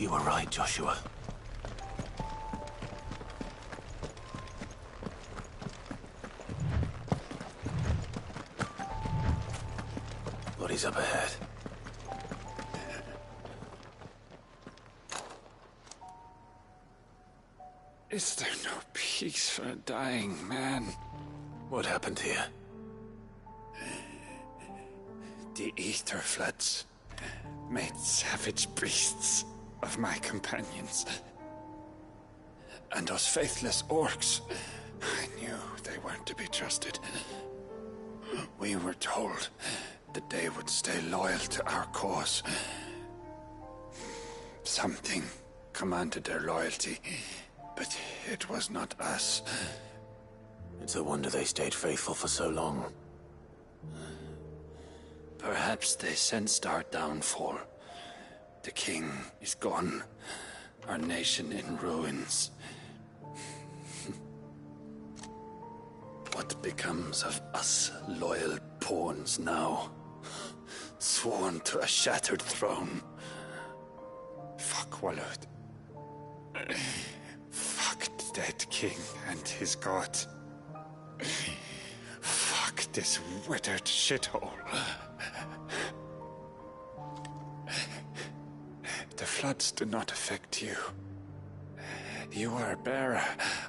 You were right, Joshua. Bodies up ahead. Is there no peace for a dying man? What happened here? The ether floods made savage beasts of my companions. And those faithless orcs, I knew they weren't to be trusted. We were told that they would stay loyal to our cause. Something commanded their loyalty, but it was not us. It's a wonder they stayed faithful for so long. Perhaps they sensed our downfall. The king is gone, our nation in ruins. What becomes of us loyal pawns now? Sworn to a shattered throne. Fuck Walud. Fuck the dead king and his god. Fuck this withered shithole. The floods do not affect you. You are a bearer,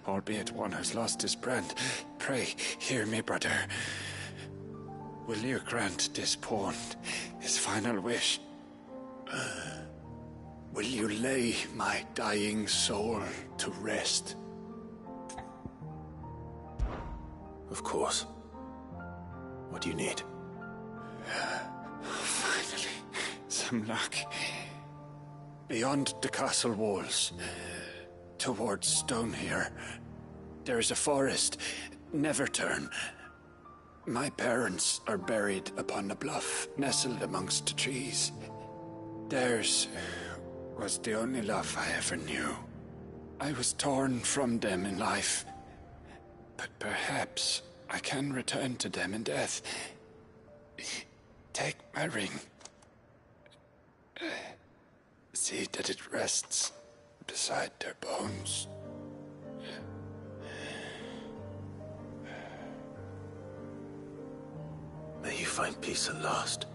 albeit one who's lost his brand. Pray, hear me, brother. Will you grant this pawn his final wish? Will you lay my dying soul to rest? Of course. What do you need? Finally, some luck. Beyond the castle walls, towards Stone here, there is a forest. Never turn. My parents are buried upon a bluff, nestled amongst the trees. Theirs was the only love I ever knew. I was torn from them in life, but perhaps I can return to them in death. Take my ring. See that it rests beside their bones. May you find peace at last.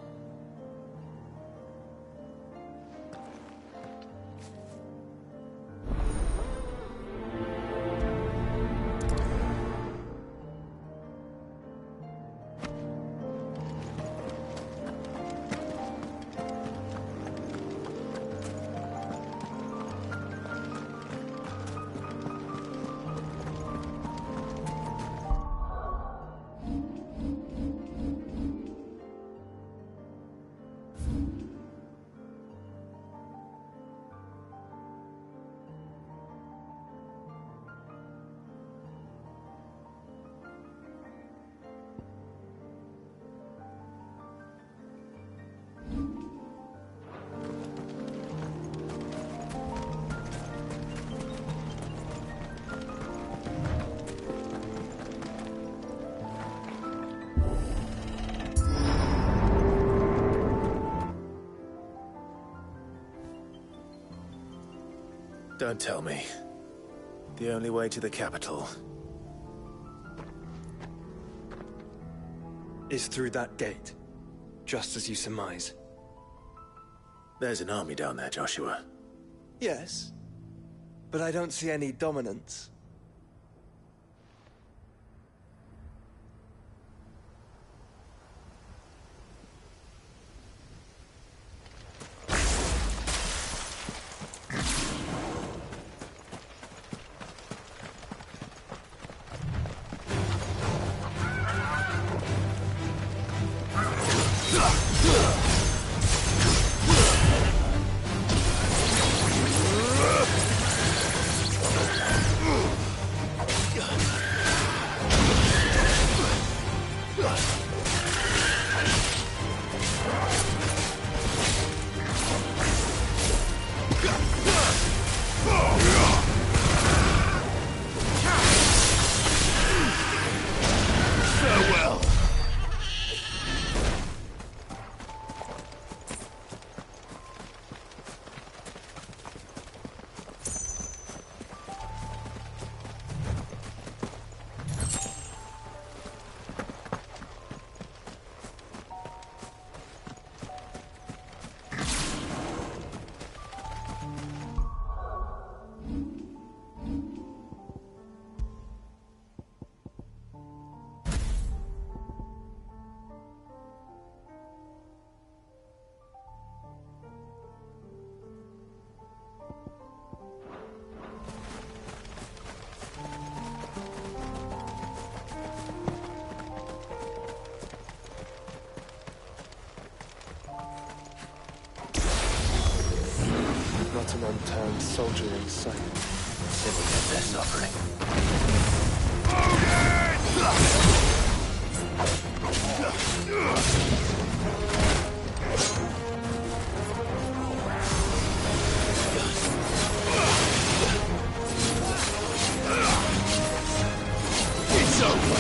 Don't tell me. The only way to the capital is through that gate, just as you surmise. There's an army down there, Joshua. Yes, but I don't see any dominance. an unturned soldier in sight. Simulate their suffering. It's over!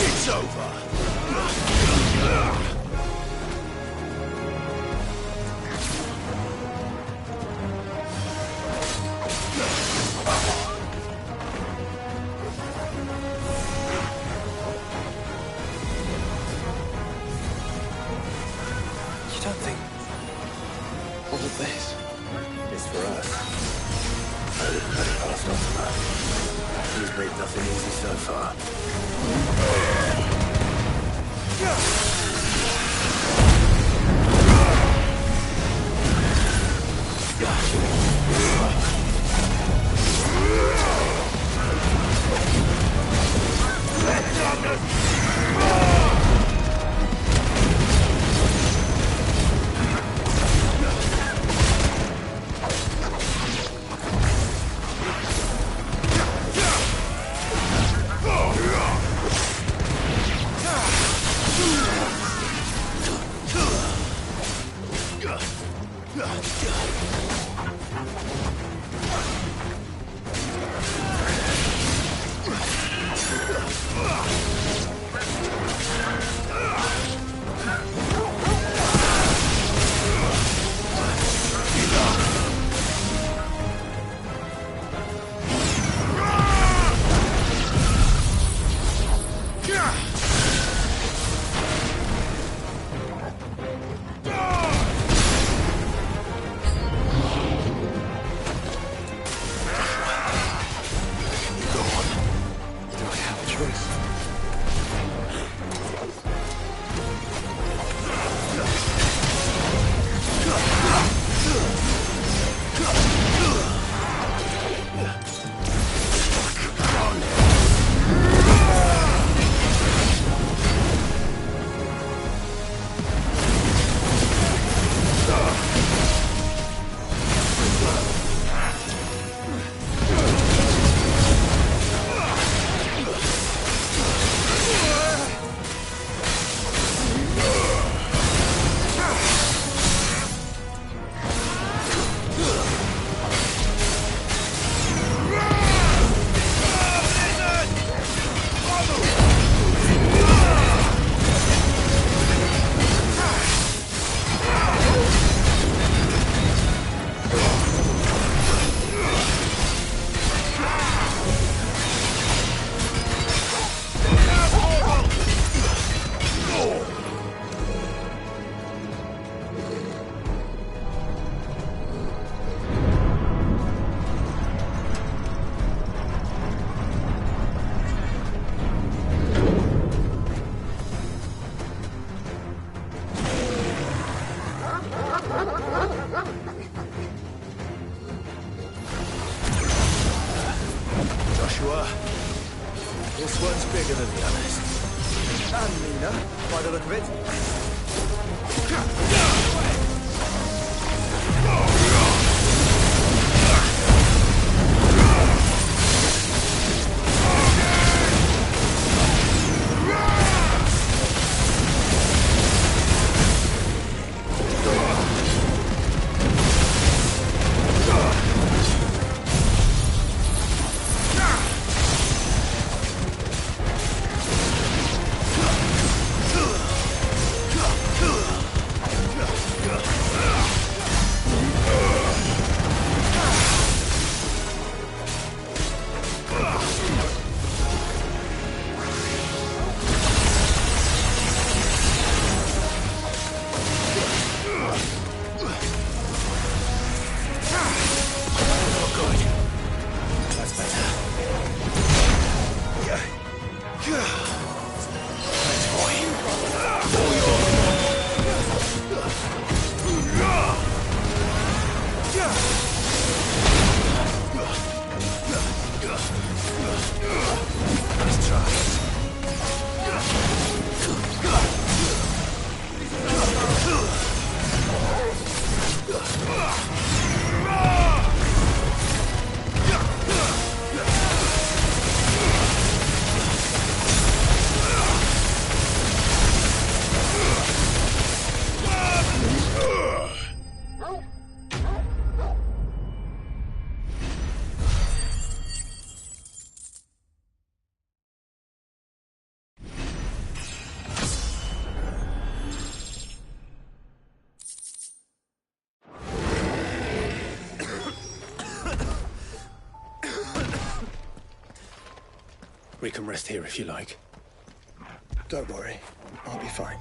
It's over! You don't think all of this It's for us. Past Optima. He's made nothing easy so far. Joshua, this one's bigger than the others. And Nina, by the look of it. We can rest here if you like. Don't worry. I'll be fine.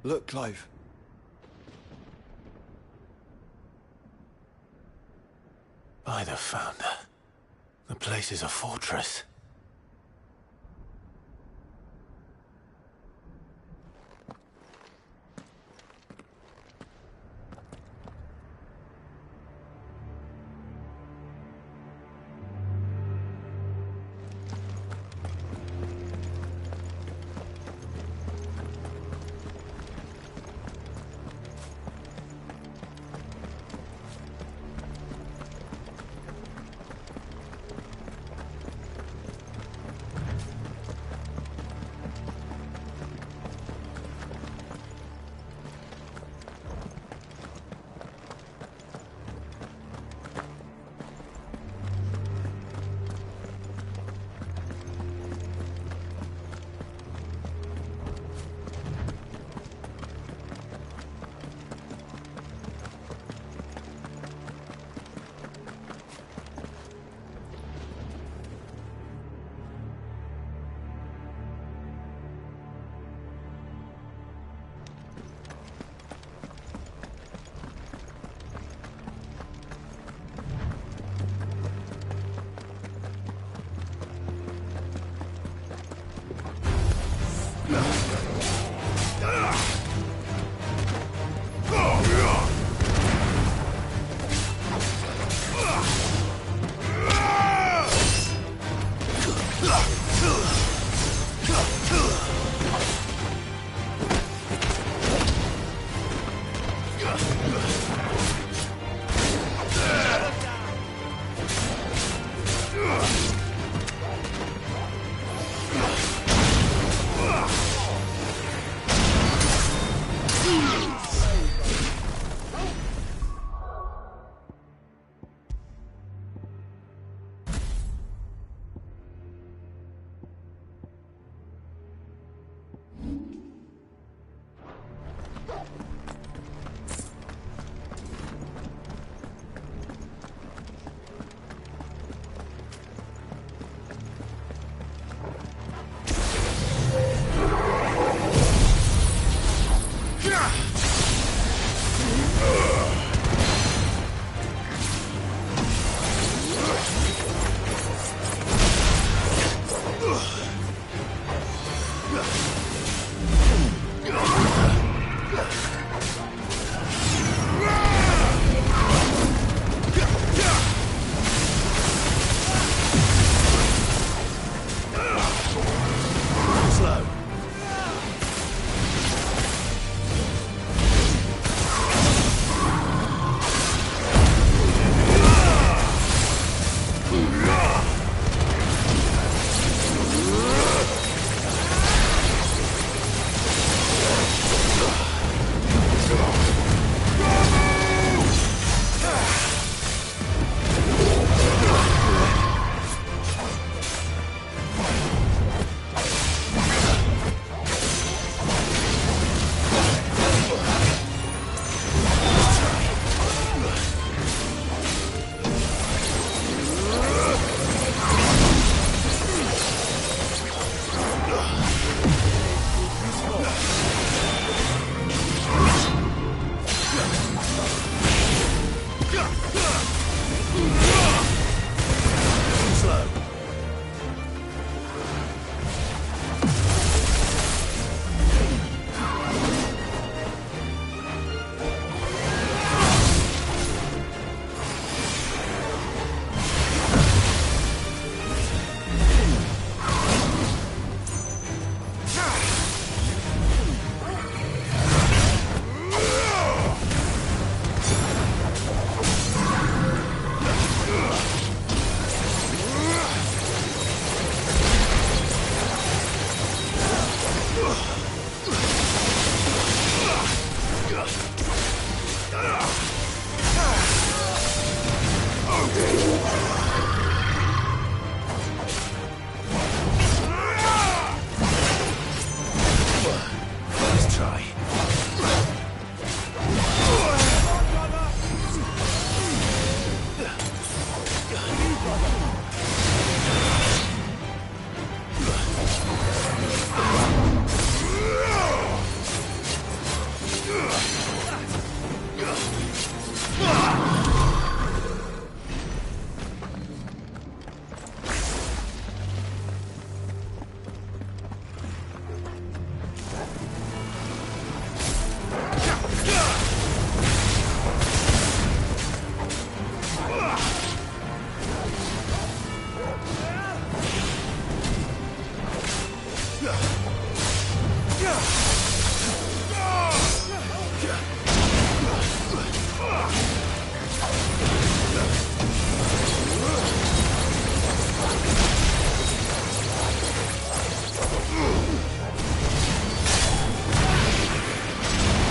Look, Clive. By the Founder. The place is a fortress.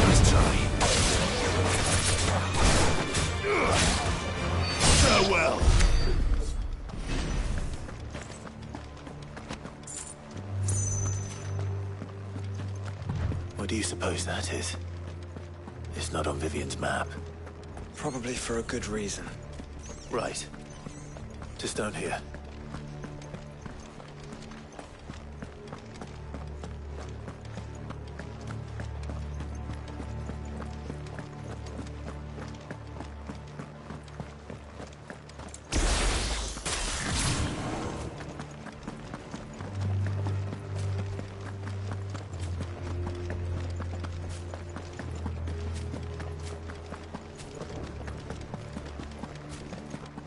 Let's try. Farewell. What do you suppose that is? It's not on Vivian's map. Probably for a good reason. Right. Just down here.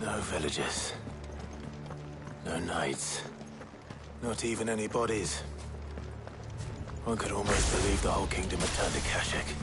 No villages. No knights. Not even any bodies. One could almost believe the whole kingdom had turned to Kashyyyk.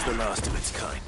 the last of its kind.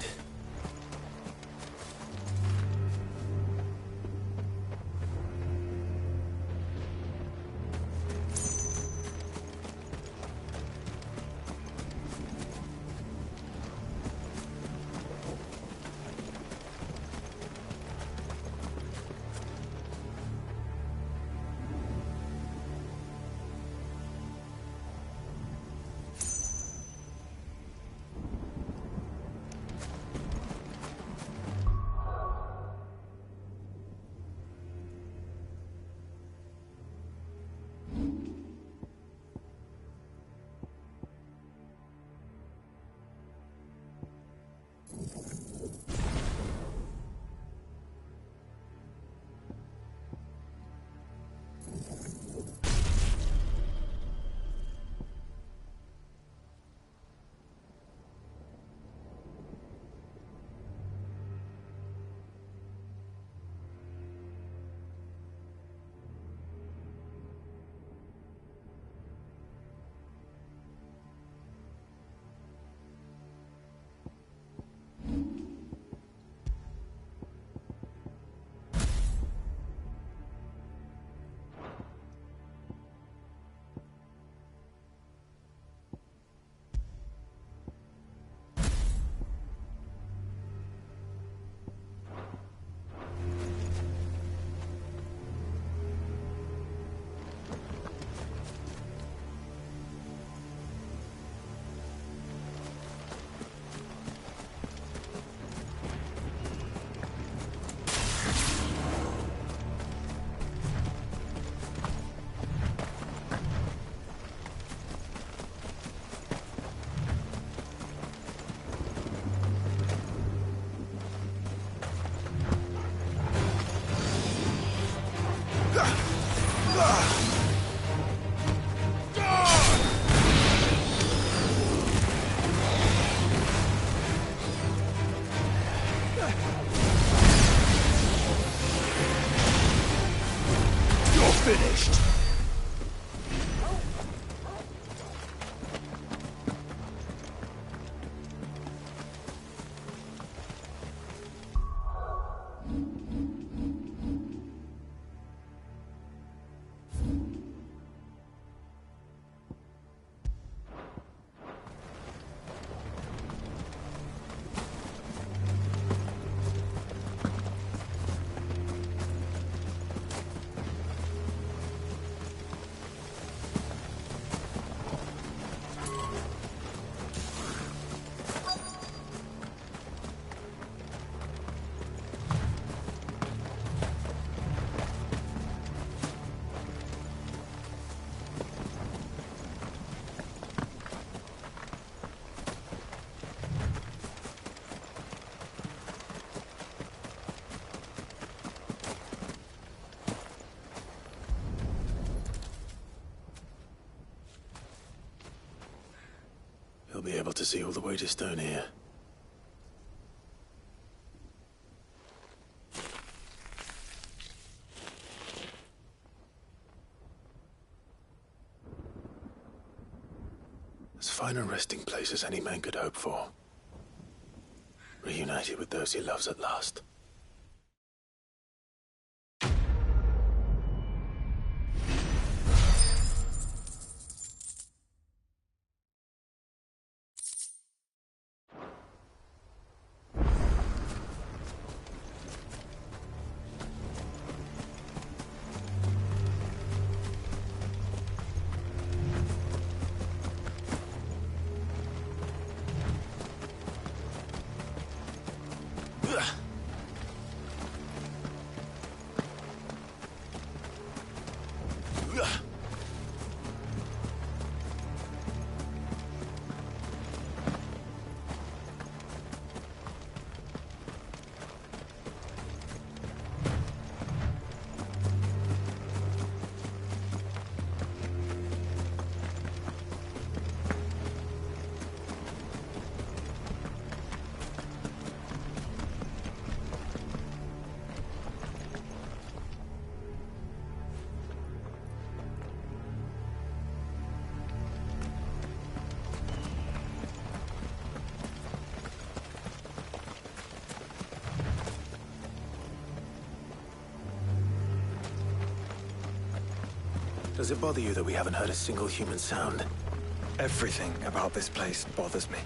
Finished. He'll be able to see all the way to Stone here. As fine a resting place as any man could hope for. Reunited with those he loves at last. Does it bother you that we haven't heard a single human sound? Everything about this place bothers me.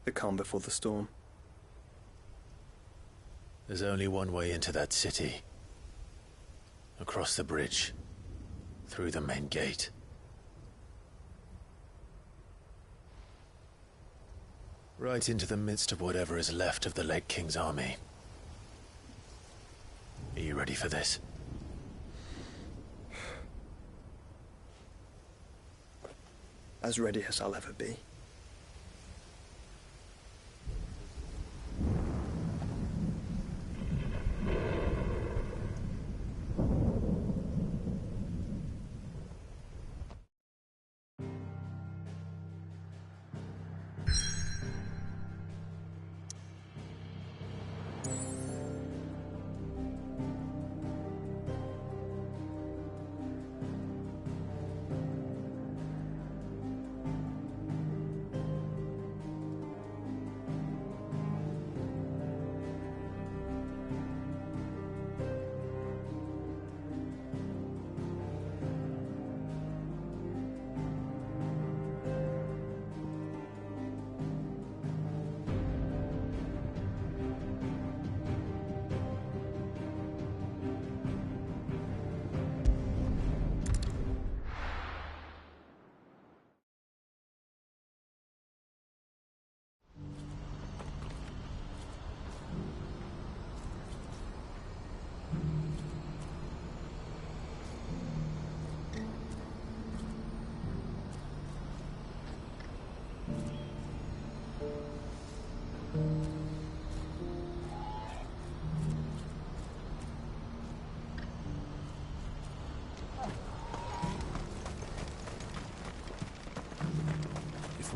The calm before the storm. There's only one way into that city. Across the bridge. Through the main gate. Right into the midst of whatever is left of the late King's army. Are you ready for this? As ready as I'll ever be.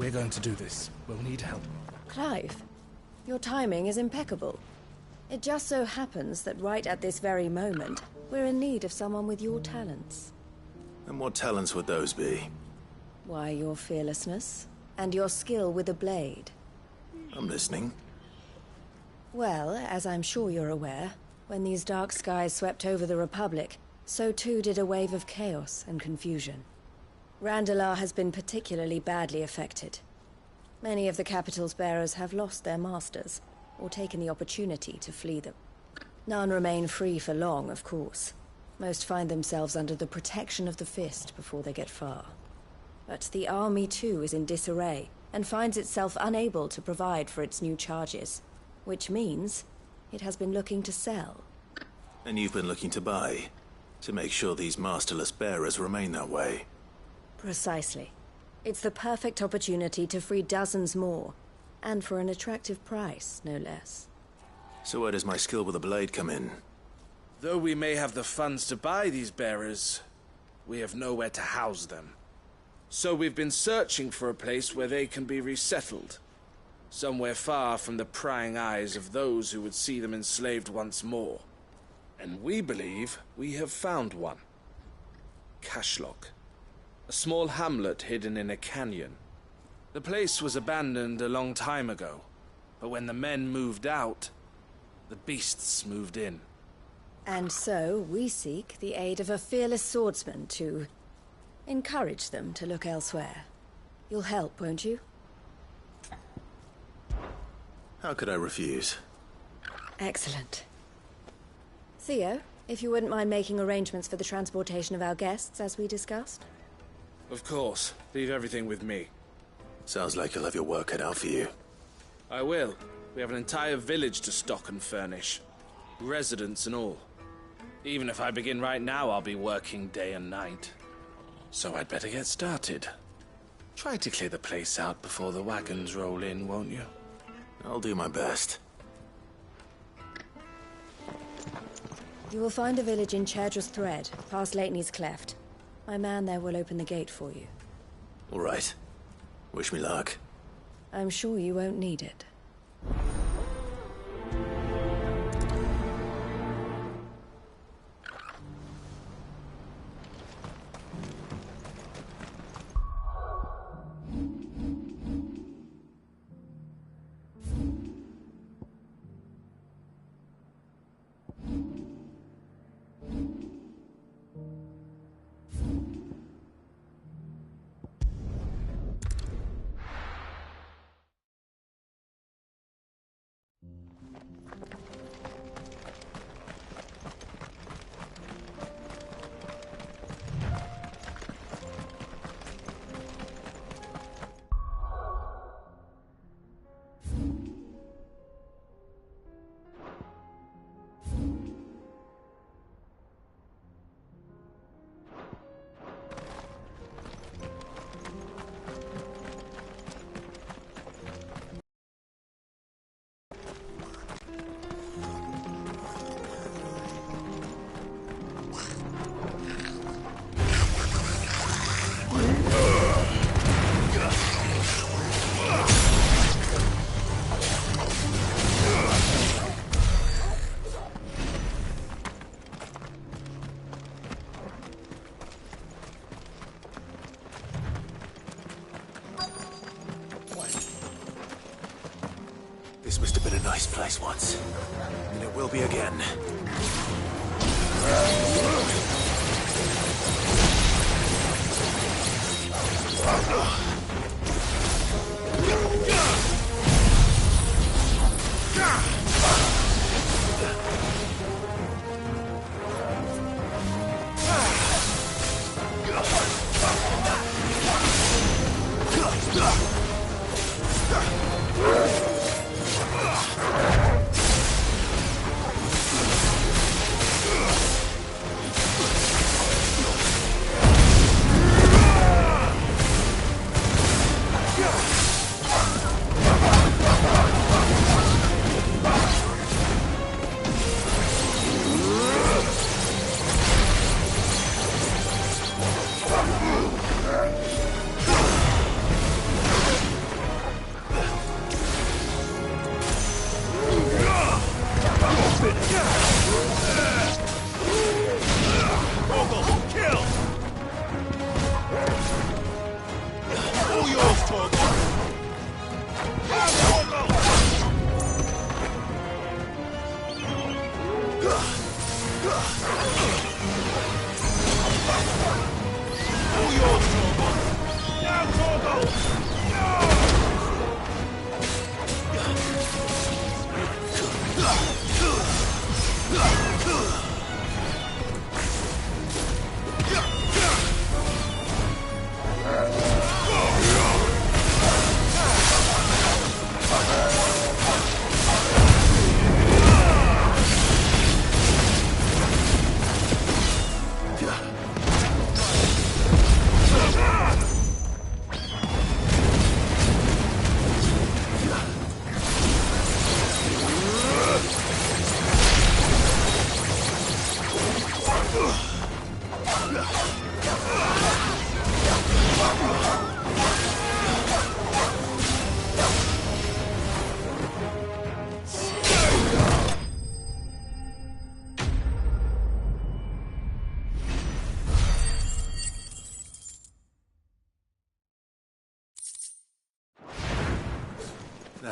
we're going to do this, we'll need help. Clive, your timing is impeccable. It just so happens that right at this very moment, we're in need of someone with your talents. And what talents would those be? Why, your fearlessness, and your skill with a blade. I'm listening. Well, as I'm sure you're aware, when these dark skies swept over the Republic, so too did a wave of chaos and confusion. Randalar has been particularly badly affected. Many of the capital's bearers have lost their masters, or taken the opportunity to flee them. None remain free for long, of course. Most find themselves under the protection of the Fist before they get far. But the army too is in disarray, and finds itself unable to provide for its new charges. Which means it has been looking to sell. And you've been looking to buy, to make sure these masterless bearers remain that way. Precisely. It's the perfect opportunity to free dozens more, and for an attractive price, no less. So where does my skill with a blade come in? Though we may have the funds to buy these bearers, we have nowhere to house them. So we've been searching for a place where they can be resettled. Somewhere far from the prying eyes of those who would see them enslaved once more. And we believe we have found one. Cashlock. A small hamlet hidden in a canyon. The place was abandoned a long time ago, but when the men moved out, the beasts moved in. And so we seek the aid of a fearless swordsman to encourage them to look elsewhere. You'll help, won't you? How could I refuse? Excellent. Theo, if you wouldn't mind making arrangements for the transportation of our guests, as we discussed. Of course. Leave everything with me. Sounds like you'll have your work cut out for you. I will. We have an entire village to stock and furnish. Residents and all. Even if I begin right now, I'll be working day and night. So I'd better get started. Try to clear the place out before the wagons roll in, won't you? I'll do my best. You will find a village in Chadra's Thread, past Leitney's Cleft. My man there will open the gate for you. All right. Wish me luck. I'm sure you won't need it. This must have been a nice place once. And it will be again.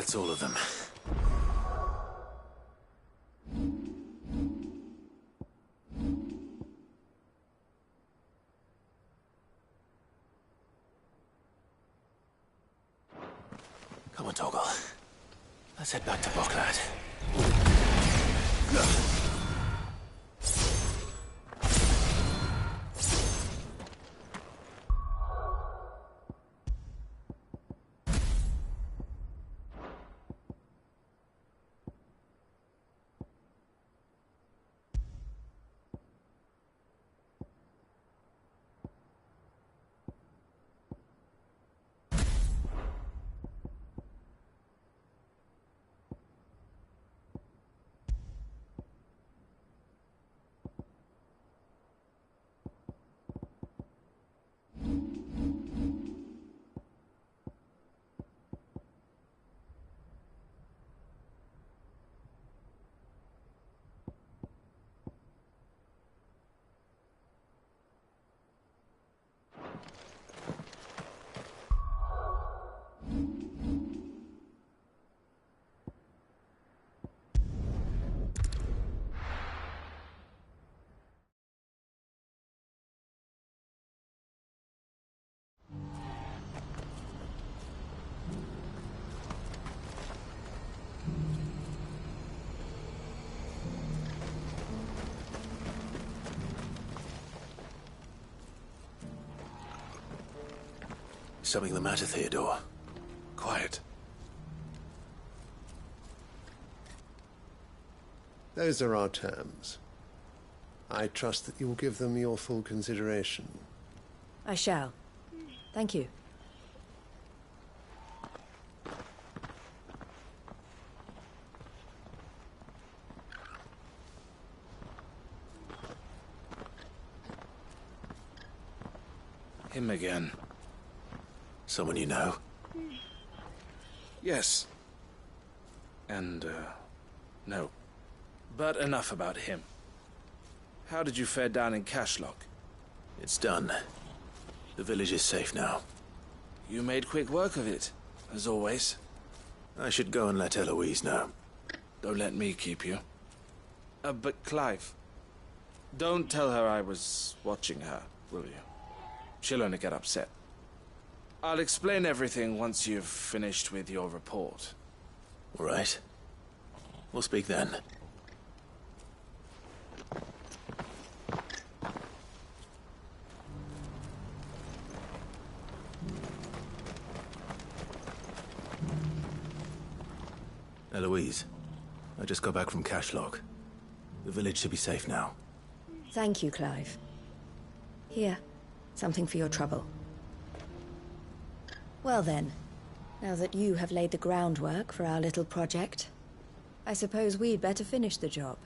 That's all of them. Come on, Toggle. Let's head back to Boklad. Something the matter, Theodore? Quiet. Those are our terms. I trust that you will give them your full consideration. I shall. Thank you. Him again. Someone you know? Yes. And, no. But enough about him. How did you fare down in Cashlock? It's done. The village is safe now. You made quick work of it, as always. I should go and let Eloise know. Don't let me keep you. But Clive, don't tell her I was watching her, will you? She'll only get upset. I'll explain everything once you've finished with your report. All right. We'll speak then. Eloise, I just got back from Cashlock. The village should be safe now. Thank you, Clive. Here, something for your trouble. Well then, now that you have laid the groundwork for our little project, I suppose we'd better finish the job.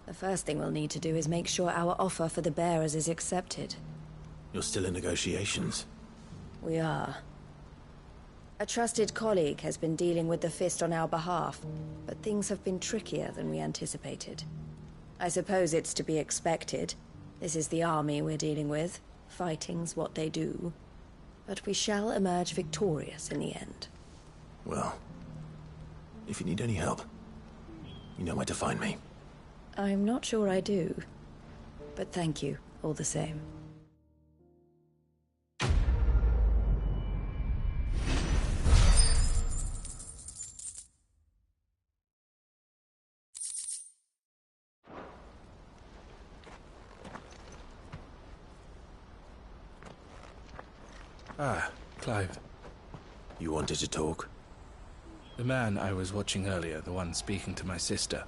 The first thing we'll need to do is make sure our offer for the bearers is accepted. You're still in negotiations? We are. A trusted colleague has been dealing with the Fist on our behalf, but things have been trickier than we anticipated. I suppose it's to be expected. This is the army we're dealing with. Fighting's what they do. But we shall emerge victorious in the end. Well, if you need any help, you know where to find me. I'm not sure I do. But thank you, all the same. Ah, Clive. You wanted to talk? The man I was watching earlier, the one speaking to my sister.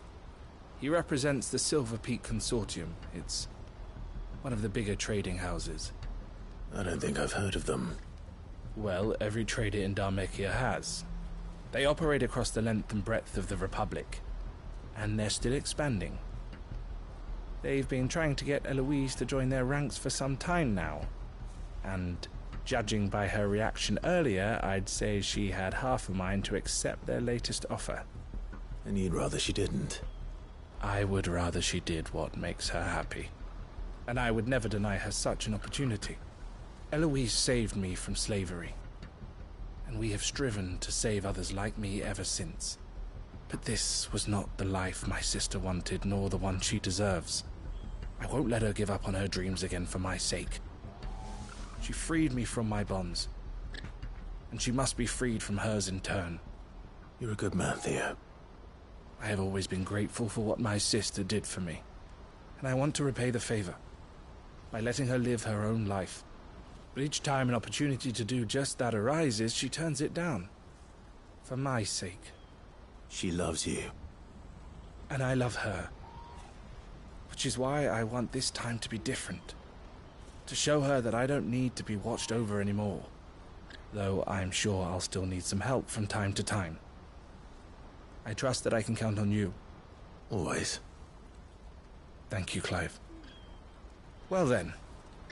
He represents the Silver Peak Consortium. It's one of the bigger trading houses. I don't think I've heard of them. Well, every trader in Dharmekia has. They operate across the length and breadth of the Republic. And they're still expanding. They've been trying to get Eloise to join their ranks for some time now. And judging by her reaction earlier, I'd say she had half a mind to accept their latest offer. And you'd rather she didn't? I would rather she did what makes her happy. And I would never deny her such an opportunity. Eloise saved me from slavery. and we have striven to save others like me ever since. But this was not the life my sister wanted, nor the one she deserves. I won't let her give up on her dreams again for my sake. She freed me from my bonds, and she must be freed from hers in turn. You're a good man, Theo. I have always been grateful for what my sister did for me, and I want to repay the favor by letting her live her own life. But each time an opportunity to do just that arises, she turns it down. For my sake. She loves you. And I love her. Which is why I want this time to be different. To show her that I don't need to be watched over anymore. Though I'm sure I'll still need some help from time to time. I trust that I can count on you. Always. Thank you, Clive. Well then,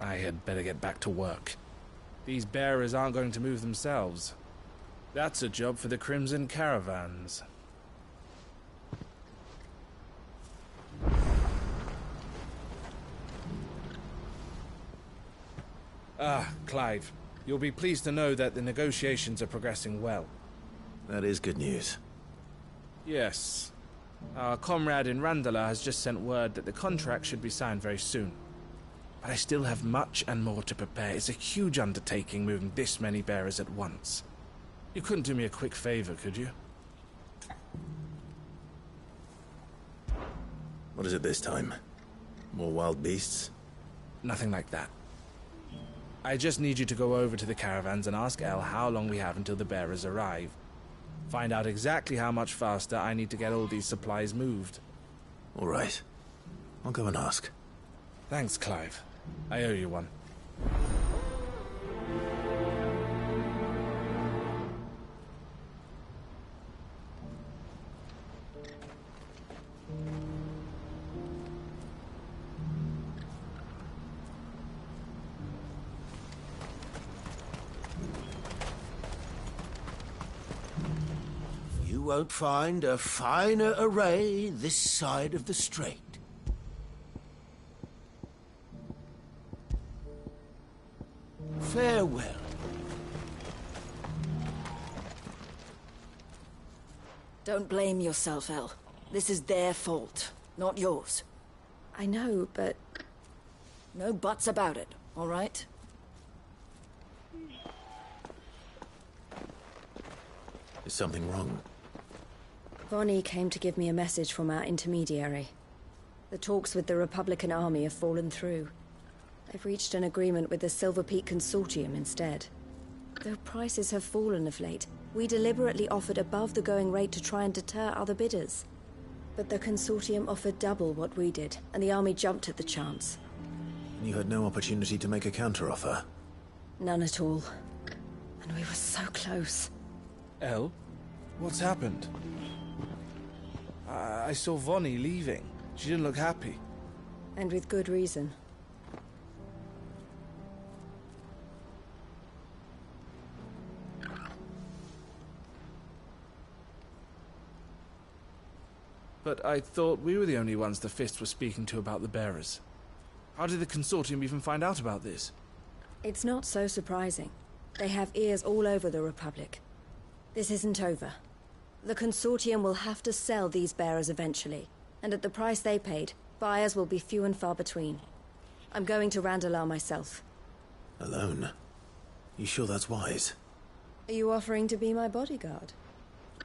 I had better get back to work. These bearers aren't going to move themselves. That's a job for the Crimson Caravans. Ah, Clive. You'll be pleased to know that the negotiations are progressing well. That is good news. Yes. Our comrade in Randalar has just sent word that the contract should be signed very soon. But I still have much and more to prepare. It's a huge undertaking moving this many bearers at once. You couldn't do me a quick favor, could you? What is it this time? More wild beasts? Nothing like that. I just need you to go over to the caravans and ask El how long we have until the bearers arrive. Find out exactly how much faster I need to get all these supplies moved. All right. I'll go and ask. Thanks, Clive. I owe you one. You won't find a finer array this side of the strait. Farewell. Don't blame yourself, El. This is their fault, not yours. I know, but... No buts about it, all right? Is something wrong? Vonnie came to give me a message from our intermediary. The talks with the Republican army have fallen through. They've reached an agreement with the Silver Peak Consortium instead. Though prices have fallen of late, we deliberately offered above the going rate to try and deter other bidders. But the Consortium offered double what we did, and the army jumped at the chance. You had no opportunity to make a counteroffer? None at all. And we were so close. El? What's happened? I saw Vonnie leaving. She didn't look happy. And with good reason. But I thought we were the only ones the Fist were speaking to about the bearers. How did the Consortium even find out about this? It's not so surprising. They have ears all over the Republic. This isn't over. The Consortium will have to sell these bearers eventually, and at the price they paid, buyers will be few and far between. I'm going to Randalar myself. Alone? You sure that's wise? Are you offering to be my bodyguard?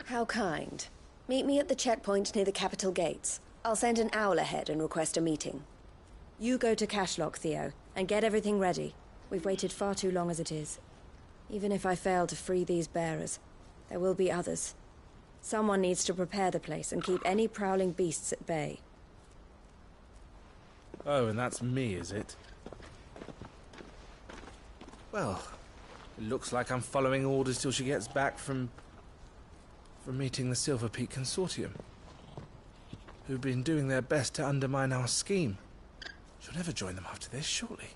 How kind. Meet me at the checkpoint near the capital gates. I'll send an owl ahead and request a meeting. You go to Cashlock, Theo, and get everything ready. We've waited far too long as it is. Even if I fail to free these bearers, there will be others. Someone needs to prepare the place and keep any prowling beasts at bay. Oh, and that's me, is it? Well, it looks like I'm following orders till she gets back from meeting the Silver Peak Consortium, who've been doing their best to undermine our scheme. She'll never join them after this, surely.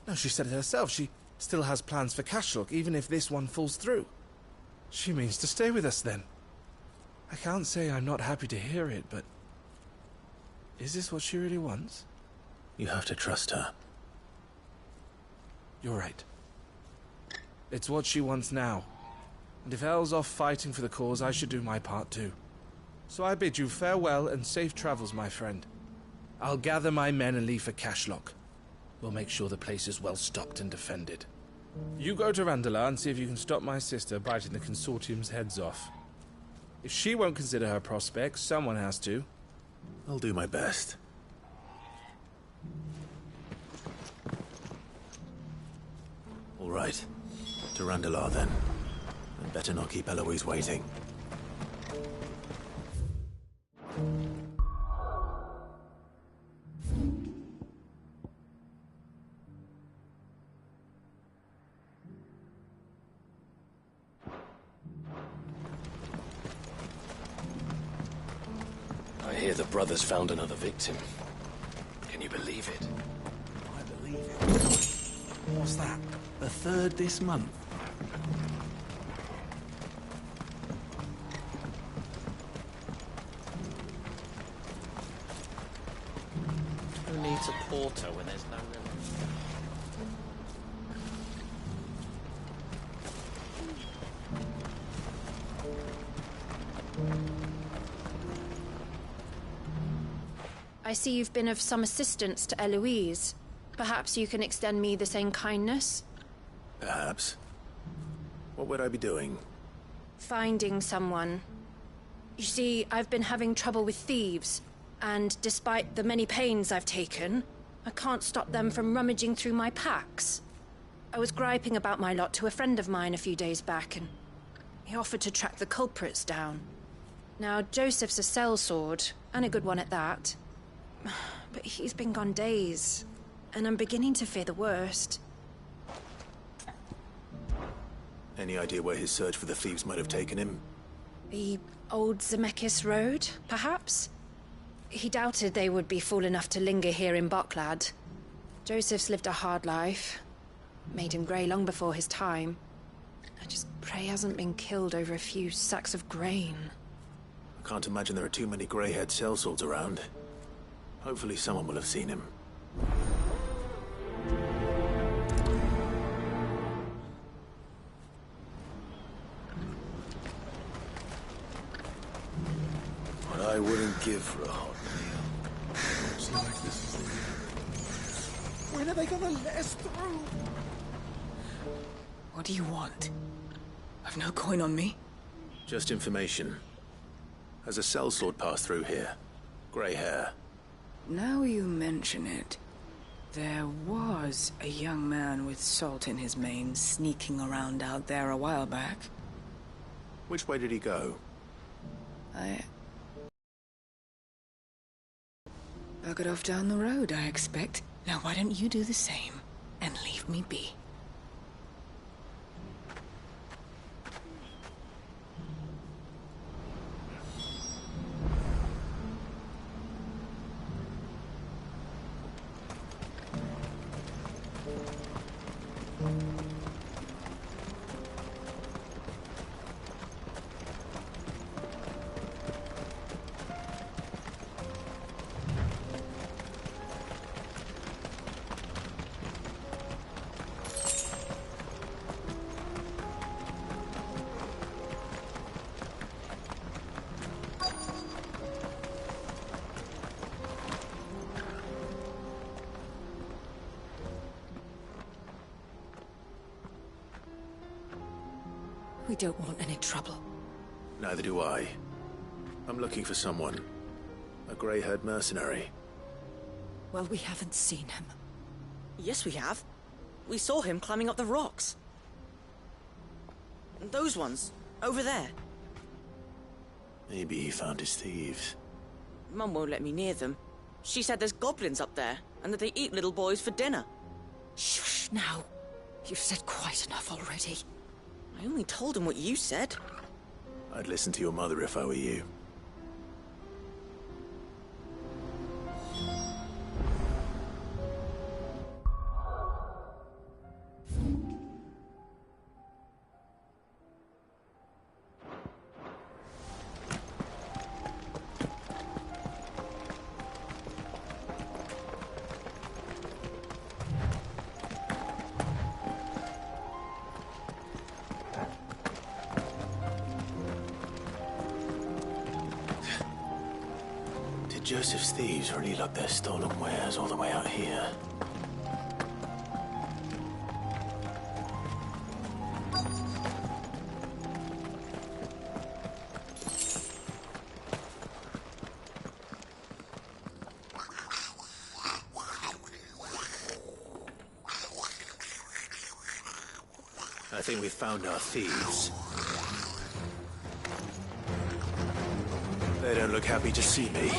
No, she said it herself. She still has plans for Cashlock, even if this one falls through. She means to stay with us, then. I can't say I'm not happy to hear it, but... is this what she really wants? You have to trust her. You're right. It's what she wants now, And if El's off fighting for the cause, I should do my part too. So I bid you farewell and safe travels, my friend. I'll gather my men and leave for Cashlock. We'll make sure the place is well stocked and defended. You go to Randalar and see if you can stop my sister biting the consortium's heads off. If she won't consider her prospects, someone has to. I'll do my best. All right. To Randalar, then. I'd better not keep Eloise waiting. I hear the brothers found another victim. Can you believe it? I believe it. What's that? The third this month? Who needs a porter when there's no room? I see you've been of some assistance to Eloise. Perhaps you can extend me the same kindness? Perhaps. What would I be doing? Finding someone. You see, I've been having trouble with thieves, and despite the many pains I've taken, I can't stop them from rummaging through my packs. I was griping about my lot to a friend of mine a few days back, and he offered to track the culprits down. Now, Joseph's a sellsword, and a good one at that. But he's been gone days, and I'm beginning to fear the worst. Any idea where his search for the thieves might have taken him? The old Zemeckis Road, perhaps? He doubted they would be fool enough to linger here in Boklad. Joseph's lived a hard life. Made him grey long before his time. I just pray he hasn't been killed over a few sacks of grain. I can't imagine there are too many grey-haired sellswords around. Hopefully someone will have seen him. What I wouldn't give for a hot meal. Looks like this is the end. When are they gonna let us through? What do you want? I've no coin on me. Just information. Has a sellsword passed through here? Grey hair. Now you mention it, there was a young man with salt in his mane sneaking around out there a while back. Which way did he go? I got off down the road, I expect. Now why don't you do the same and leave me be? We don't want any trouble. Neither do I. I'm looking for someone. A grey-haired mercenary. Well, we haven't seen him. Yes, we have. We saw him climbing up the rocks. Those ones, over there. Maybe he found his thieves. Mum won't let me near them. She said there's goblins up there, and that they eat little boys for dinner. Shush, now. You've said quite enough already. I only told him what you said. I'd listen to your mother if I were you. Joseph's thieves really lugged their stolen wares all the way out here. I think we found our thieves. They don't look happy to see me.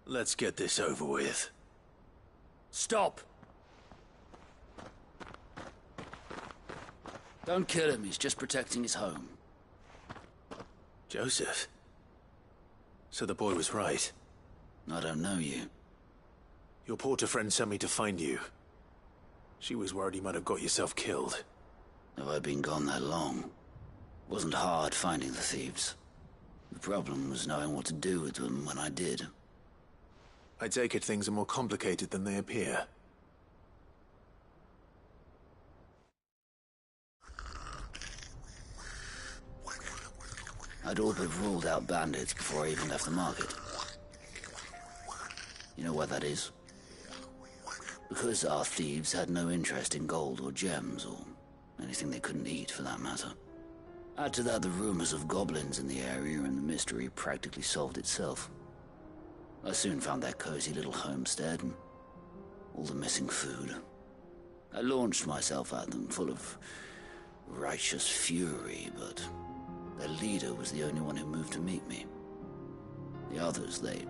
Let's get this over with. Stop! Don't kill him, he's just protecting his home. Joseph? So the boy was right. I don't know you. Your porter friend sent me to find you. She was worried you might have got yourself killed. Have I been gone that long? Wasn't hard finding the thieves. The problem was knowing what to do with them when I did. I take it things are more complicated than they appear. I'd all but ruled out bandits before I even left the market. You know why that is? Because our thieves had no interest in gold or gems, or anything they couldn't eat for that matter. Add to that the rumors of goblins in the area, and the mystery practically solved itself. I soon found their cozy little homestead, and all the missing food. I launched myself at them, full of righteous fury, but their leader was the only one who moved to meet me. The others, they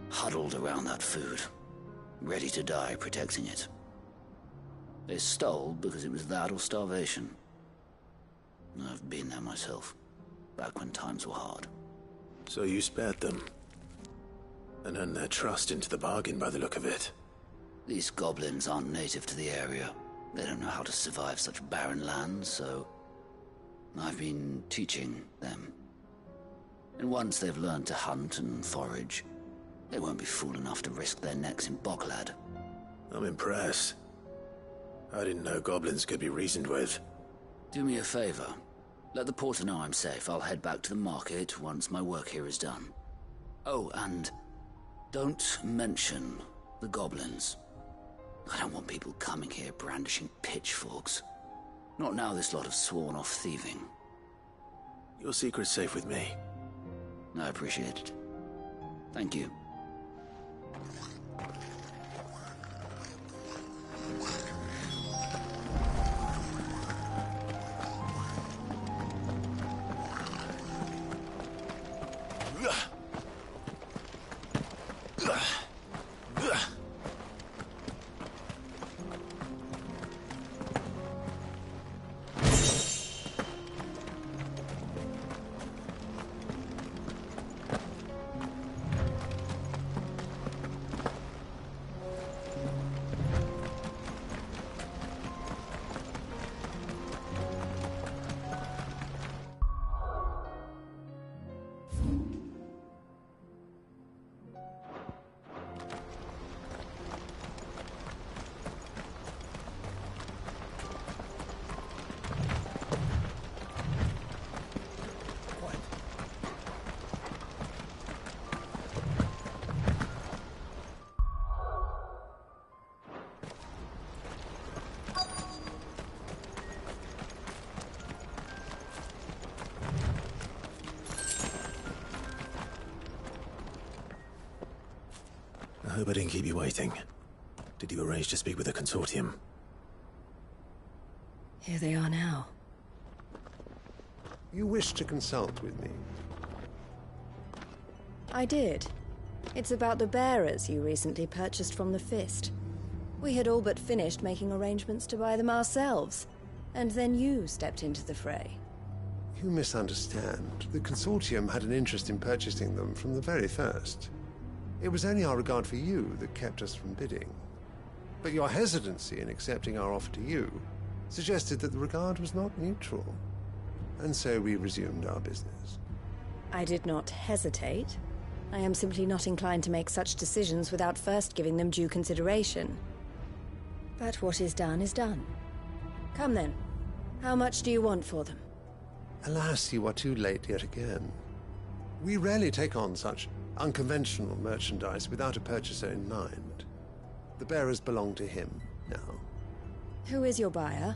huddled around that food, ready to die protecting it. They stole because it was that or starvation. I've been there myself, back when times were hard. So you spared them? And earned their trust into the bargain by the look of it. These goblins aren't native to the area. They don't know how to survive such barren lands, so I've been teaching them. And once they've learned to hunt and forage, they won't be fool enough to risk their necks in Bocklad. I'm impressed. I didn't know goblins could be reasoned with. Do me a favor. Let the porter know I'm safe. I'll head back to the market once my work here is done. Oh, and don't mention the goblins. I don't want people coming here brandishing pitchforks. Not now this lot have sworn off thieving. Your secret's safe with me. I appreciate it. Thank you. Hope I didn't keep you waiting. Did you arrange to speak with the consortium? Here they are now. You wish to consult with me? I did. It's about the bearers you recently purchased from the Fist. We had all but finished making arrangements to buy them ourselves, and then you stepped into the fray. You misunderstand. The consortium had an interest in purchasing them from the very first. It was only our regard for you that kept us from bidding. But your hesitancy in accepting our offer to you suggested that the regard was not mutual. And so we resumed our business. I did not hesitate. I am simply not inclined to make such decisions without first giving them due consideration. But what is done is done. Come then. How much do you want for them? Alas, you are too late yet again. We rarely take on such unconventional merchandise without a purchaser in mind. The bearers belong to him now. Who is your buyer?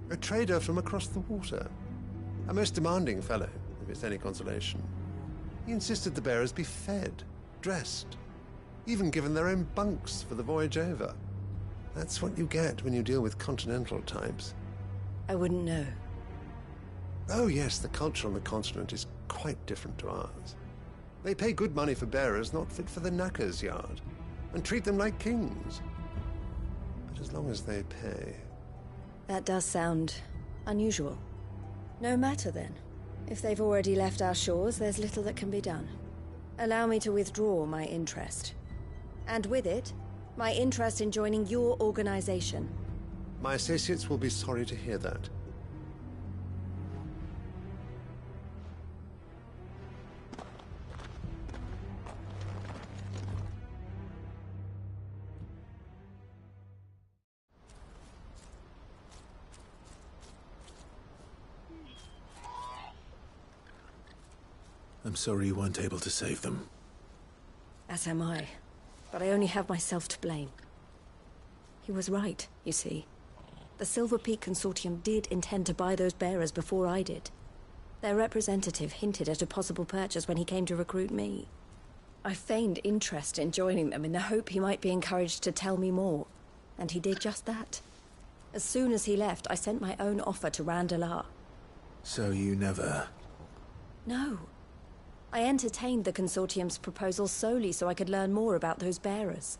A trader from across the water. A most demanding fellow, if it's any consolation. He insisted the bearers be fed, dressed, even given their own bunks for the voyage over. That's what you get when you deal with continental types. I wouldn't know. Oh yes, the culture on the continent is quite different to ours. They pay good money for bearers not fit for the knacker's yard, and treat them like kings. But as long as they pay... That does sound unusual. No matter then. If they've already left our shores, there's little that can be done. Allow me to withdraw my interest. And with it, my interest in joining your organization. My associates will be sorry to hear that. I'm sorry you weren't able to save them. As am I. But I only have myself to blame. He was right, you see. The Silver Peak Consortium did intend to buy those bearers before I did. Their representative hinted at a possible purchase when he came to recruit me. I feigned interest in joining them in the hope he might be encouraged to tell me more. And he did just that. As soon as he left, I sent my own offer to Randalar. So you never... No. I entertained the Consortium's proposal solely so I could learn more about those bearers.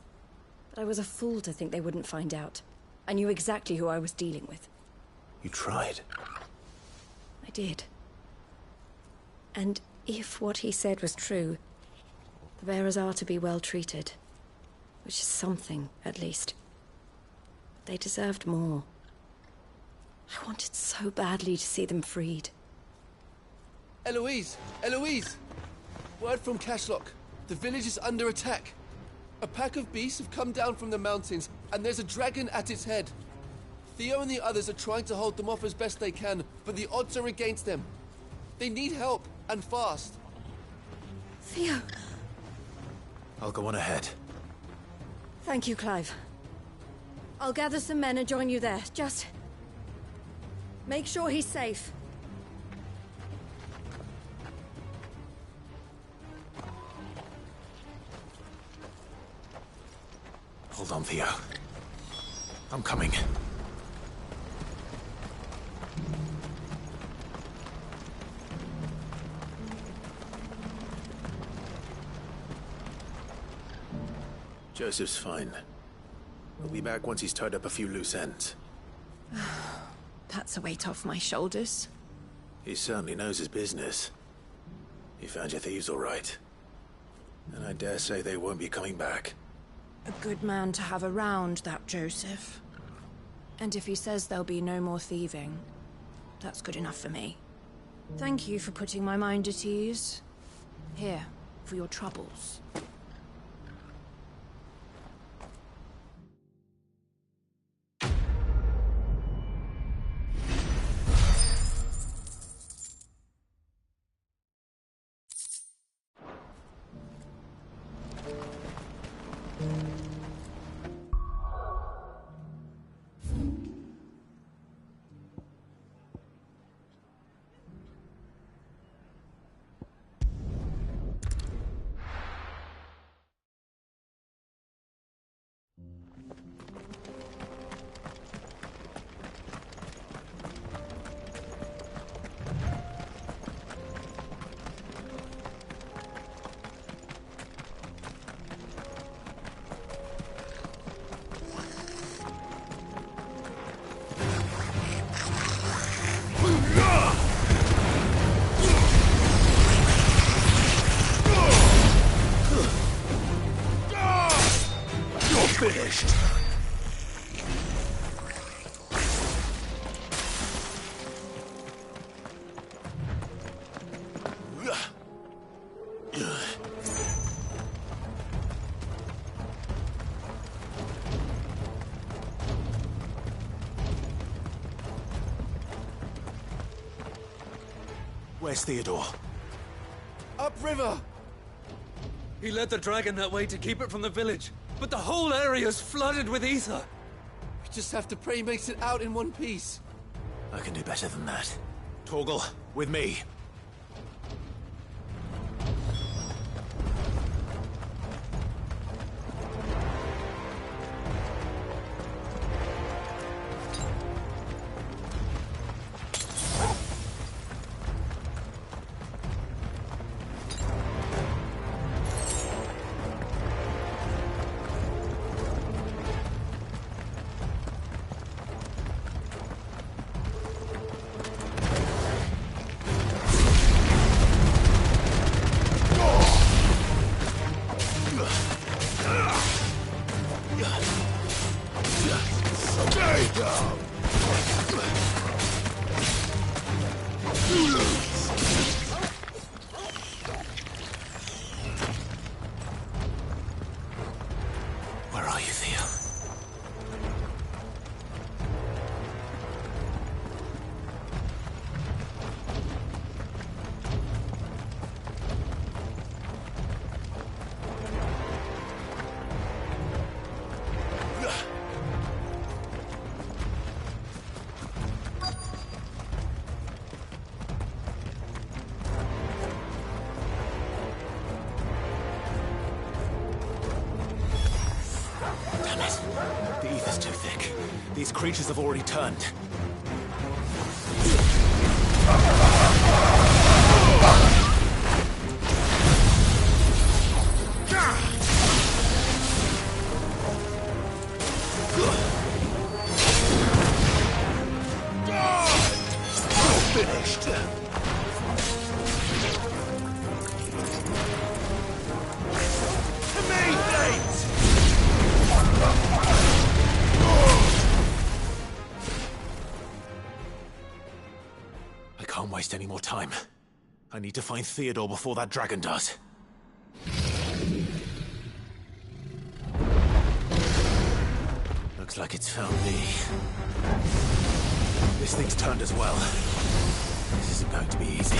But I was a fool to think they wouldn't find out. I knew exactly who I was dealing with. You tried. I did. And if what he said was true, the bearers are to be well treated. Which is something, at least. But they deserved more. I wanted so badly to see them freed. Eloise! Eloise! Word from Cashlock. The village is under attack. A pack of beasts have come down from the mountains, and there's a dragon at its head. Theo and the others are trying to hold them off as best they can, but the odds are against them. They need help, and fast. Theo! I'll go on ahead. Thank you, Clive. I'll gather some men and join you there. Just... make sure he's safe. Hold on, Theo. I'm coming. Joseph's fine. We'll be back once he's tied up a few loose ends. That's a weight off my shoulders. He certainly knows his business. He found your thieves all right. And I dare say they won't be coming back. A good man to have around, that Joseph. And if he says there'll be no more thieving, that's good enough for me. Thank you for putting my mind at ease. Here, for your troubles. Where's Theodore? Upriver! He led the dragon that way to keep it from the village, but the whole area's flooded with ether. We just have to pray he makes it out in one piece. I can do better than that. Torgal, with me. Where are you, Theo? Damn it. The ether's too thick. These creatures have already turned. Finished. I can't waste any more time. I need to find Theodore before that dragon does. Looks like it's found me. This thing's turned as well. This isn't going to be easy.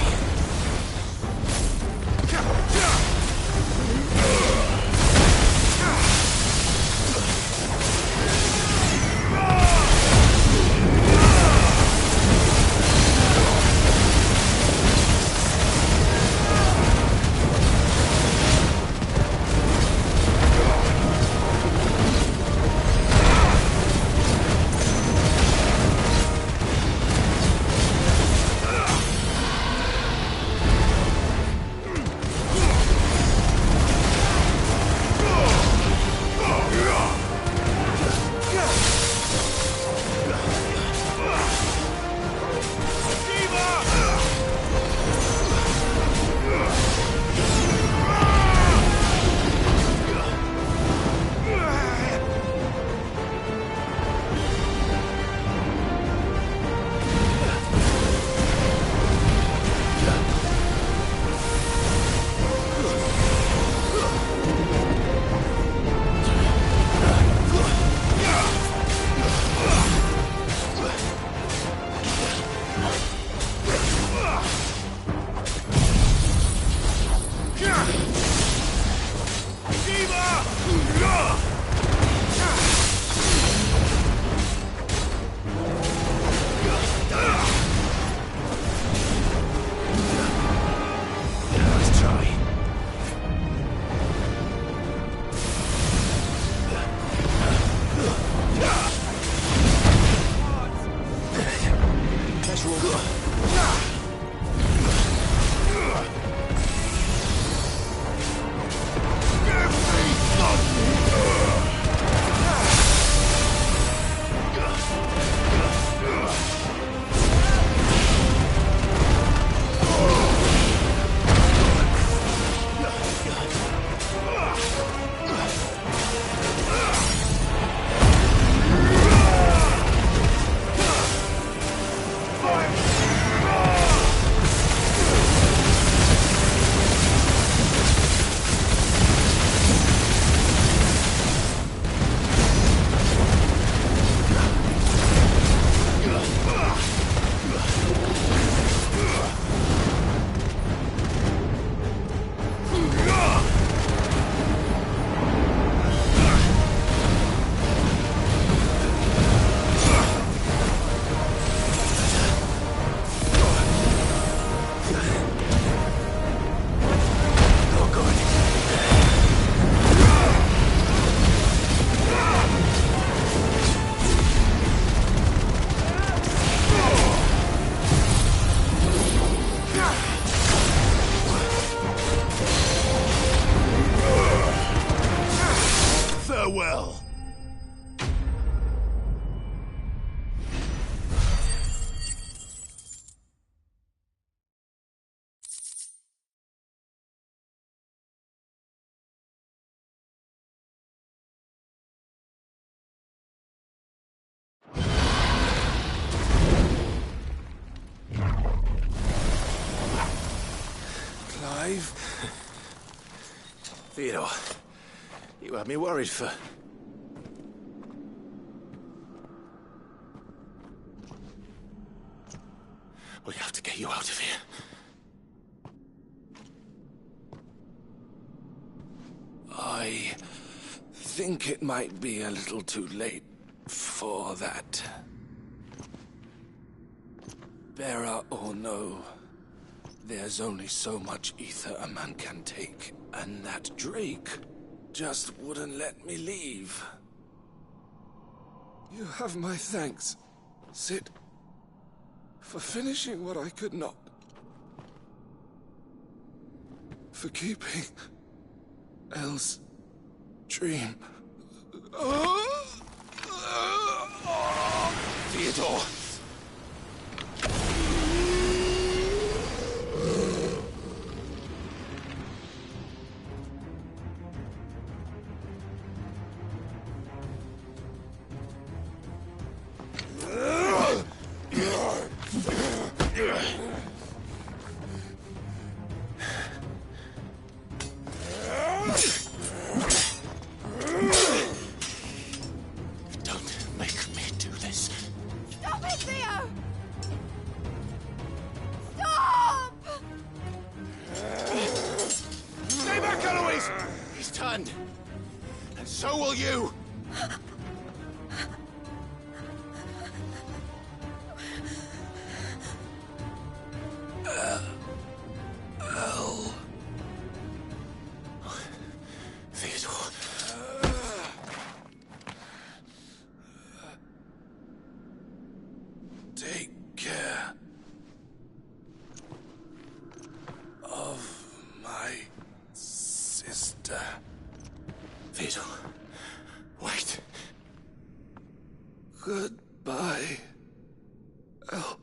Clive. Theodore, you had me worried for... We have to get you out of here. I think it might be a little too late for that. Bearer or no, there's only so much ether a man can take, and that Drake just wouldn't let me leave. You have my thanks, Sid, for finishing what I could not. For keeping Elle's dream. Theodore! Don't make me do this. Stop it, Theo! Stop! Stay back, Eloise! He's turned. And so will you! Theodore. Take care of my sister. Theodore, wait. Goodbye, Elle.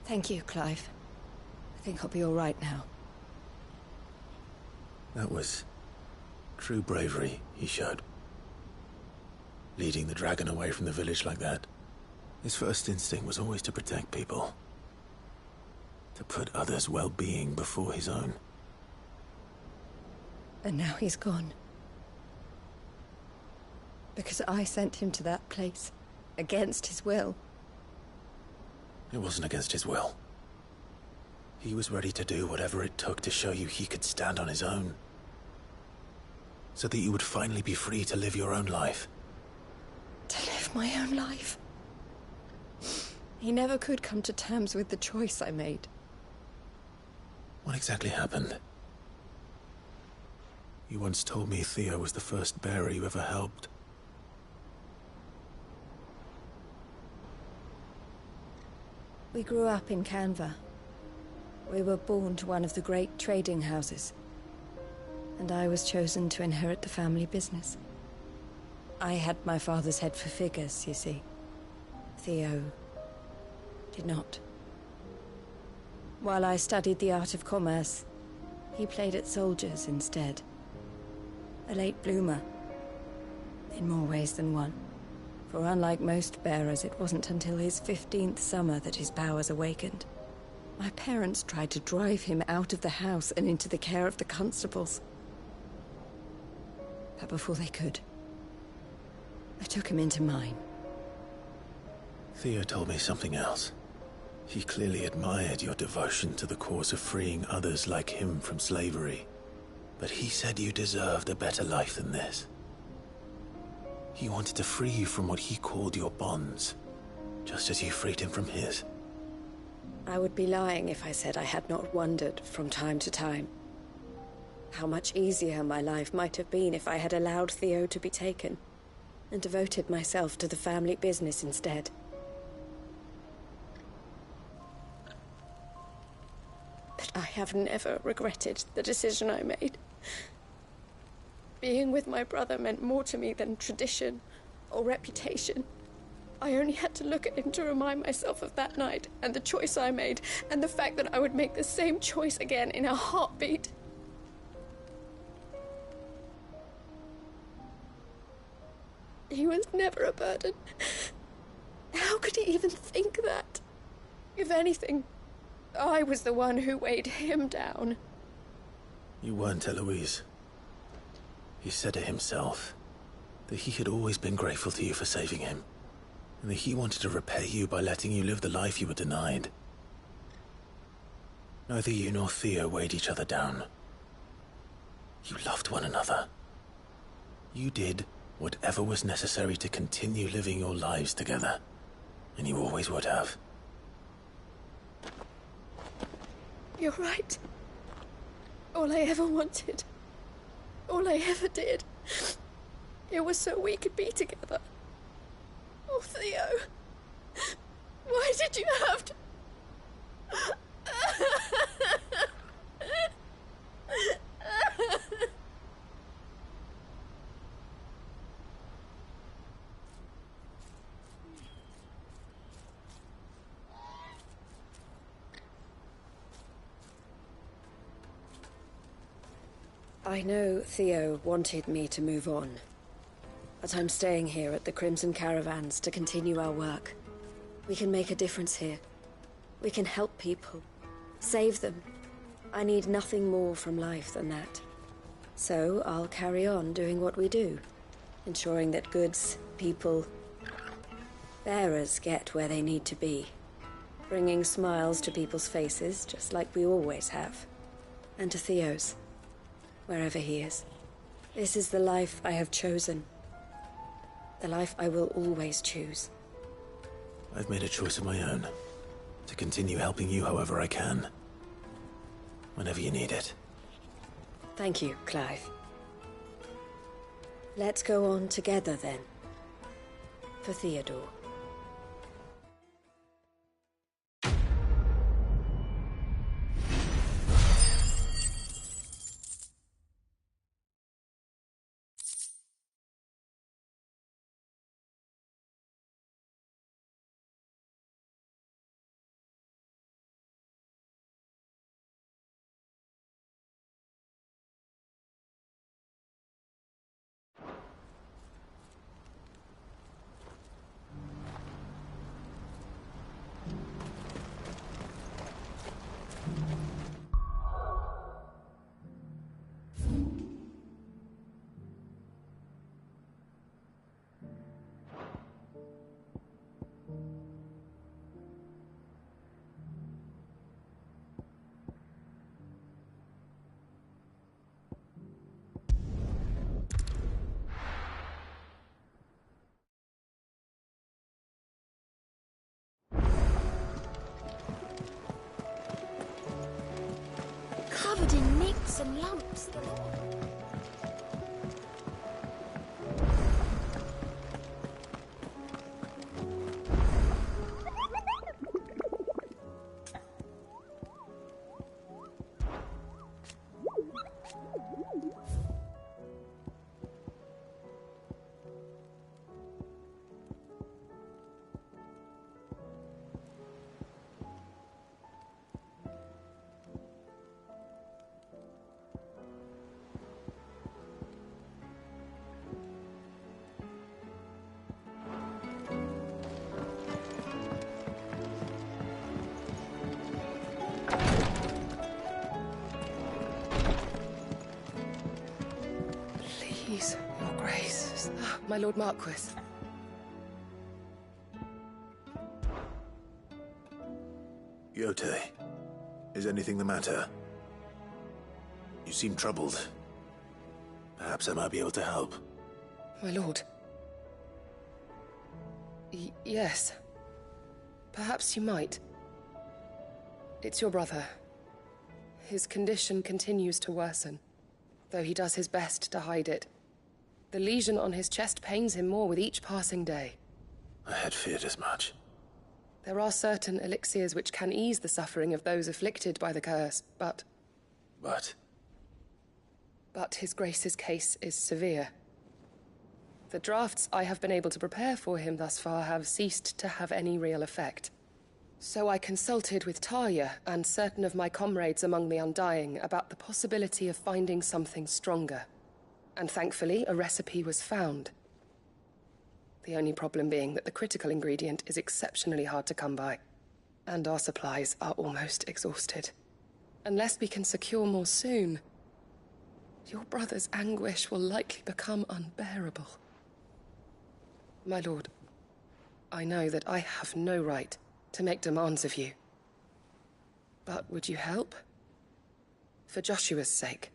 Thank you, Clive. I think I'll be all right now. That was true bravery he showed. Leading the dragon away from the village like that. His first instinct was always to protect people. To put others' well-being before his own. And now he's gone. Because I sent him to that place, against his will. It wasn't against his will. He was ready to do whatever it took to show you he could stand on his own. So that you would finally be free to live your own life. To live my own life? He never could come to terms with the choice I made. What exactly happened? You once told me Theo was the first bearer you ever helped. We grew up in Canva. We were born to one of the great trading houses. And I was chosen to inherit the family business. I had my father's head for figures, you see. Theo did not. While I studied the art of commerce, he played at soldiers instead. A late bloomer, in more ways than one. For unlike most bearers, it wasn't until his 15th summer that his powers awakened. My parents tried to drive him out of the house and into the care of the constables. But before they could, I took him into mine. Theo told me something else. He clearly admired your devotion to the cause of freeing others like him from slavery. But he said you deserved a better life than this. He wanted to free you from what he called your bonds, just as you freed him from his. I would be lying if I said I had not wondered from time to time how much easier my life might have been if I had allowed Theo to be taken and devoted myself to the family business instead. But I have never regretted the decision I made. Being with my brother meant more to me than tradition or reputation. I only had to look at him to remind myself of that night and the choice I made and the fact that I would make the same choice again in a heartbeat. He was never a burden. How could he even think that? If anything, I was the one who weighed him down. You weren't, Eloise. He said it himself, that he had always been grateful to you for saving him, and that he wanted to repay you by letting you live the life you were denied. Neither you nor Theo weighed each other down. You loved one another. You did whatever was necessary to continue living your lives together, and you always would have. You're right. All I ever wanted, all I ever did, it was so we could be together. Oh, Theo, why did you have to... I know Theo wanted me to move on, but I'm staying here at the Crimson Caravans to continue our work. We can make a difference here. We can help people, save them. I need nothing more from life than that. So I'll carry on doing what we do, ensuring that goods, people, bearers get where they need to be, bringing smiles to people's faces just like we always have, and to Theo's. Wherever he is. This is the life I have chosen. The life I will always choose. I've made a choice of my own, to continue helping you however I can. Whenever you need it. Thank you, Clive. Let's go on together then. For Theodore. Covered in nicks and lumps. Please, Your Grace. My Lord Marquis. Yote, is anything the matter? You seem troubled. Perhaps I might be able to help. My lord. Yes. Perhaps you might. It's your brother. His condition continues to worsen, though he does his best to hide it. The lesion on his chest pains him more with each passing day. I had feared as much. There are certain elixirs which can ease the suffering of those afflicted by the curse, but... But His Grace's case is severe. The drafts I have been able to prepare for him thus far have ceased to have any real effect. So I consulted with Talia and certain of my comrades among the Undying about the possibility of finding something stronger. And thankfully, a recipe was found. The only problem being that the critical ingredient is exceptionally hard to come by, and our supplies are almost exhausted. Unless we can secure more soon, your brother's anguish will likely become unbearable. My lord, I know that I have no right to make demands of you. But would you help? For Joshua's sake.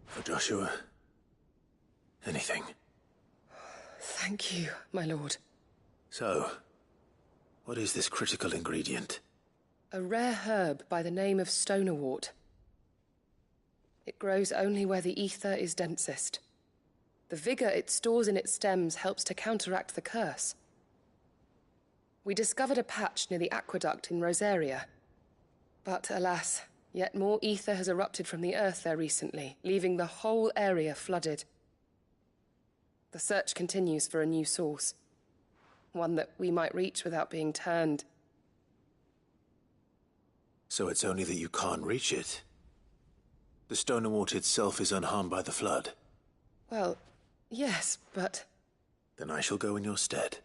For Joshua, anything. Thank you, my lord. So, what is this critical ingredient? A rare herb by the name of stonerwort. It grows only where the ether is densest. The vigor it stores in its stems helps to counteract the curse. We discovered a patch near the aqueduct in Rosaria. But alas, yet more ether has erupted from the earth there recently, leaving the whole area flooded. The search continues for a new source. One that we might reach without being turned. So it's only that you can't reach it? The Stonerwort itself is unharmed by the flood? Well, yes, but... Then I shall go in your stead.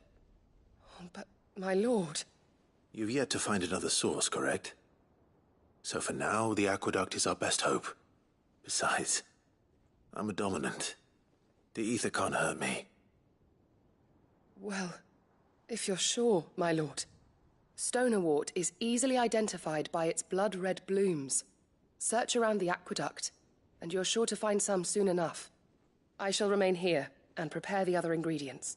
But, my lord... You've yet to find another source, correct? So for now, the aqueduct is our best hope. Besides, I'm a dominant. The ether can't hurt me. Well, if you're sure, my lord. Stonerwort is easily identified by its blood-red blooms. Search around the aqueduct, and you're sure to find some soon enough. I shall remain here and prepare the other ingredients.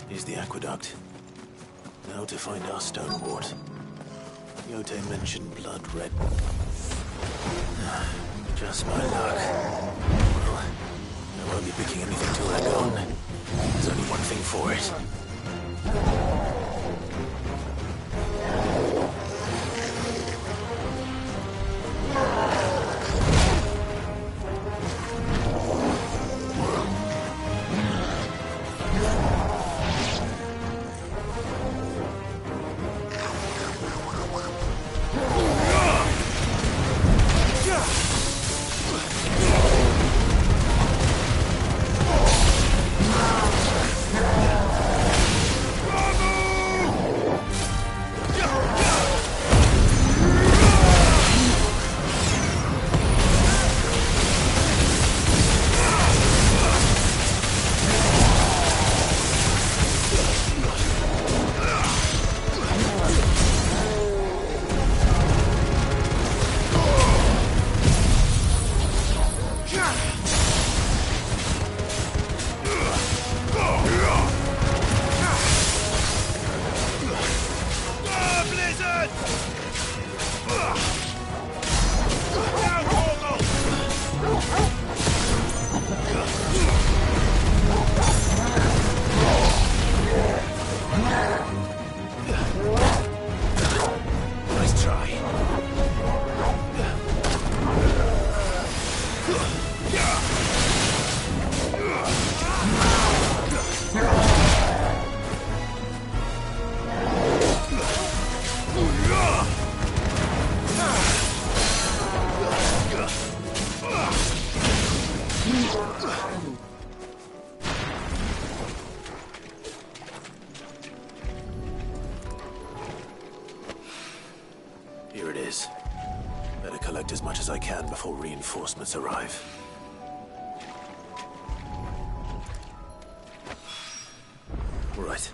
Here's the aqueduct. Now to find our Stonerwort. Yote mentioned blood red. Just my luck. Well, I won't be picking anything to wreck on. There's only one thing for it. Here it is. Better collect as much as I can before reinforcements arrive. All right.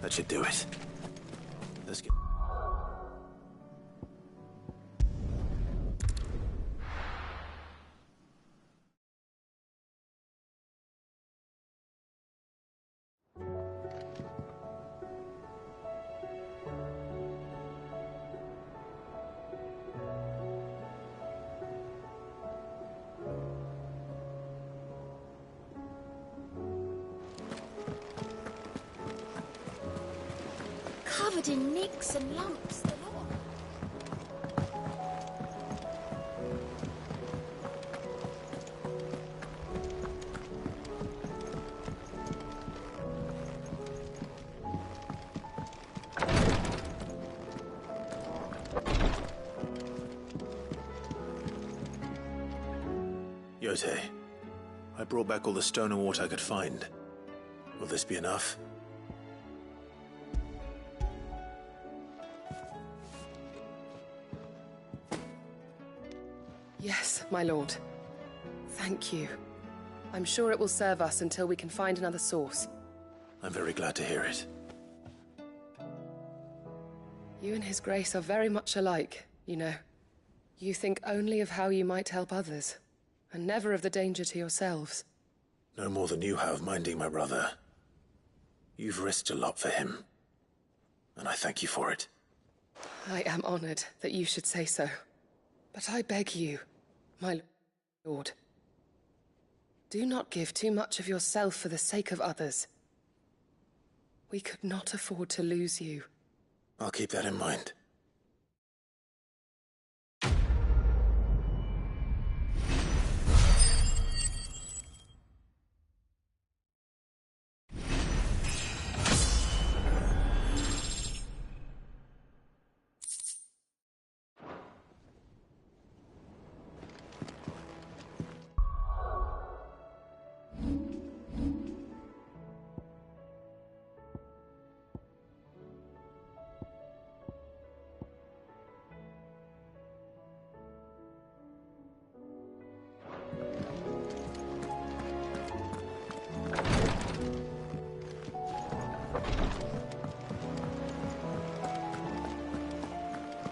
That should do it. Let's get... Covered in nicks and lumps. The lot. Yote, I brought back all the stone and water I could find. Will this be enough? Yes, my lord. Thank you. I'm sure it will serve us until we can find another source. I'm very glad to hear it. You and His Grace are very much alike, you know. You think only of how you might help others, and never of the danger to yourselves. No more than you have minding my brother. You've risked a lot for him, and I thank you for it. I am honored that you should say so. But I beg you, my lord, do not give too much of yourself for the sake of others. We could not afford to lose you. I'll keep that in mind.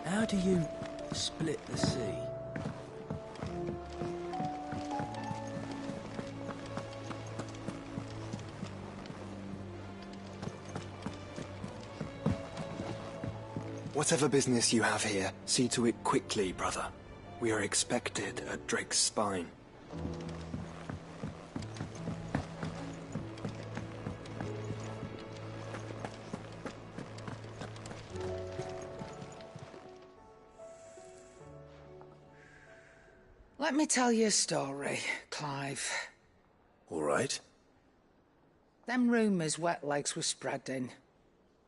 How do you split the sea? Whatever business you have here, see to it quickly, brother. We are expected at Drake's Spine. Let me tell you a story, Clive. All right. Them rumours Wetlegs were spreading.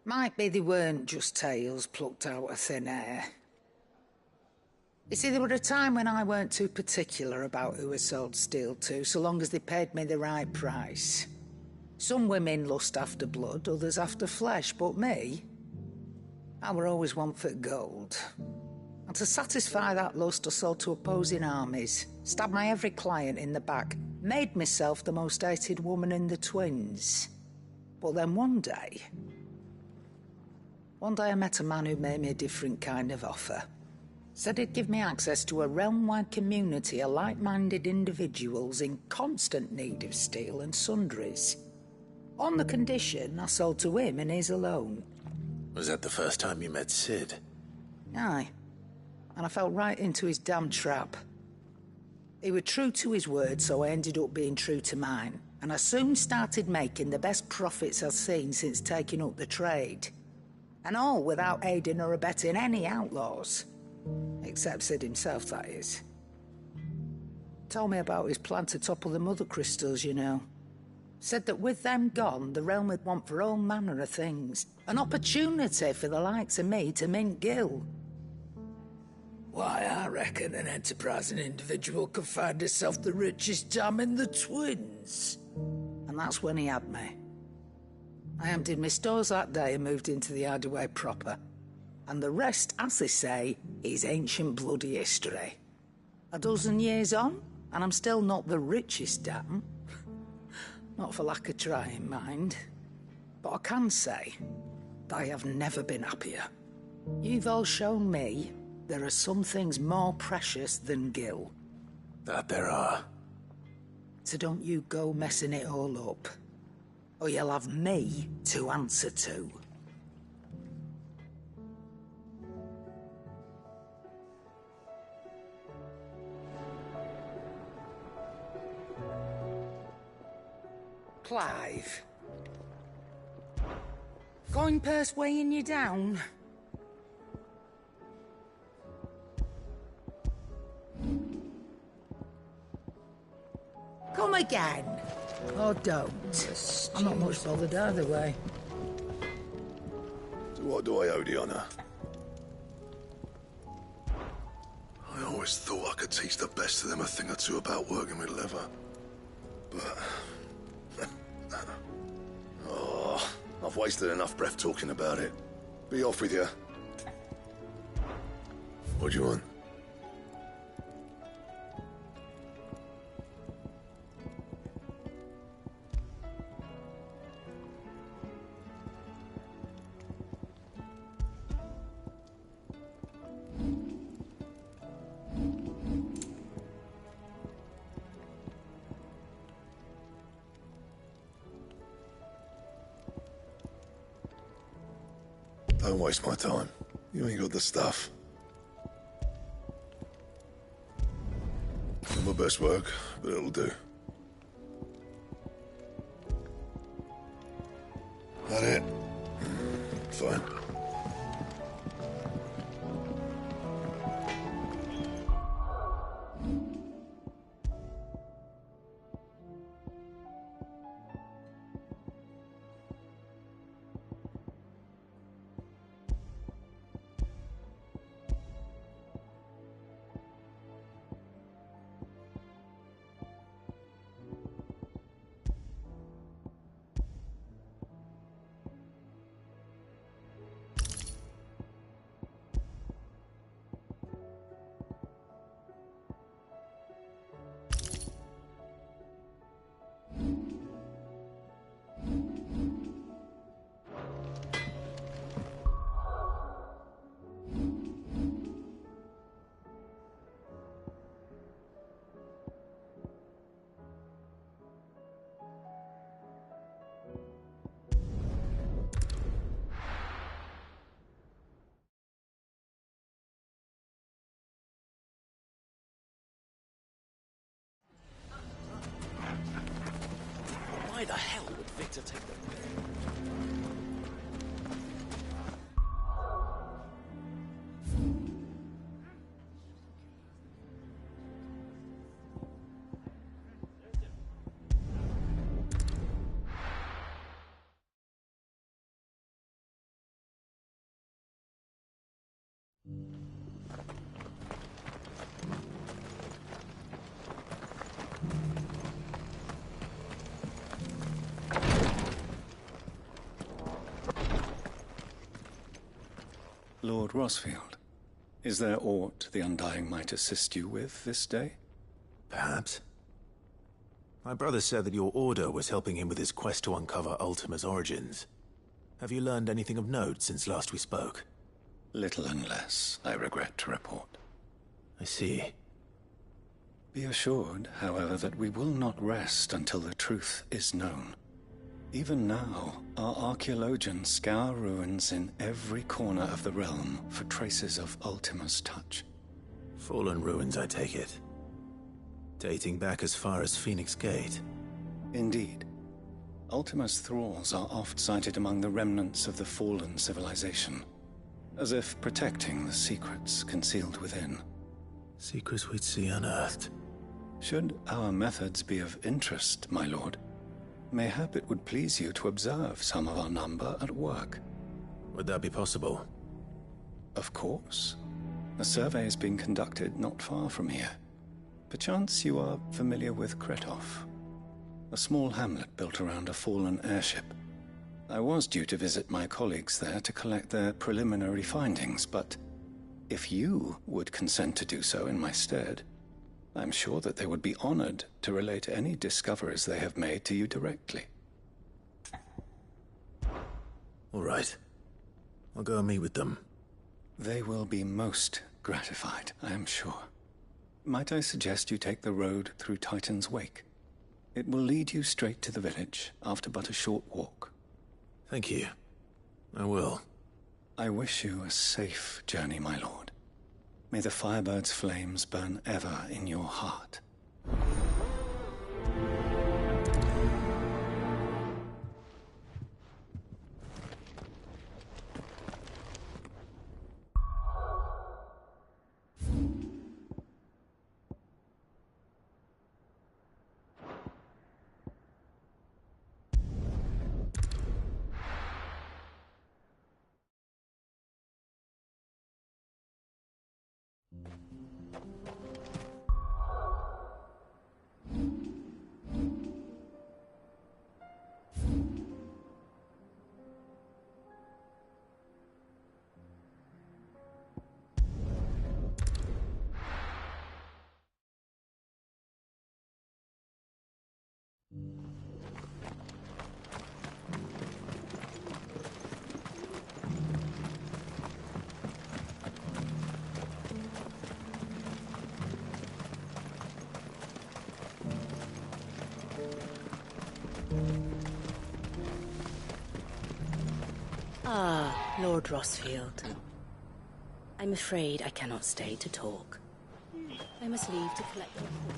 Might be they weren't just tales plucked out of thin air. You see, there were a time when I weren't too particular about who I sold steel to, so long as they paid me the right price. Some women lust after blood, others after flesh, but me, I were always one for gold. And to satisfy that lust, I sold to opposing armies, stabbed my every client in the back, made myself the most hated woman in the twins. But then one day I met a man who made me a different kind of offer. Said he'd give me access to a realm-wide community of like-minded individuals in constant need of steel and sundries. On the condition I sold to him and his alone. Was that the first time you met Sid? Aye. And I fell right into his damn trap. He was true to his word, so I ended up being true to mine. And I soon started making the best profits I've seen since taking up the trade. And all without aiding or abetting any outlaws. Except Sid himself, that is. Told me about his plan to topple the mother crystals, you know. Said that with them gone, the realm would want for all manner of things. An opportunity for the likes of me to mint gil. Why, I reckon an enterprising individual could find himself the richest dam in the twins. And that's when he had me. I emptied my stores that day and moved into the Hideaway proper. And the rest, as they say, is ancient bloody history. A dozen years on, and I'm still not the richest dam. Not for lack of trying, mind. But I can say, I have never been happier. You've all shown me there are some things more precious than Gil. That there are. So don't you go messing it all up. Or you'll have me to answer to. Clive. Coin purse weighing you down? Come again. Or don't. I'm not much bothered either way. So what do I owe the honour? I always thought I could teach the best of them a thing or two about working with leather. But... oh, I've wasted enough breath talking about it. Be off with you. What do you want? Don't waste my time. You ain't got the stuff. Not my best work, but it'll do. That it? Fine. Why the hell would Victor take them? Lord Rosfield, is there aught the Undying might assist you with this day? Perhaps. My brother said that your order was helping him with his quest to uncover Ultima's origins. Have you learned anything of note since last we spoke? Little and less, I regret to report. I see. Be assured, however, that we will not rest until the truth is known. Even now, our archaeologians scour ruins in every corner of the realm for traces of Ultima's touch. Fallen ruins, I take it. Dating back as far as Phoenix Gate. Indeed. Ultima's thralls are oft sighted among the remnants of the fallen civilization, as if protecting the secrets concealed within. Secrets we'd see unearthed. Should our methods be of interest, my lord, mayhap it would please you to observe some of our number at work. Would that be possible? Of course. A survey is being conducted not far from here. Perchance you are familiar with Kretov, a small hamlet built around a fallen airship. I was due to visit my colleagues there to collect their preliminary findings, but if you would consent to do so in my stead, I'm sure that they would be honored to relate any discoveries they have made to you directly. All right. I'll go and meet with them. They will be most gratified, I am sure. Might I suggest you take the road through Titan's Wake? It will lead you straight to the village after but a short walk. Thank you. I will. I wish you a safe journey, my lord. May the Firebird's flames burn ever in your heart. Ah, Lord Rossfield. I'm afraid I cannot stay to talk. I must leave to collect the report.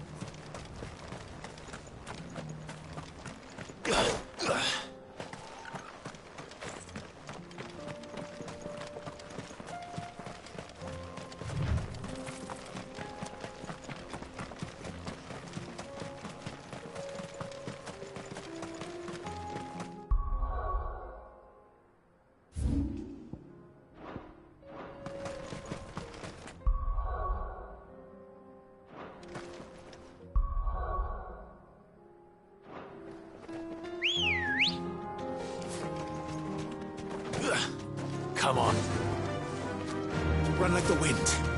Come on. Run like the wind.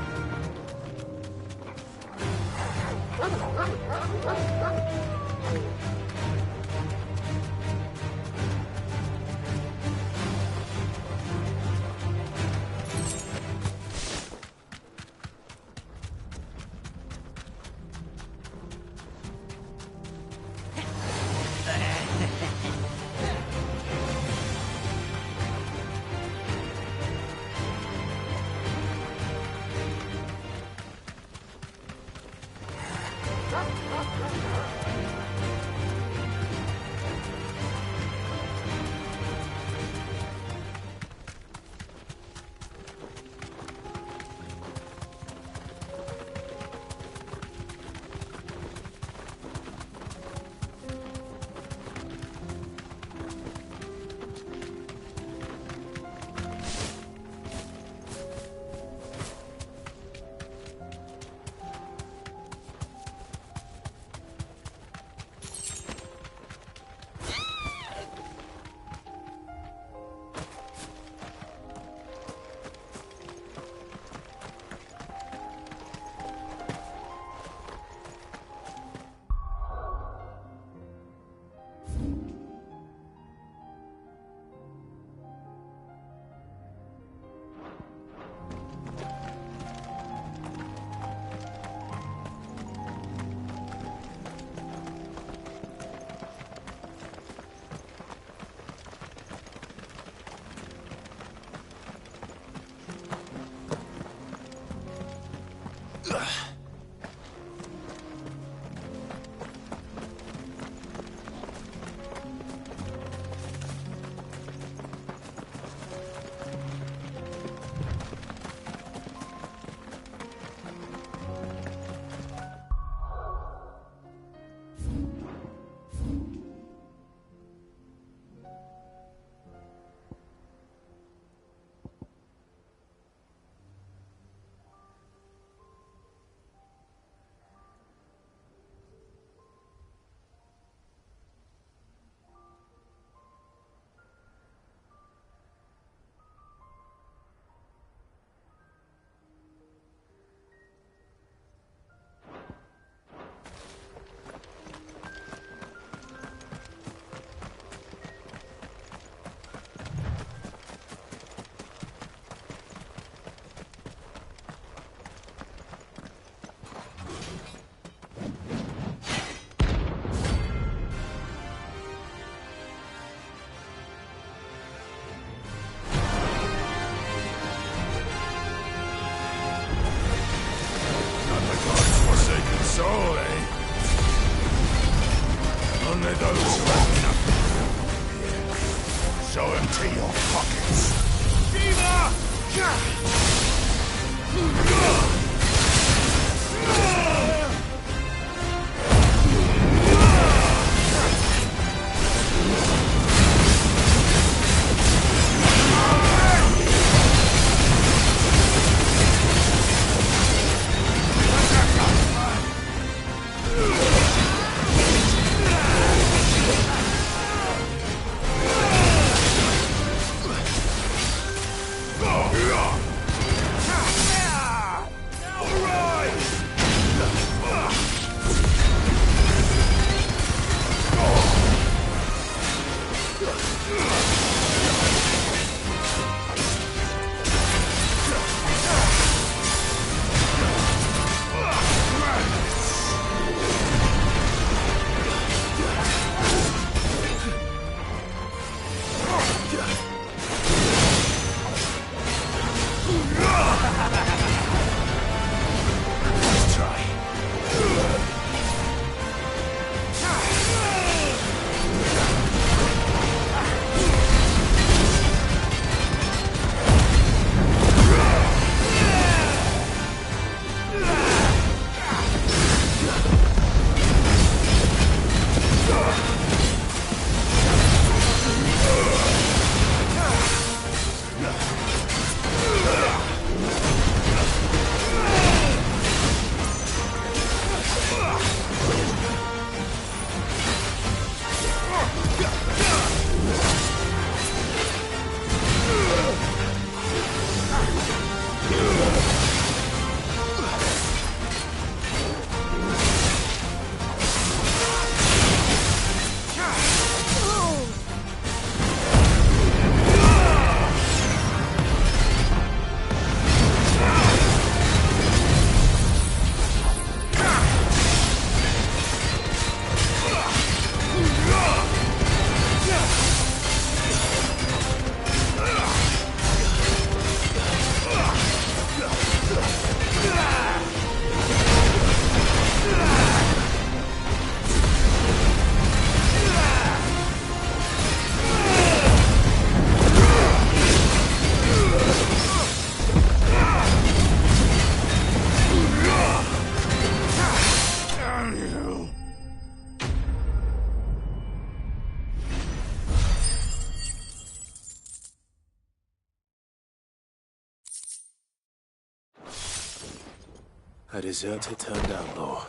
A deserter turned outlaw.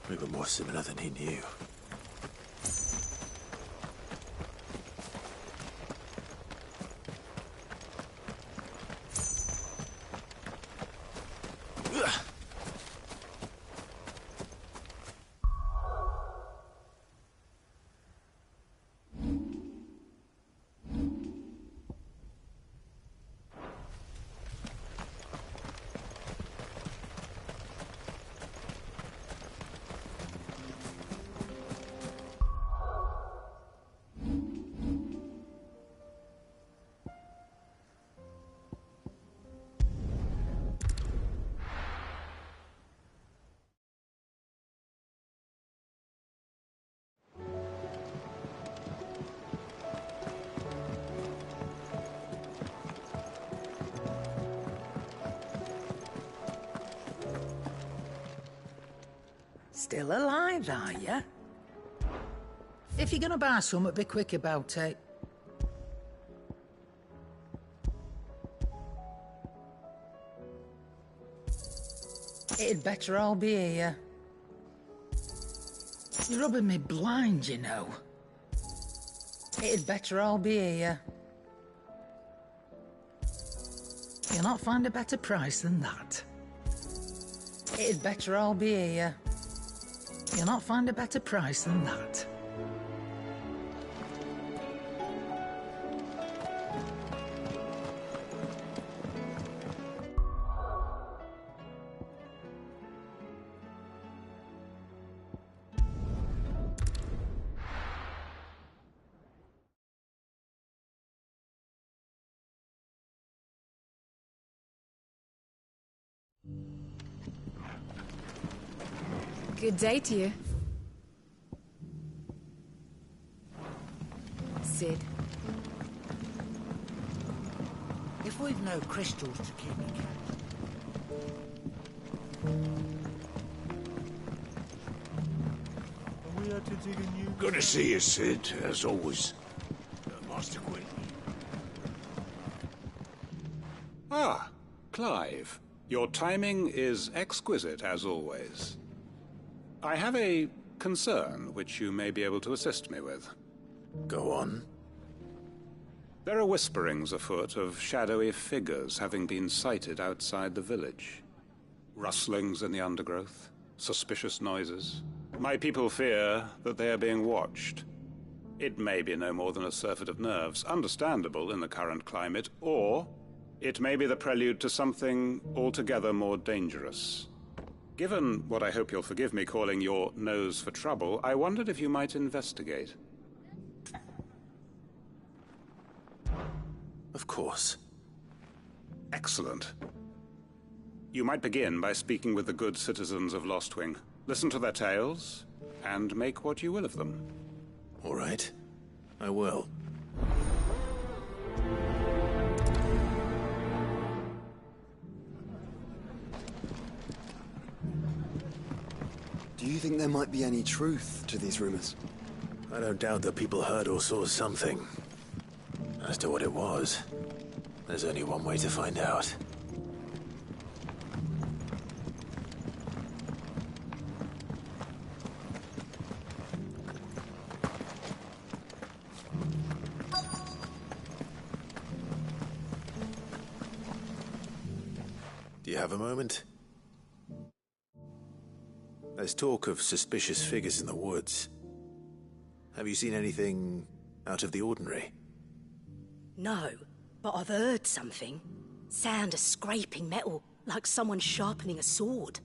We were more similar than he knew. Still alive, are you? If you're gonna buy something, be quick about it. It'd better all be here. You're rubbing me blind, you know. It'd better all be here. You'll not find a better price than that. It'd better all be here. You'll not find a better price than that. Good day to you. Sid. If we've no crystals to keep me Good to see you, Sid, as always. Master Quinn. Ah, Clive. Your timing is exquisite, as always. I have a concern which you may be able to assist me with. Go on. There are whisperings afoot of shadowy figures having been sighted outside the village. Rustlings in the undergrowth, suspicious noises. My people fear that they are being watched. It may be no more than a surfeit of nerves, understandable in the current climate, or it may be the prelude to something altogether more dangerous. Given what I hope you'll forgive me calling your nose for trouble, I wondered if you might investigate. Of course. Excellent. You might begin by speaking with the good citizens of Lostwing. Listen to their tales, and make what you will of them. All right. I will. Do you think there might be any truth to these rumors? I don't doubt that people heard or saw something. As to what it was, there's only one way to find out. Do you have a moment? There's talk of suspicious figures in the woods. Have you seen anything out of the ordinary? No, but I've heard something. Sound of scraping metal, like someone sharpening a sword.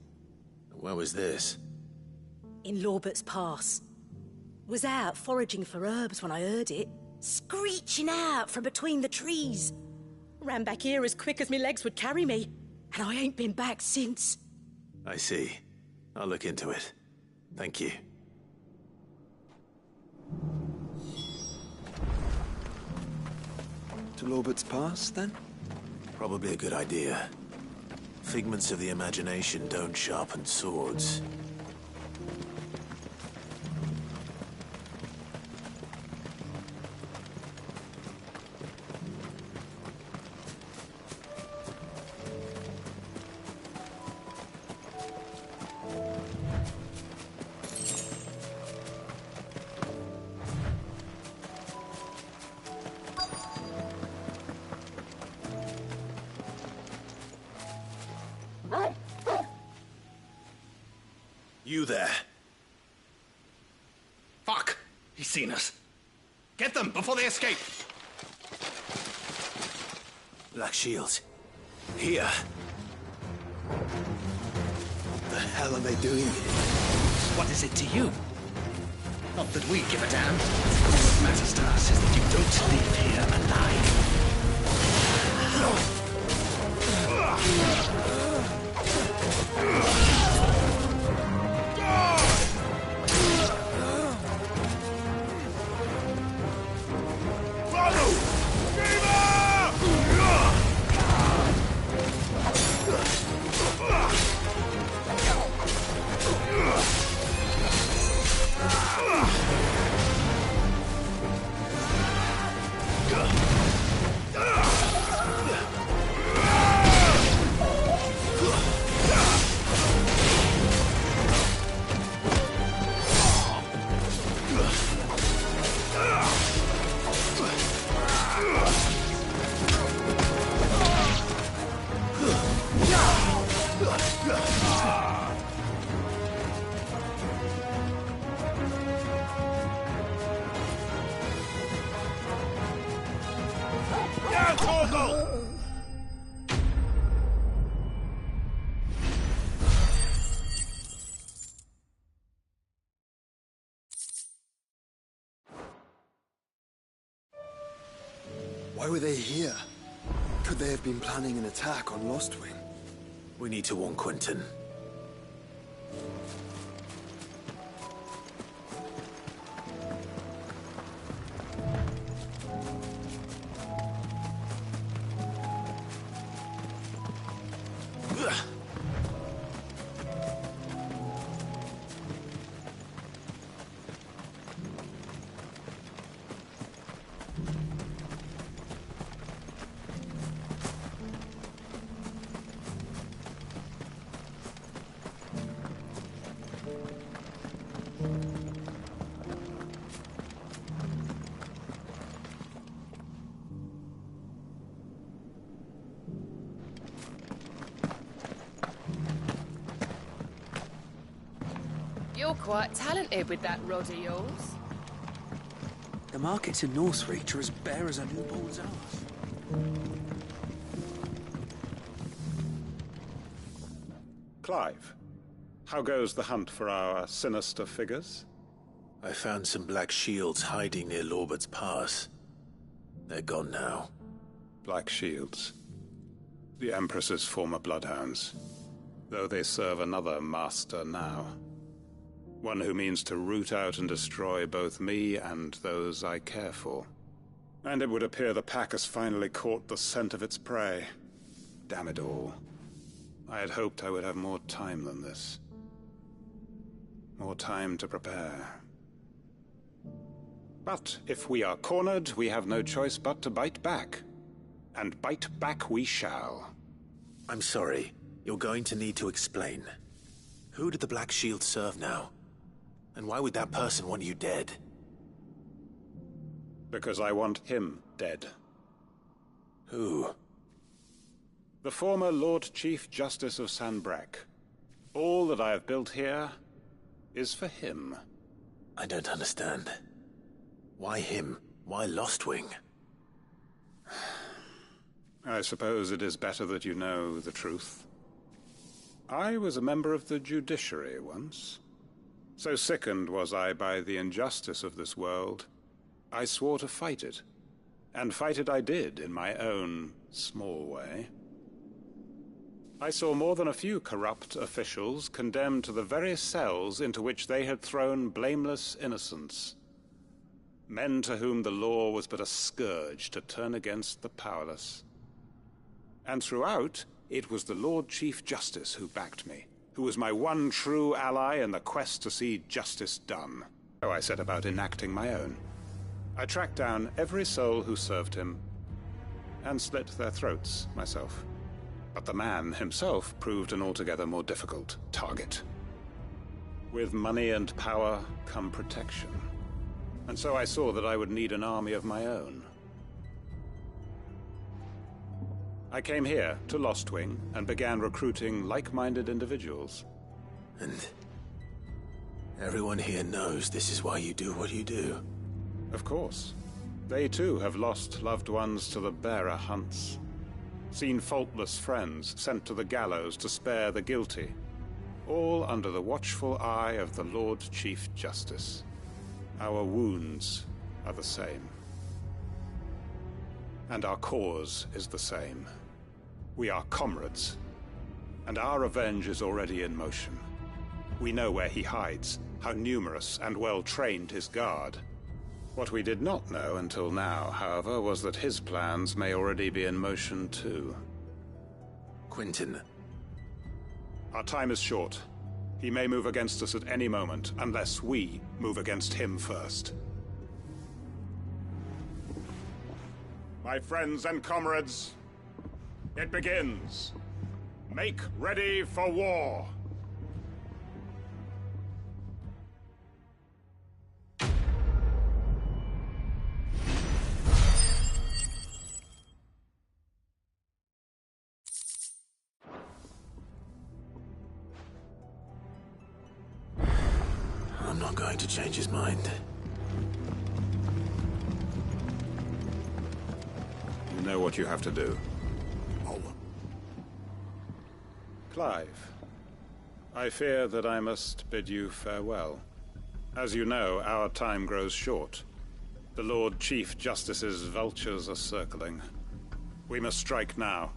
Where was this? In Lorbert's Pass. Was out foraging for herbs when I heard it, screeching out from between the trees. Ran back here as quick as my legs would carry me, and I ain't been back since. I see. I'll look into it. Thank you. To Lorbert's Pass, then? Probably a good idea. Figments of the imagination don't sharpen swords. You there. Fuck! He's seen us. Get them before they escape! Black shields. Here. What the hell are they doing here? What is it to you? Not that we give a damn. What matters to us is that you don't leave here alive. Why were they here? Could they have been planning an attack on Lostwing? We need to warn Quentin. You're quite talented with that rod of yours. The markets in Northreach are as bare as a newborn's arse. Clive, how goes the hunt for our sinister figures? I found some black shields hiding near Lorbert's Pass. They're gone now. Black shields. The Empress's former bloodhounds. Though they serve another master now. One who means to root out and destroy both me and those I care for. And it would appear the pack has finally caught the scent of its prey. Damn it all. I had hoped I would have more time than this. More time to prepare. But if we are cornered, we have no choice but to bite back. And bite back we shall. I'm sorry. You're going to need to explain. Who did the Black Shield serve now? And why would that person want you dead? Because I want him dead. Who? The former Lord Chief Justice of Sanbreque. All that I have built here is for him. I don't understand. Why him? Why Lostwing? I suppose it is better that you know the truth. I was a member of the judiciary once. So sickened was I by the injustice of this world, I swore to fight it. And fight it I did, in my own small way. I saw more than a few corrupt officials condemned to the very cells into which they had thrown blameless innocents. Men to whom the law was but a scourge to turn against the powerless. And throughout, it was the Lord Chief Justice who backed me, who was my one true ally in the quest to see justice done. So I set about enacting my own. I tracked down every soul who served him, and slit their throats myself. But the man himself proved an altogether more difficult target. With money and power come protection. And so I saw that I would need an army of my own. I came here to Lostwing and began recruiting like-minded individuals. And everyone here knows this is why you do what you do. Of course. They too have lost loved ones to the bearer hunts. Seen faultless friends sent to the gallows to spare the guilty. All under the watchful eye of the Lord Chief Justice. Our wounds are the same. And our cause is the same. We are comrades. And our revenge is already in motion. We know where he hides, how numerous and well-trained his guard. What we did not know until now, however, was that his plans may already be in motion too. Quentin. Our time is short. He may move against us at any moment, unless we move against him first. My friends and comrades, it begins. Make ready for war. I'm not going to change his mind. You know what you have to do. Clive, I fear that I must bid you farewell. As you know, our time grows short. The Lord Chief Justice's vultures are circling. We must strike now.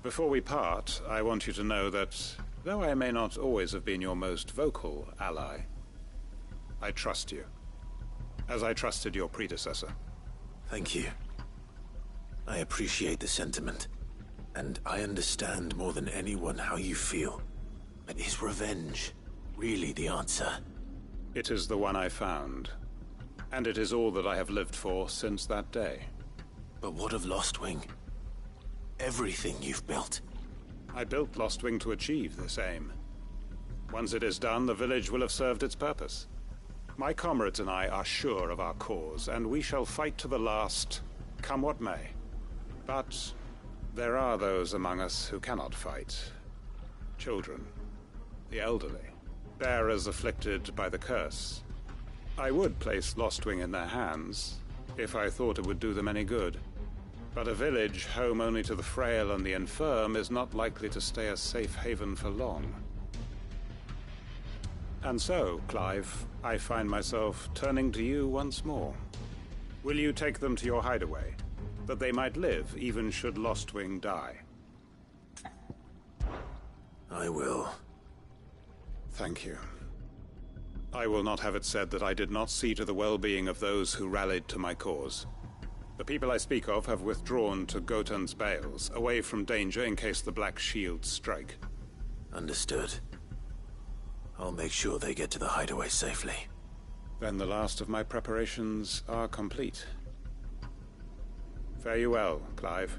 Before we part, I want you to know that, though I may not always have been your most vocal ally, I trust you, as I trusted your predecessor. Thank you. I appreciate the sentiment, and I understand more than anyone how you feel. But is revenge really the answer? It is the one I found, and it is all that I have lived for since that day. But what of Lostwing? Everything you've built. I built Lostwing to achieve this aim. Once it is done, the village will have served its purpose. My comrades and I are sure of our cause, and we shall fight to the last, come what may. But there are those among us who cannot fight. Children, the elderly, bearers afflicted by the curse. I would place Lostwing in their hands, if I thought it would do them any good. But a village home only to the frail and the infirm is not likely to stay a safe haven for long. And so, Clive, I find myself turning to you once more. Will you take them to your hideaway, that they might live even should Lostwing die? I will. Thank you. I will not have it said that I did not see to the well-being of those who rallied to my cause. The people I speak of have withdrawn to Gotan's Bales, away from danger in case the Black Shields strike. Understood. I'll make sure they get to the hideaway safely. Then the last of my preparations are complete. Fare you well, Clive.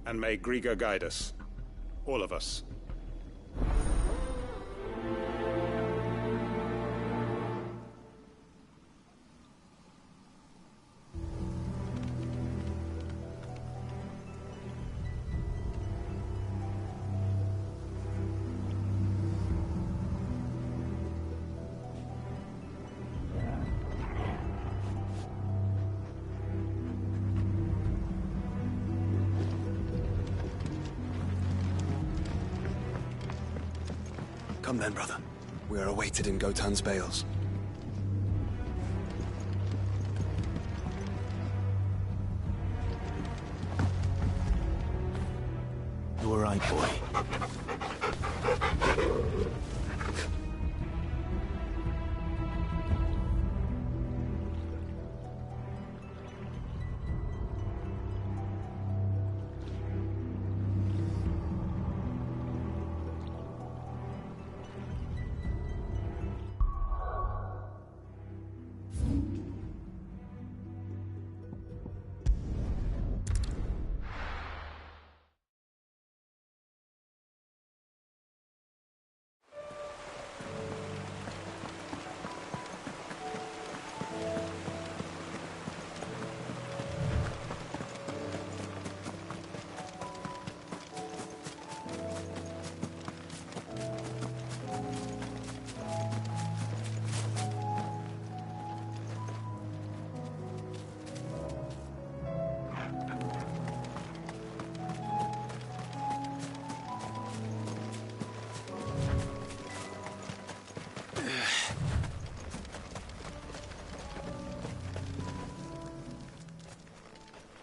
And may Griga guide us. All of us. Come then, brother. We are awaited in Gotan's Bales. You all right, boy?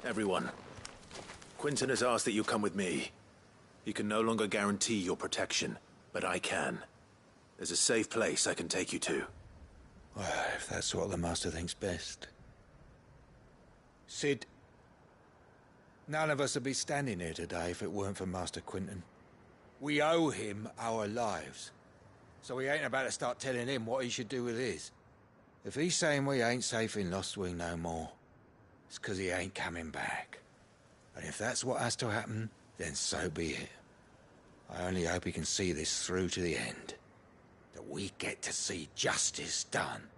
Everyone, Quinton has asked that you come with me. He can no longer guarantee your protection, but I can. There's a safe place I can take you to. Well, if that's what the Master thinks best. Sid, none of us would be standing here today if it weren't for Master Quinton. We owe him our lives. So we ain't about to start telling him what he should do with his. If he's saying we ain't safe in Lostwing no more, it's 'cause he ain't coming back. And if that's what has to happen, then so be it. I only hope he can see this through to the end. That we get to see justice done.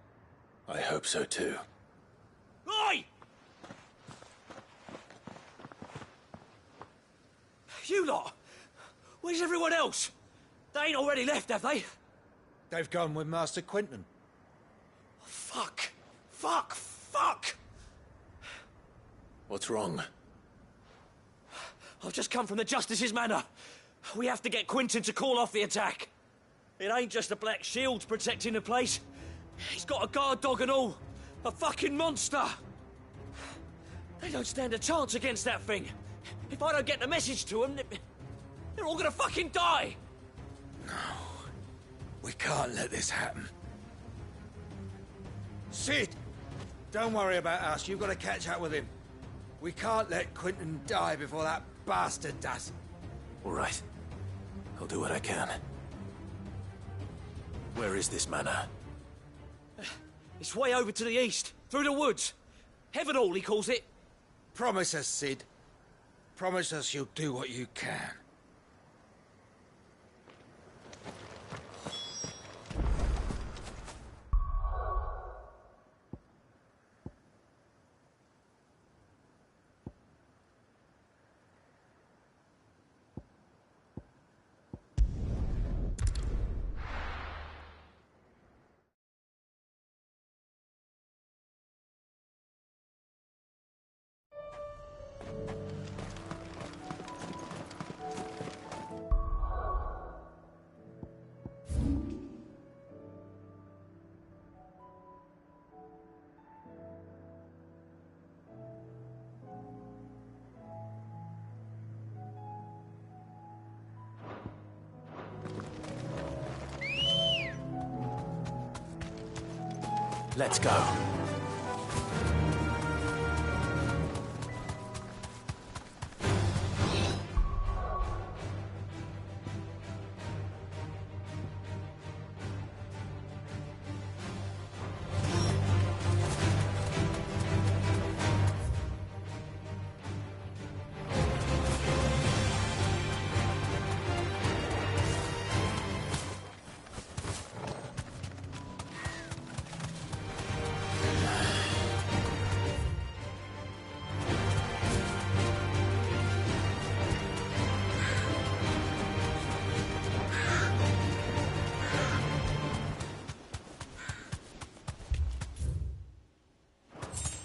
I hope so too. Oi! You lot! Where's everyone else? They ain't already left, have they? They've gone with Master Quinton. Fuck! Fuck! Fuck! What's wrong? I've just come from the Justice's manor. We have to get Quinton to call off the attack. It ain't just the Black Shields protecting the place. He's got a guard dog and all. A fucking monster. They don't stand a chance against that thing. If I don't get the message to them, they're all gonna fucking die. No. We can't let this happen. Sid! Don't worry about us. You've got to catch up with him. We can't let Quinton die before that bastard does. All right. I'll do what I can. Where is this manor? It's way over to the east, through the woods. Heaven Hall, he calls it. Promise us, Sid. Promise us you'll do what you can. Let's go.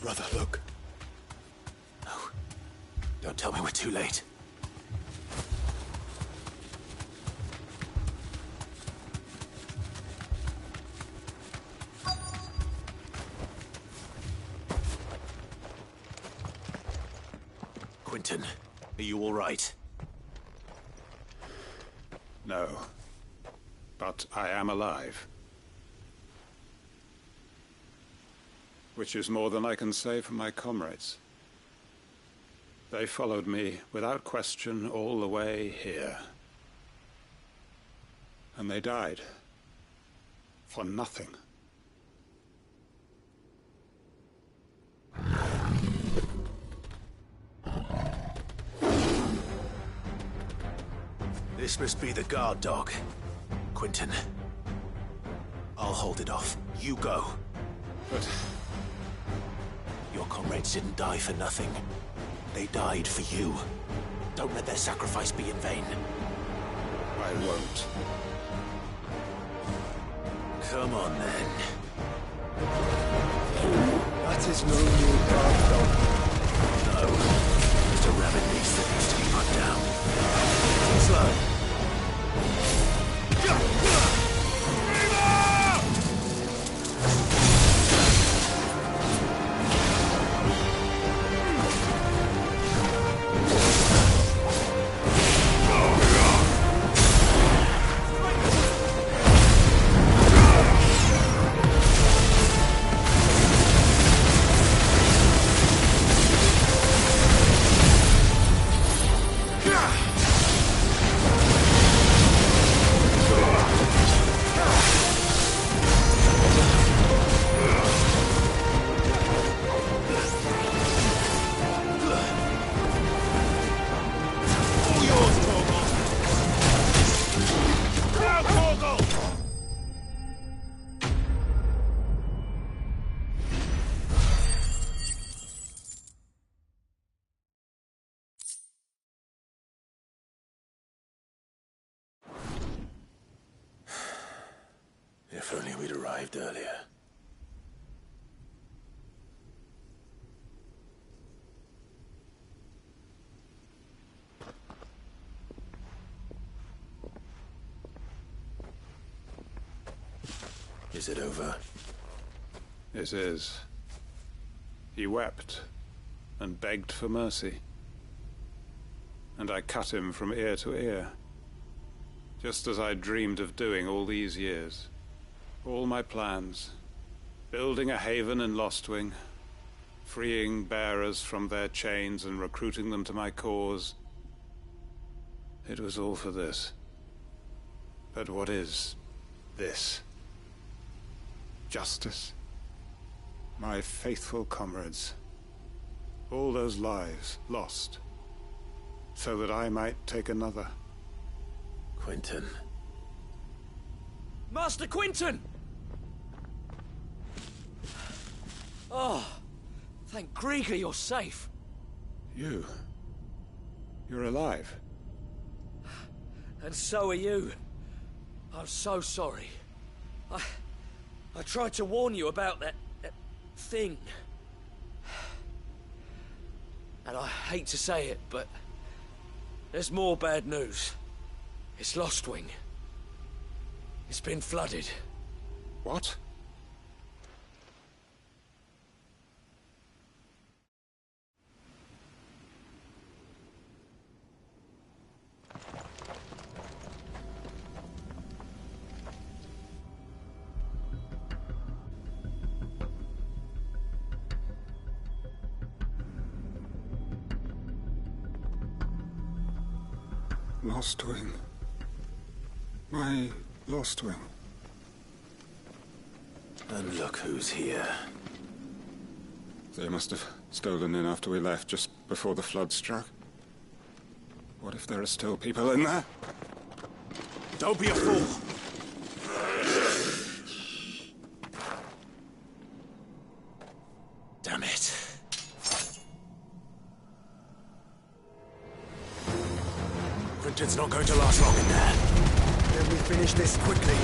Brother, look. No. Don't tell me we're too late. Quentin, are you all right? No. But I am alive. Which is more than I can say for my comrades. They followed me without question all the way here. And they died. For nothing. This must be the guard dog. Quentin. I'll hold it off. You go. But... your comrades didn't die for nothing. They died for you. Don't let their sacrifice be in vain. I won't. Come on, then. That is no new guard dog. No. Just a rabid beast that needs to be put down. Slow. If only we'd arrived earlier. Is it over? It is. He wept and begged for mercy. And I cut him from ear to ear, just as I dreamed of doing all these years. All my plans, building a haven in Lostwing, freeing bearers from their chains and recruiting them to my cause. It was all for this. But what is this? Justice? My faithful comrades. All those lives lost, so that I might take another. Quentin. Master Quentin! Oh, thank Grieger you're safe. You're alive. And so are you. I'm so sorry. I tried to warn you about that thing. And I hate to say it, but there's more bad news. It's Lostwing. It's been flooded. What? Lost wing. My lost wing. And look who's here. They must have stolen in after we left, just before the flood struck. What if there are still people in there? Don't be a fool! Damn it. Quentin's not going to last long in there. Then we finish this quickly.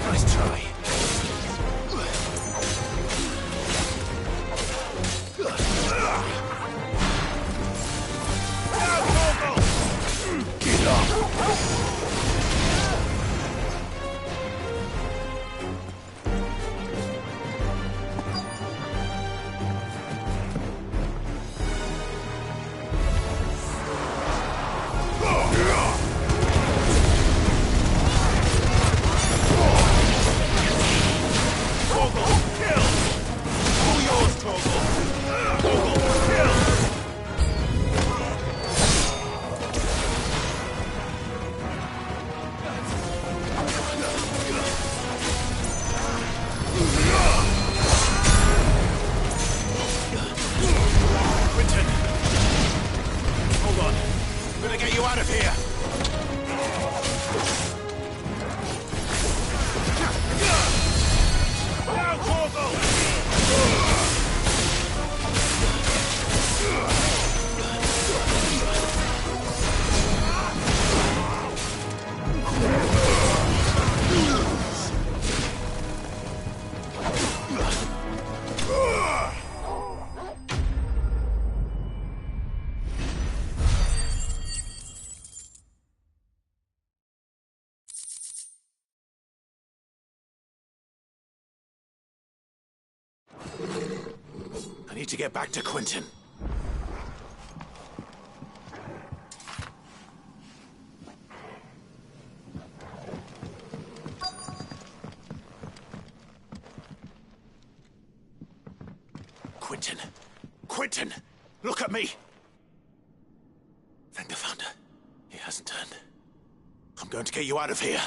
Nice try. I need to get back to Quentin. Quentin! Quentin! Look at me! Thank the Founder. He hasn't turned. I'm going to get you out of here.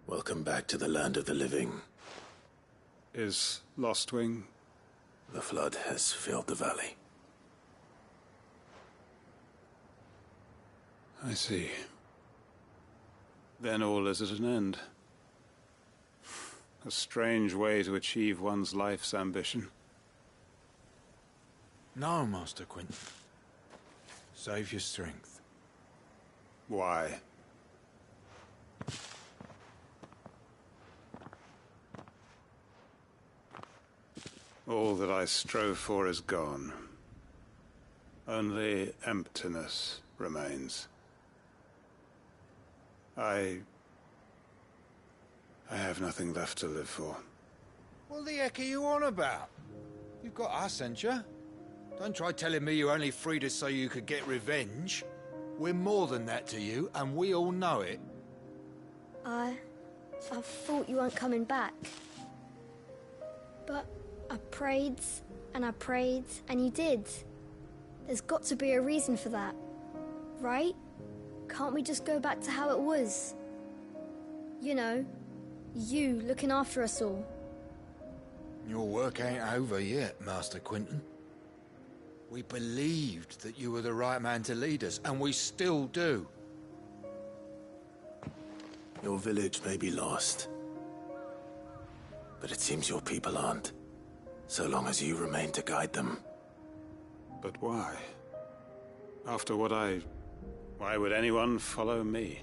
Welcome back to the land of the living. Is Lostwing? The flood has filled the valley. I see. Then all is at an end. A strange way to achieve one's life's ambition. No, Master Quentin. Save your strength. Why? All that I strove for is gone. Only emptiness remains. I have nothing left to live for. What the heck are you on about? You've got us, ain't you? Don't try telling me you only freed us so you could get revenge. We're more than that to you, and we all know it. I thought you weren't coming back. But I prayed, and you did. There's got to be a reason for that, right? Can't we just go back to how it was? You know, you looking after us all. Your work ain't over yet, Master Quentin. We believed that you were the right man to lead us, and we still do. Your village may be lost, But it seems your people aren't. So long as you remain to guide them. But why? After what why would anyone follow me?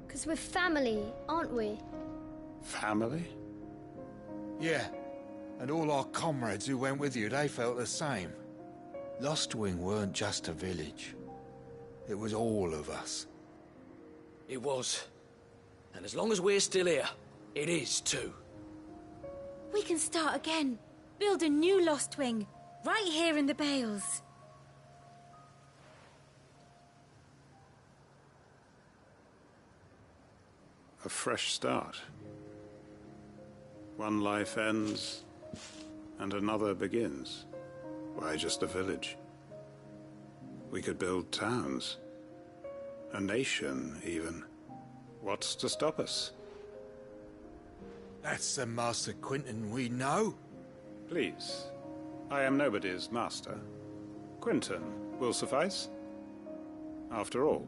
'Cause we're family, aren't we? Family? Yeah. And all our comrades who went with you, they felt the same. Lostwing weren't just a village. It was all of us. It was. And as long as we're still here, it is too. We can start again. Build a new Lost Wing. Right here in the Bales. A fresh start. One life ends, and another begins. Why just a village? We could build towns. A nation, even. What's to stop us? That's the Master Quinton we know. Please. I am nobody's master. Quinton will suffice. After all,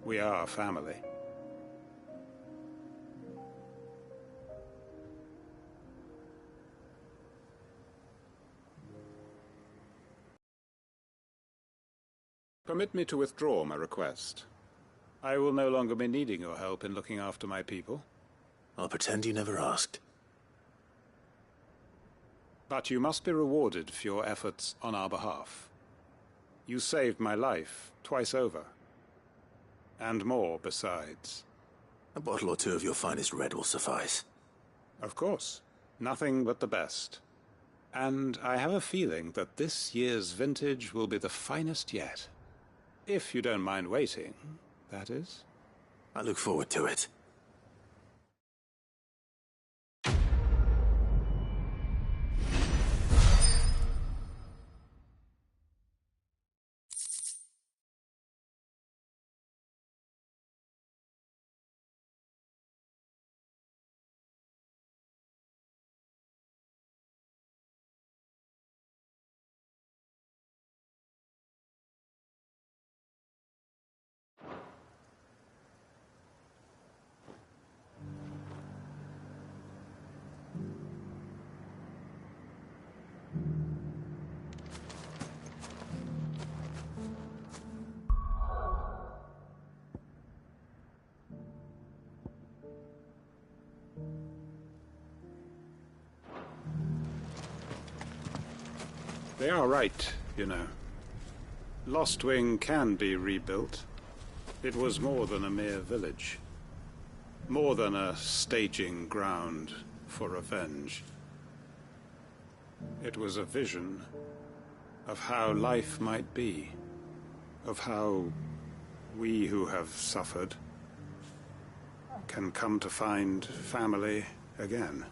we are family. Permit me to withdraw my request. I will no longer be needing your help in looking after my people. I'll pretend you never asked. But you must be rewarded for your efforts on our behalf. You saved my life twice over. And more besides. A bottle or two of your finest red will suffice. Of course. Nothing but the best. And I have a feeling that this year's vintage will be the finest yet. If you don't mind waiting, that is. I look forward to it. They are right, you know. Lostwing can be rebuilt. It was more than a mere village. More than a staging ground for revenge. It was a vision of how life might be. Of how we who have suffered can come to find family again.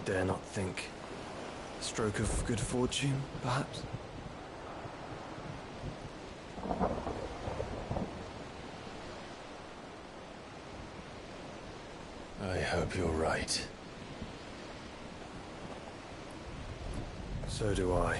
dare not think. Stroke of good fortune, perhaps? I hope you're right. So do I.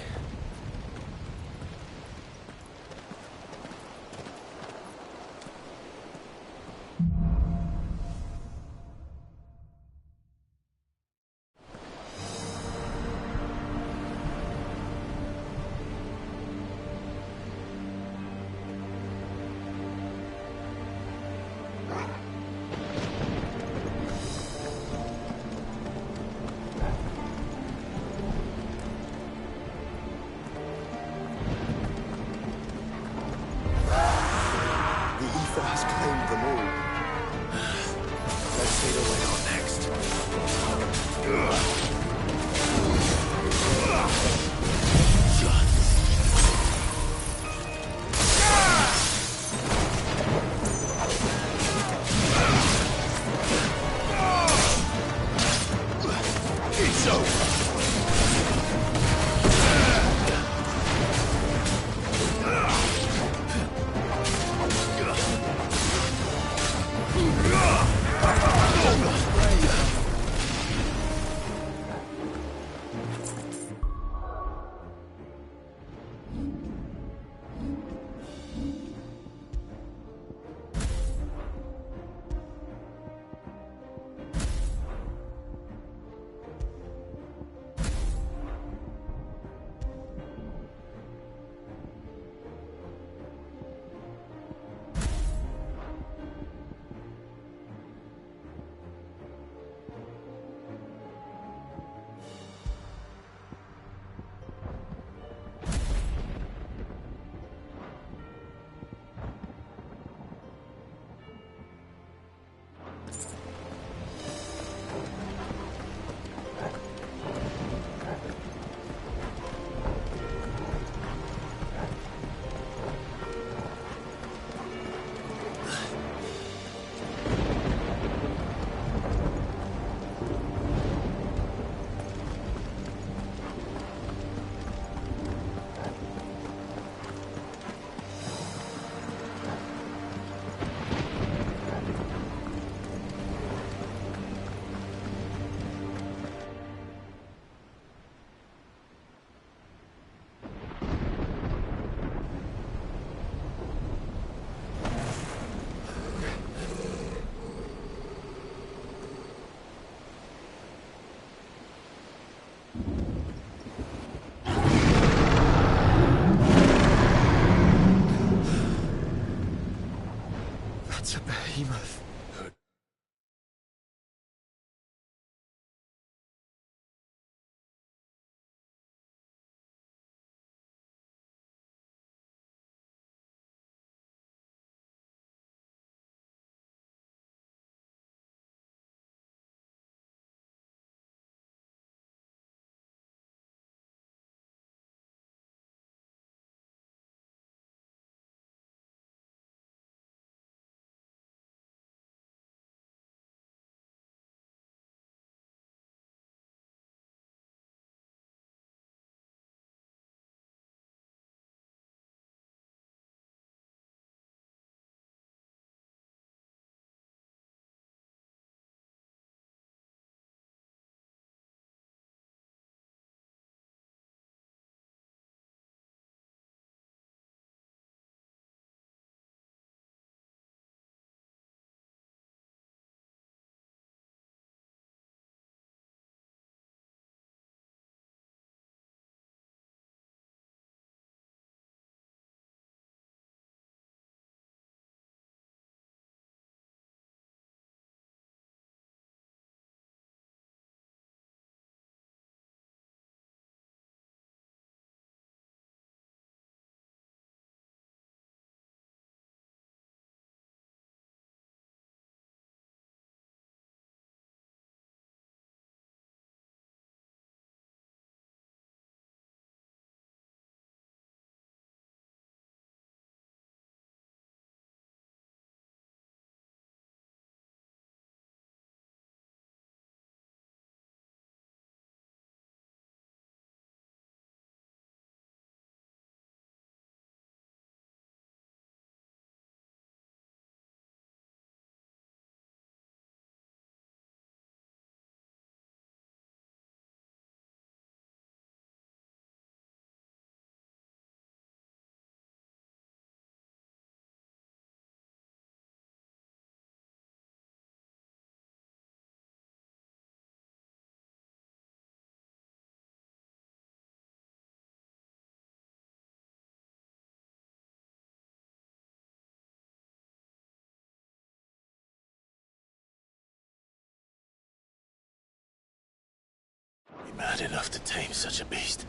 had enough to tame such a beast.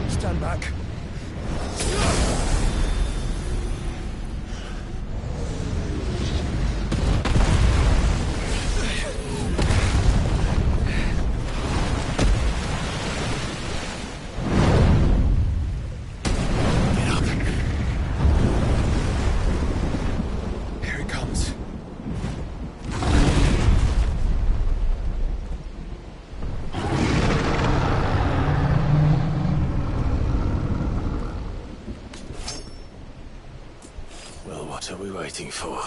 Stand back. Here it comes. Well, what are we waiting for?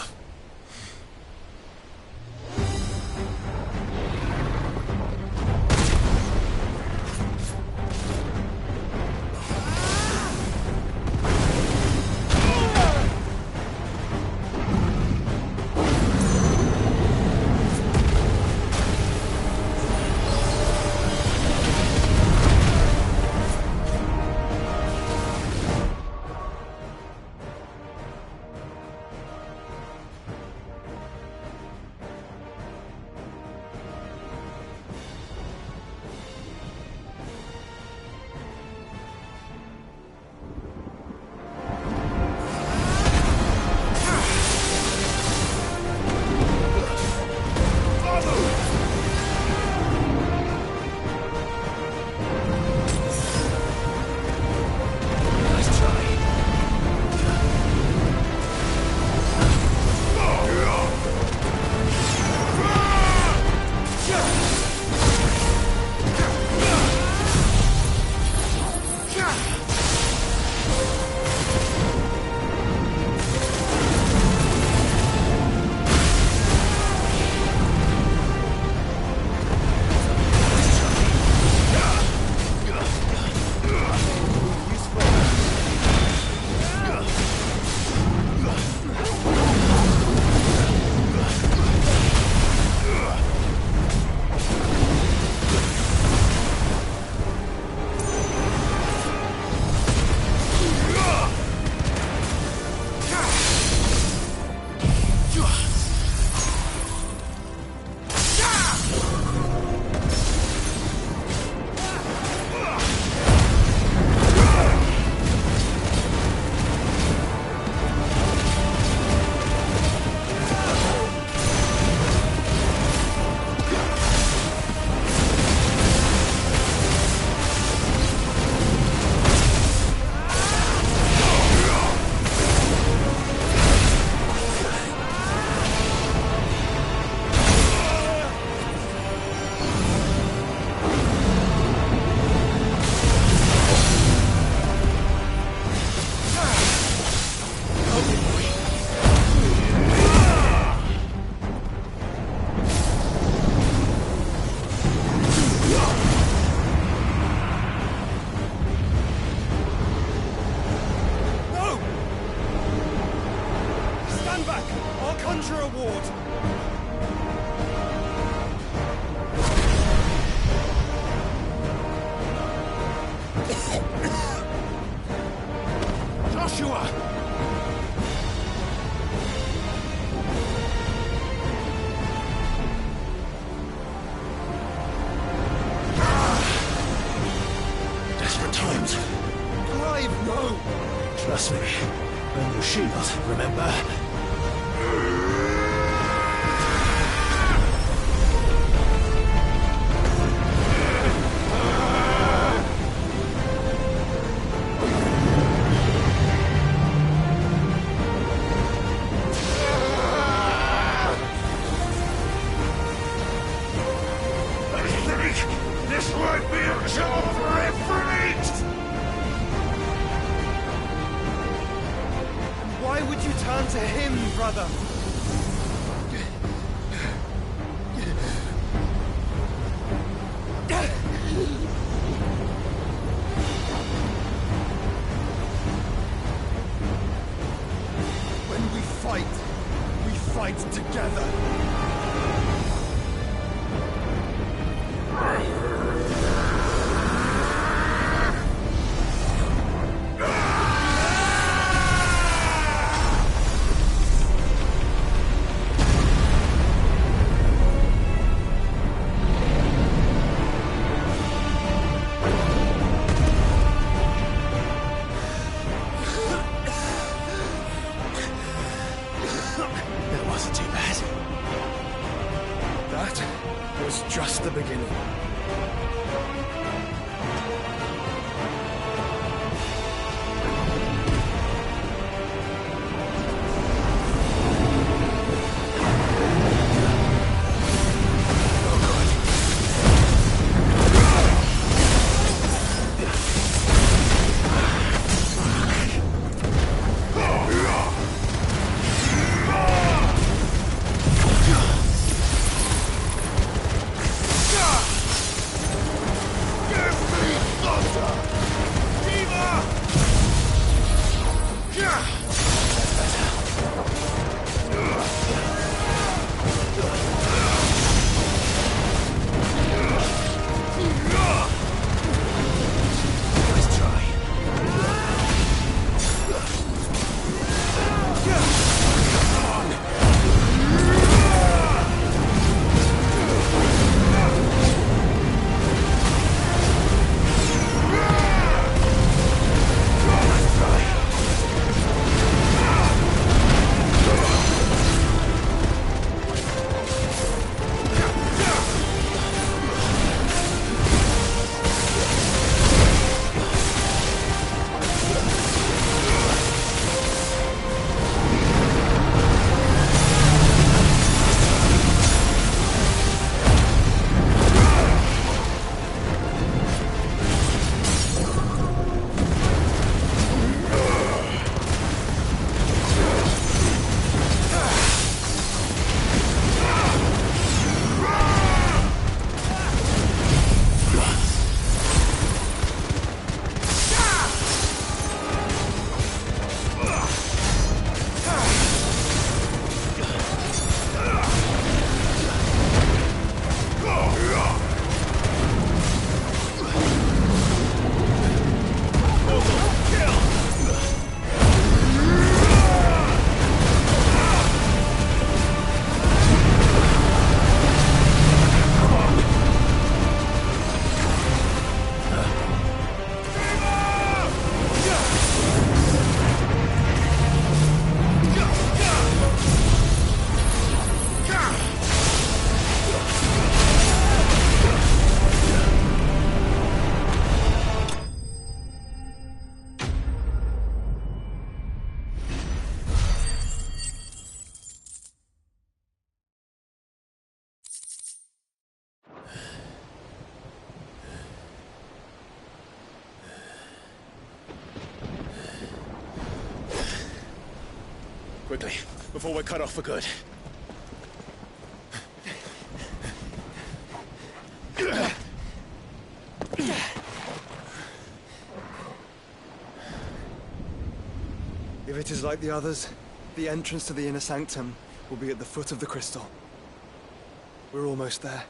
Conjurer Award! Joshua! Desperate times. Clive, no! Trust me. Burn your shield, remember? This won't be a job for every. Why would you turn to him, brother? When we fight together. just the beginning. Quickly, before we're cut off for good. If it is like the others, the entrance to the inner sanctum will be at the foot of the crystal. We're almost there.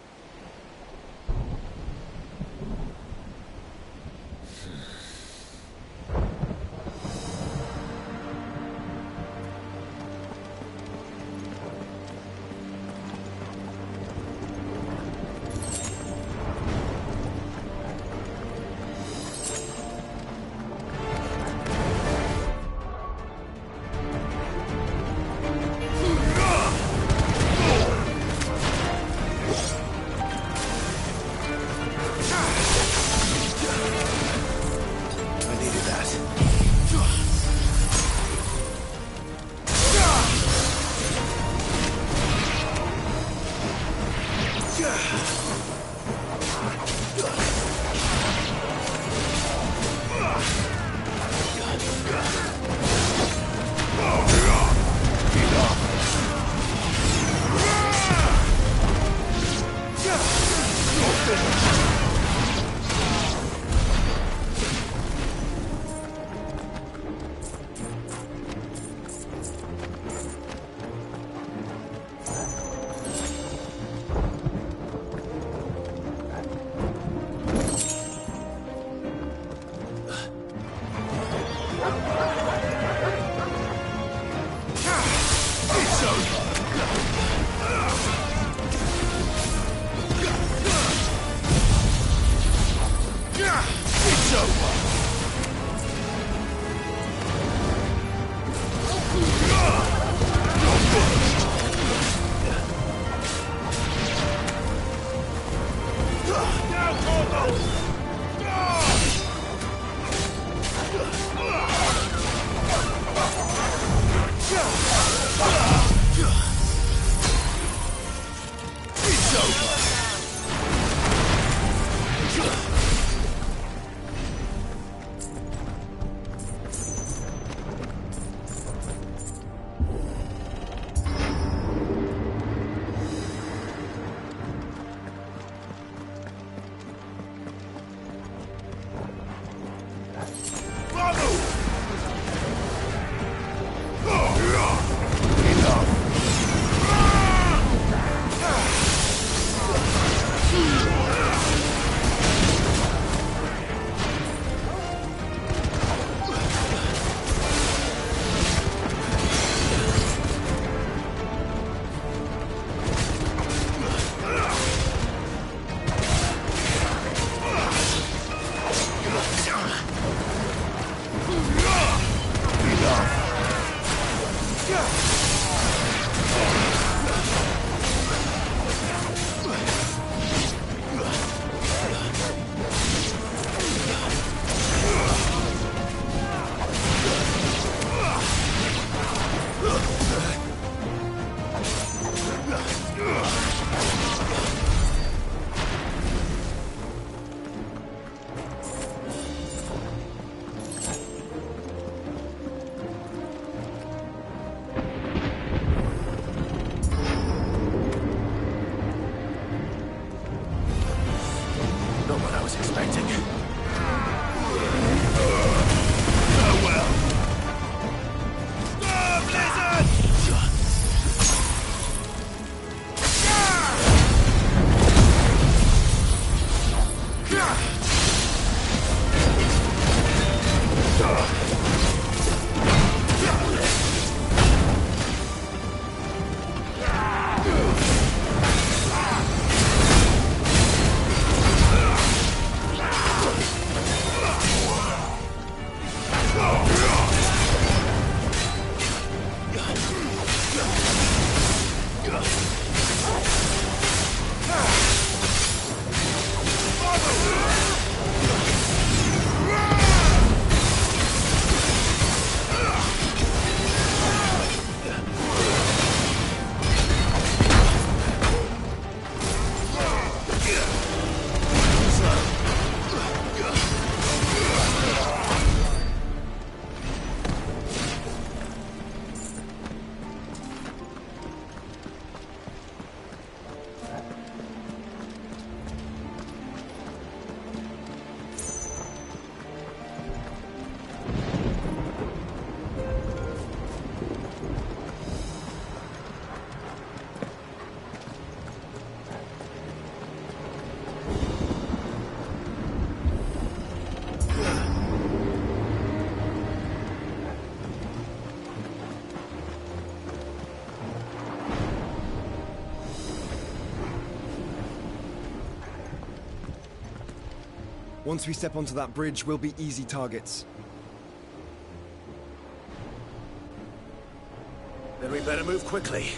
Once we step onto that bridge, we'll be easy targets. Then we better move quickly.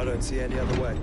I don't see any other way.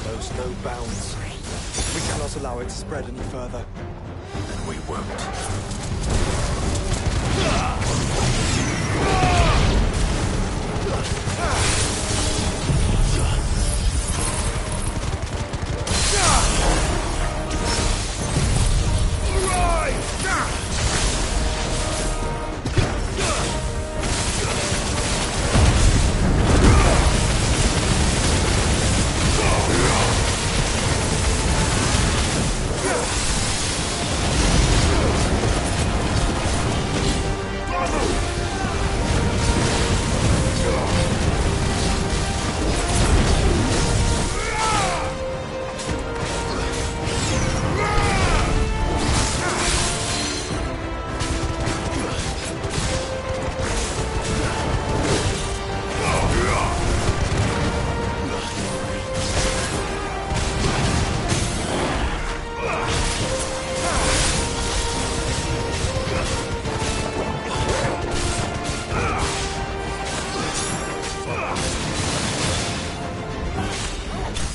Knows no bounds. We cannot allow it to spread any further. And we won't.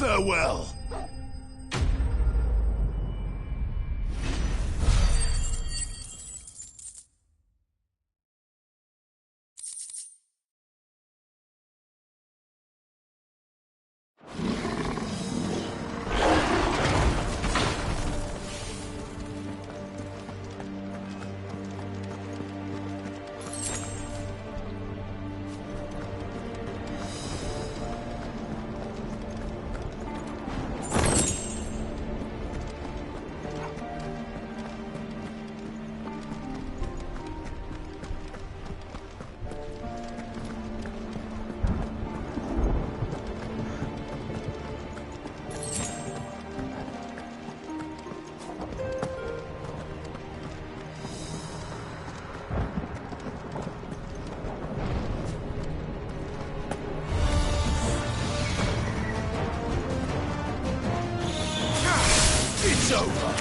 Farewell. It's over.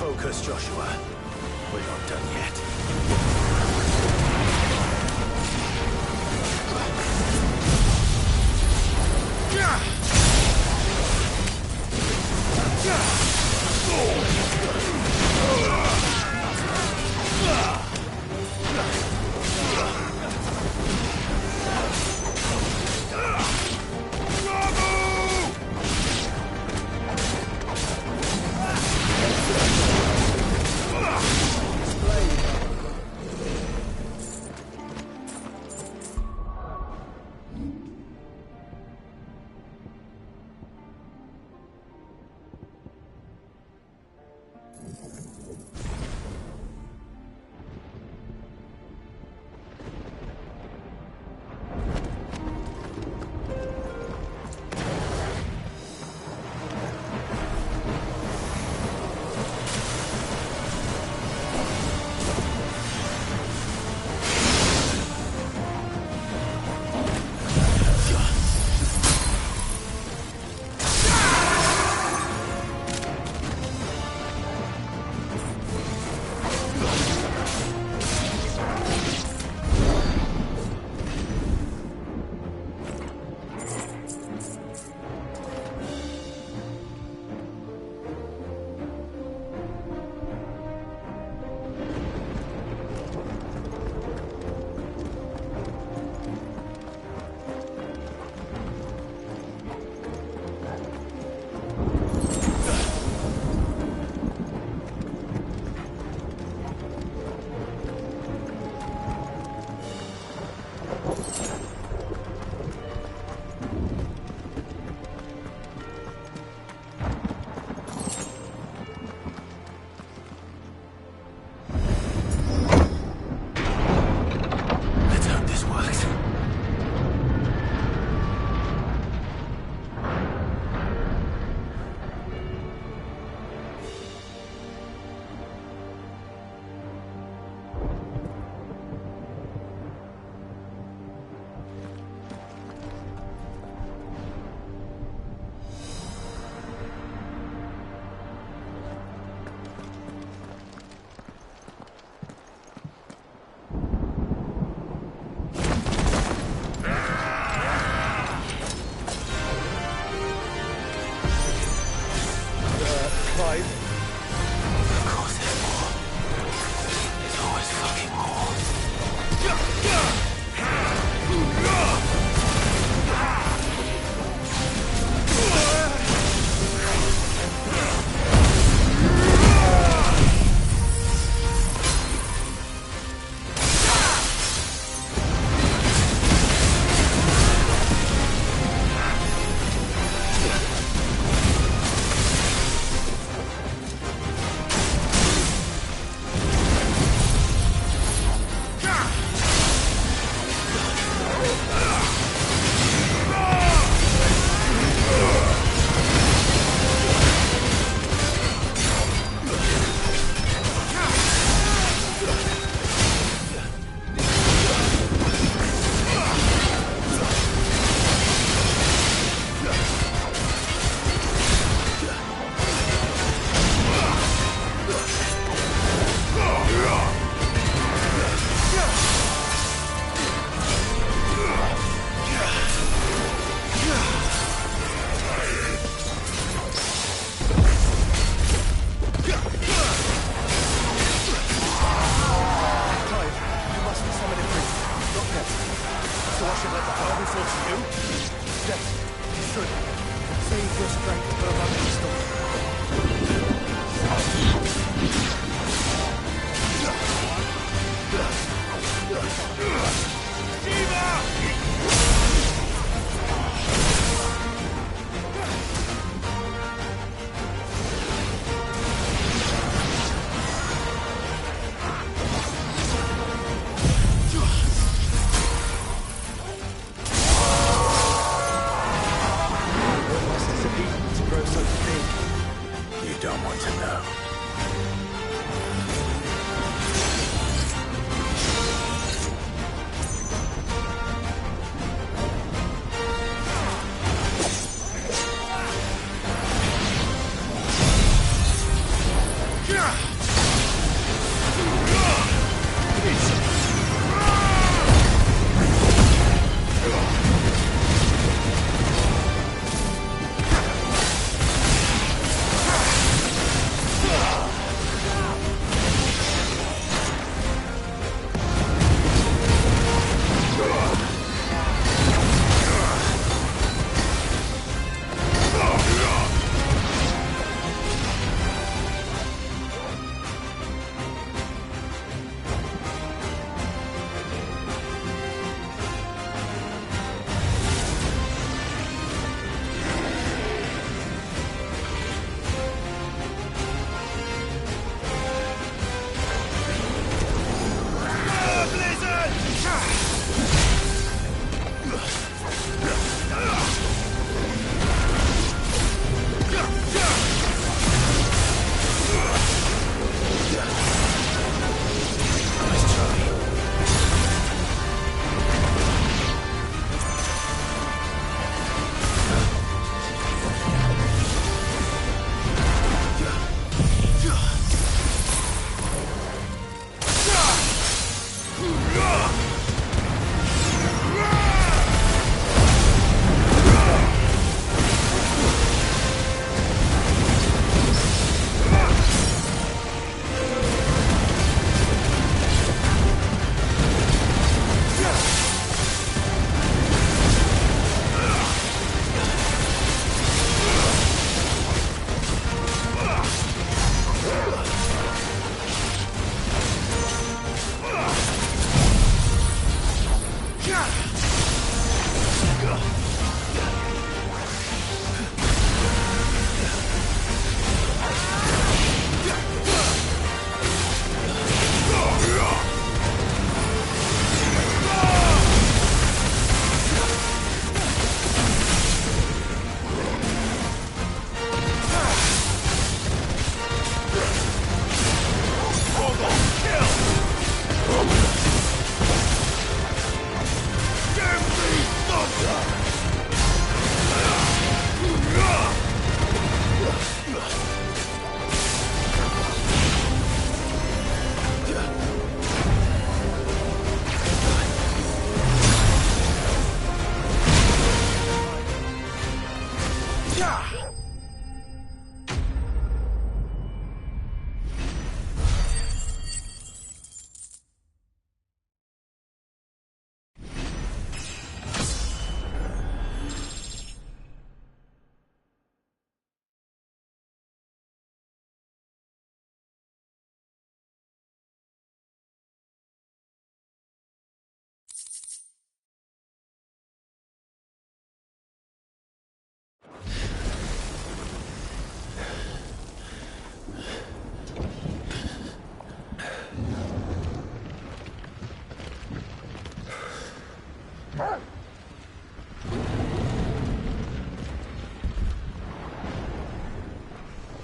Focus, Joshua. We're not done yet.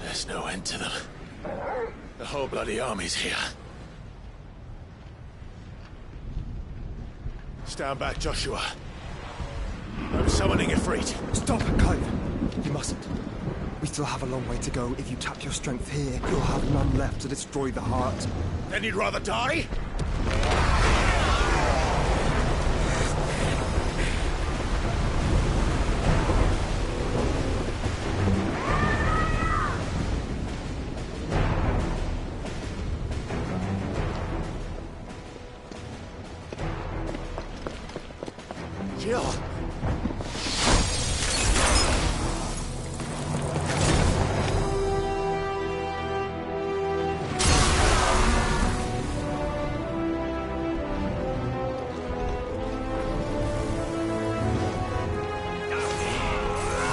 There's no end to them. The whole bloody army's here. Stand back, Joshua. I'm summoning Ifrit. Stop it, Clive. You mustn't. We still have a long way to go. If you tap your strength here, you'll have none left to destroy the heart. Then you'd rather die? Jill!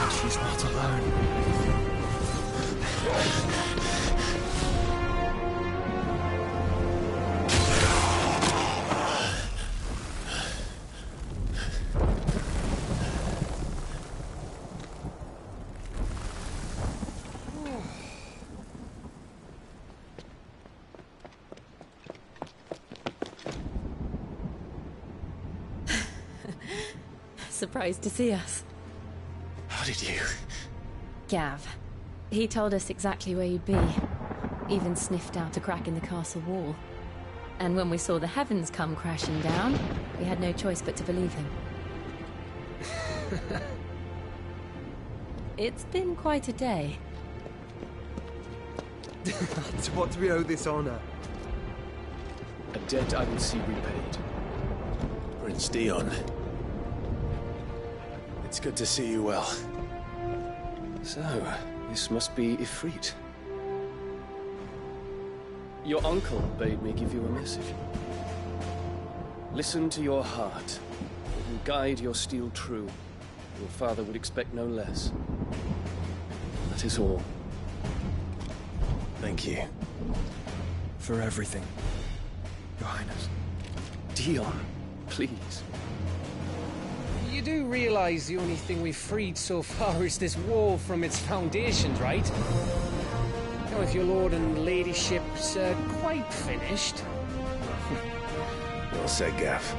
She's not alone. Surprised to see us. How did you? Gav. He told us exactly where you'd be. even sniffed out a crack in the castle wall. And when we saw the heavens come crashing down, we had no choice but to believe him. It's been quite a day. To what do we owe this honor? A debt I will see repaid. Prince Dion. It's good to see you well. So, this must be Ifrit. Your uncle bade me give you a message. Listen to your heart, and guide your steel true. Your father would expect no less. That is all. Thank you. For everything, Your Highness. Dion, please. You do realize the only thing we've freed so far is this wall from its foundations, right? Now, if your lord and ladyship's quite finished... Well said, Gav.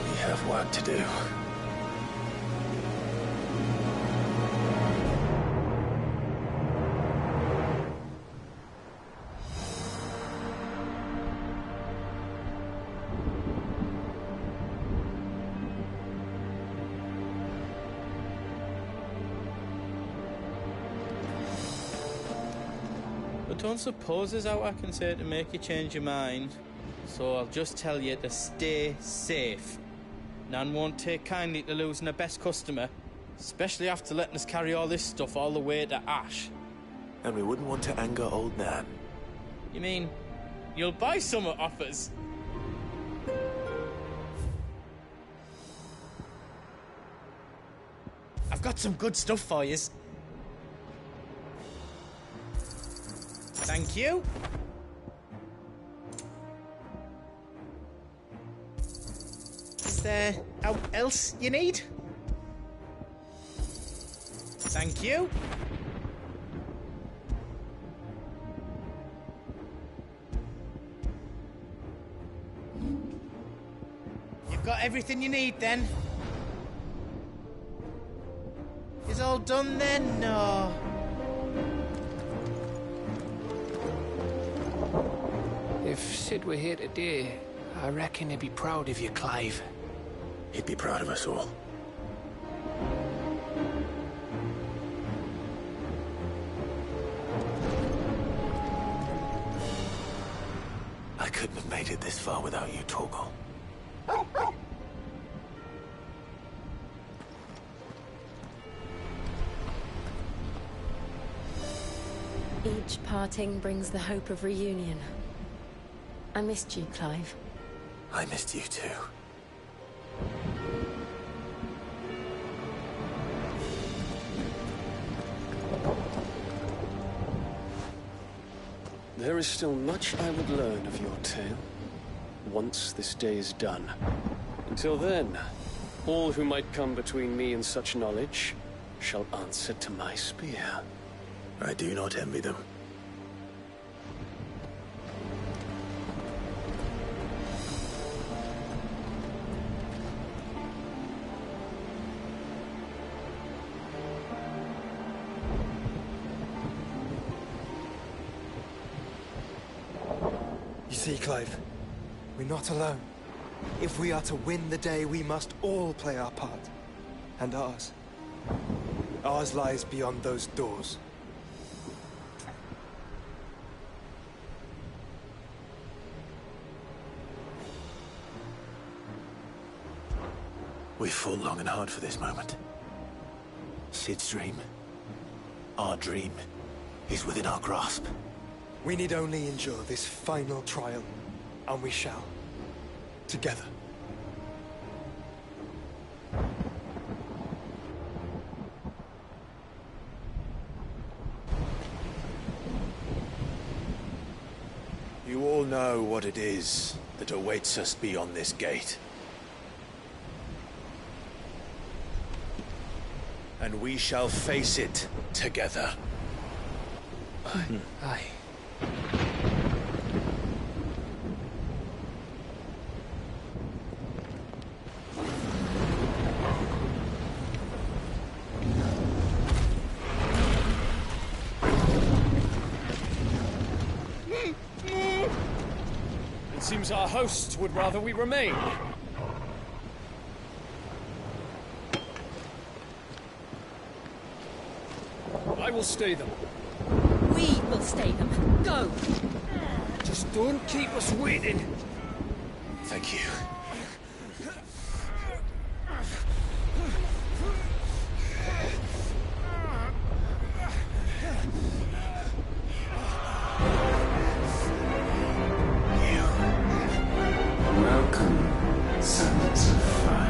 We have work to do. I don't suppose there's out I can say to make you change your mind. So I'll just tell you to stay safe. Nan won't take kindly to losing her best customer, especially after letting us carry all this stuff all the way to Ash. And we wouldn't want to anger old Nan. You mean, you'll buy some off us? I've got some good stuff for yous. Thank you. Is there out else you need? Thank you. You've got everything you need then? Is all done then? No. If Sid were here today, I reckon he'd be proud of you, Clive. He'd be proud of us all. I couldn't have made it this far without you, Torgal. Each parting brings the hope of reunion. I missed you, Clive. I missed you too. There is still much I would learn of your tale, once this day is done. Until then, all who might come between me and such knowledge shall answer to my spear. I do not envy them. You see, Clive, we're not alone. If we are to win the day, we must all play our part. And ours. Ours lies beyond those doors. We've fought long and hard for this moment. Sid's dream, our dream, is within our grasp. We need only endure this final trial, and we shall. Together. You all know what it is that awaits us beyond this gate. And we shall face it together. Aye. It seems our hosts would rather we remain. I will stay them. We will stay them. Go! Just don't keep us waiting. Thank you. Welcome, sons of fire.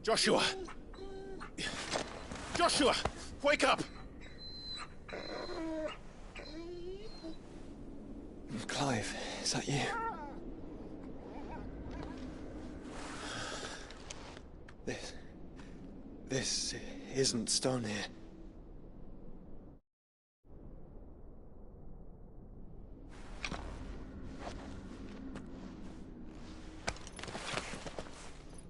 Joshua! Joshua! Wake up! Clive, is that you? This isn't stone here.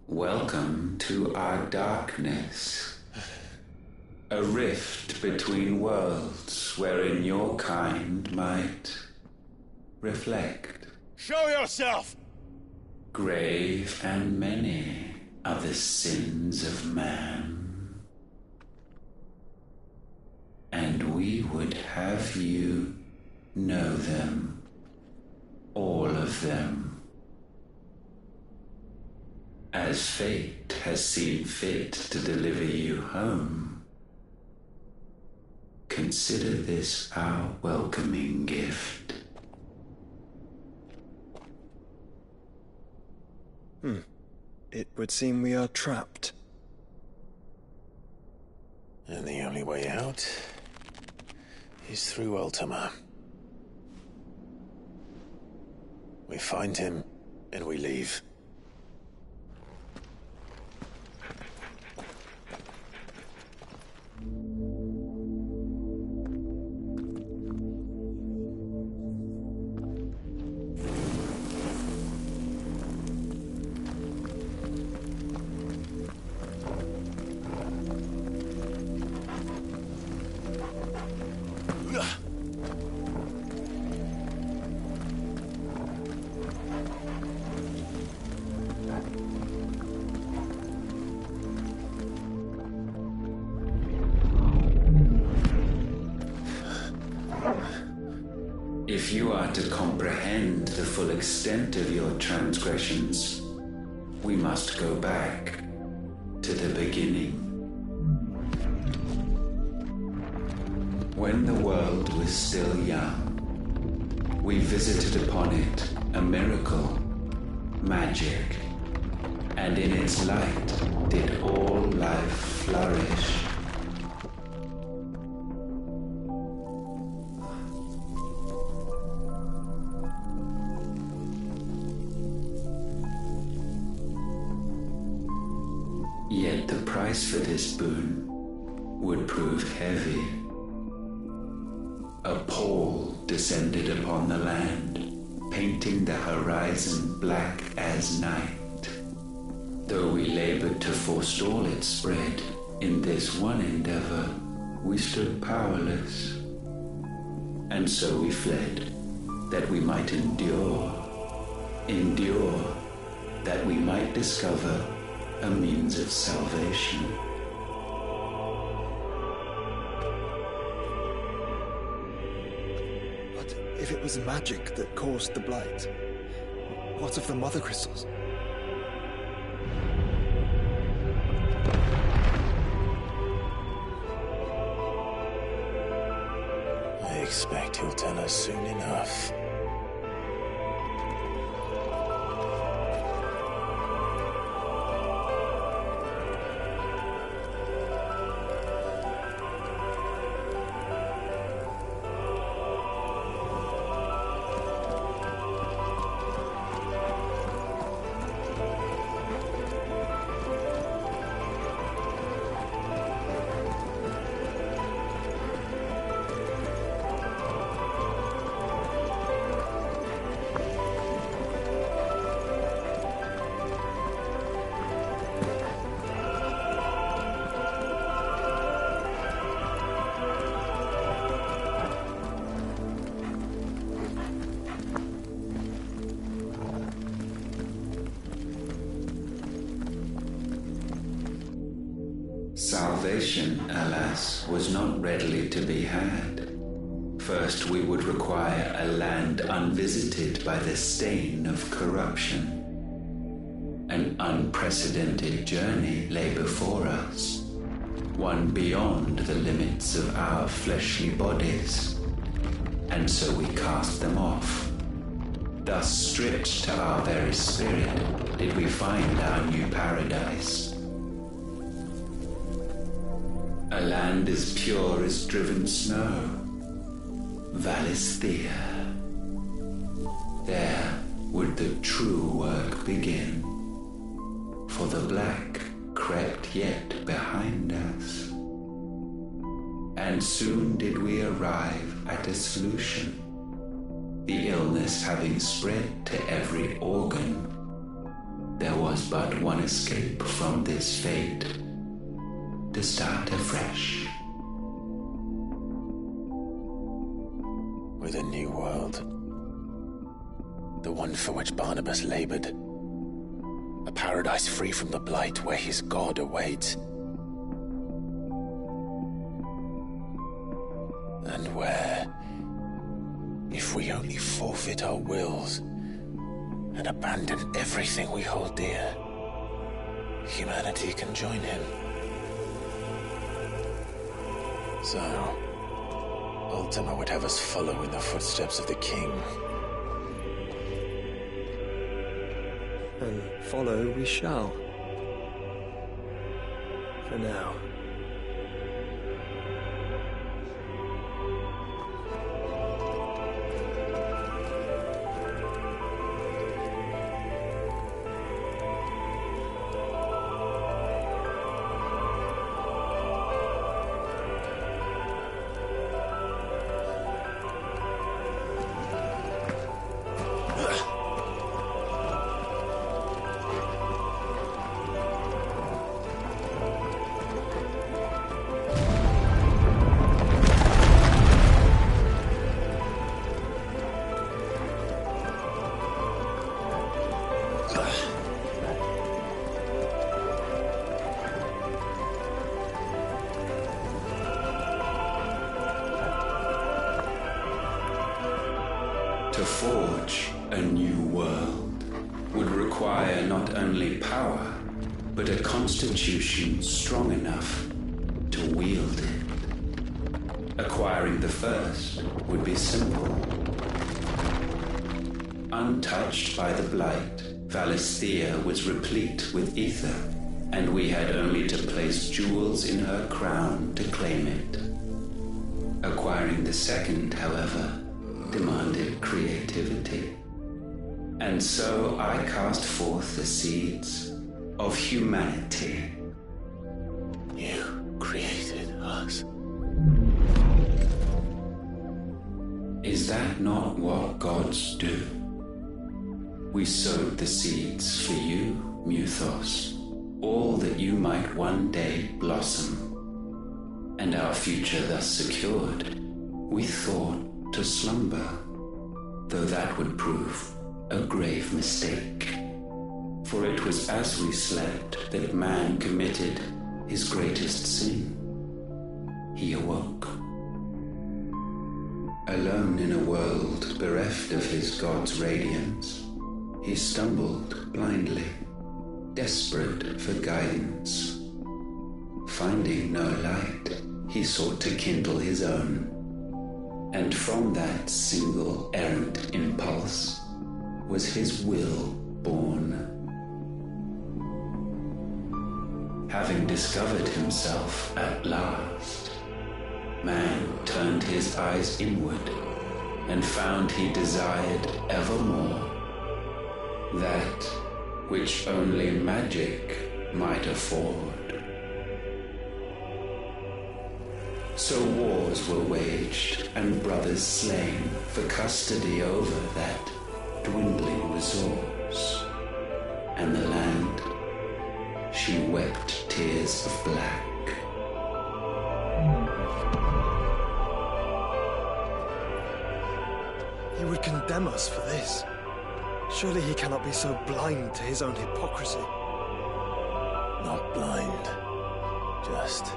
Welcome to our darkness. A rift between worlds wherein your kind might reflect. Show yourself! Grave and many are the sins of man. And we would have you know them. All of them. As fate has seen fit to deliver you home, consider this our welcoming gift. It would seem we are trapped. And the only way out is through Ultima. We find him, and we leave. If you are to comprehend the full extent of your transgressions, we must go back to the beginning. When the world was still young, we visited upon it a miracle, magic, and in its light did all life flourish. Yet the price for this boon would prove heavy. A pall descended upon the land, painting the horizon black as night. Though we labored to forestall its spread, in this one endeavor we stood powerless. And so we fled, that we might endure, that we might discover a means of salvation. But if it was magic that caused the blight? What of the mother crystals? I expect he'll tell us soon enough. Salvation, alas, was not readily to be had. First, we would require a land unvisited by the stain of corruption. An unprecedented journey lay before us, one beyond the limits of our fleshly bodies. And so we cast them off. Thus, stripped to our very spirit, did we find our new paradise. A land as pure as driven snow, Valisthea. There would the true work begin, for the black crept yet behind us. And soon did we arrive at a solution, the illness having spread to every organ. There was but one escape from this fate, to start afresh. With a new world. The one for which Barnabas labored. A paradise free from the blight where his God awaits. And where, if we only forfeit our wills and abandon everything we hold dear, humanity can join him. So, Ultima would have us follow in the footsteps of the king. And follow we shall. For now. To forge a new world would require not only power, but a constitution strong enough to wield it. Acquiring the first would be simple. Untouched by the blight, Valisthea was replete with ether, and we had only to place jewels in her crown to claim it. Acquiring the second, however, demanded creativity. And so I cast forth the seeds of humanity. You created us. Is that not what gods do? We sowed the seeds for you, Muthos, all that you might one day blossom. And our future thus secured, we thought to slumber, though that would prove a grave mistake. For it was as we slept that man committed his greatest sin. He awoke. Alone in a world bereft of his god's radiance, he stumbled blindly, desperate for guidance. Finding no light, he sought to kindle his own. And from that single errant impulse was his will born. Having discovered himself at last, man turned his eyes inward and found he desired evermore that which only magic might afford. So wars were waged and brothers slain for custody over that dwindling resource, and the land, she wept tears of black. He would condemn us for this. Surely he cannot be so blind to his own hypocrisy. Not blind, just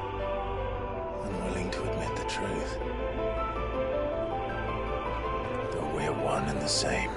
unwilling to admit the truth. Though we're one and the same.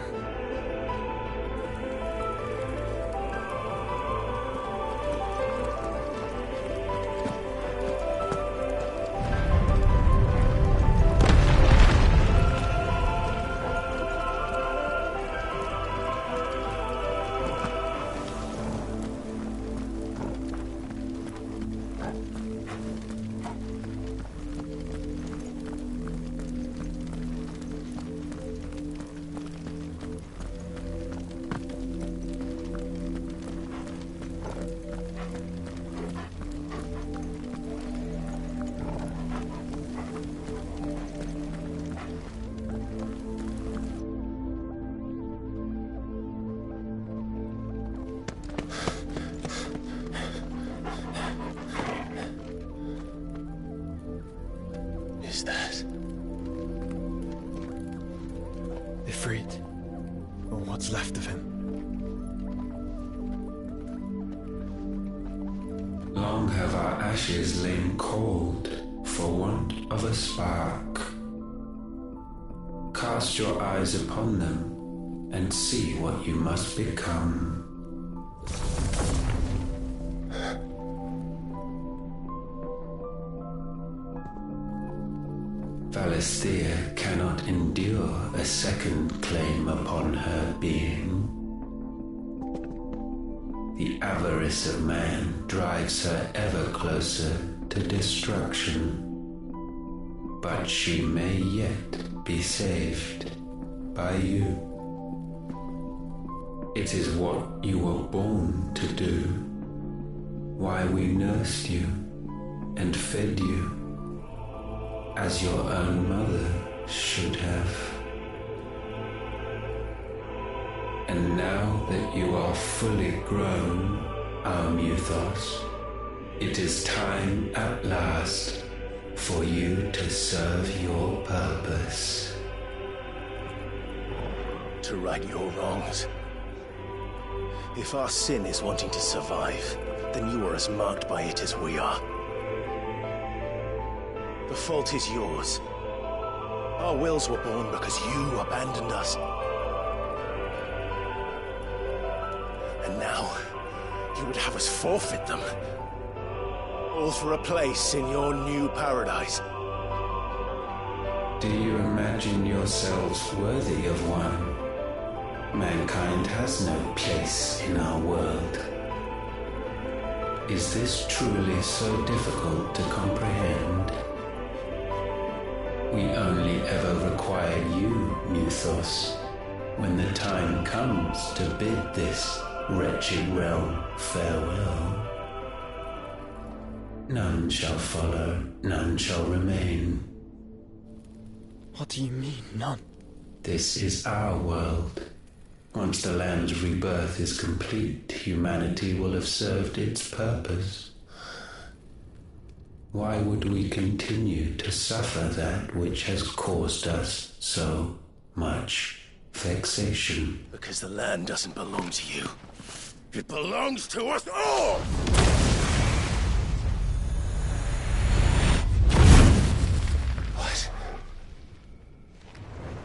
Ifrit, or what's left of him. Long have our ashes lain cold for want of a spark. Cast your eyes upon them and see what you must become. Valisthea cannot endure a second claim upon her being. The avarice of man drives her ever closer to destruction. But she may yet be saved by you. It is what you were born to do, why we nursed you and fed you, as your own mother should have. And now that you are fully grown, our Muthos, it is time at last for you to serve your purpose. To right your wrongs. If our sin is wanting to survive, then you are as marked by it as we are. The fault is yours. Our wills were born because you abandoned us. And now, you would have us forfeit them. All for a place in your new paradise. Do you imagine yourselves worthy of one? Mankind has no place in our world. Is this truly so difficult to comprehend? We only ever require you, Muthos, when the time comes to bid this wretched realm farewell. None shall follow, none shall remain. What do you mean, none? This is our world. Once the land's rebirth is complete, humanity will have served its purpose. Why would we continue to suffer that which has caused us so much vexation? Because the land doesn't belong to you. It belongs to us all! What?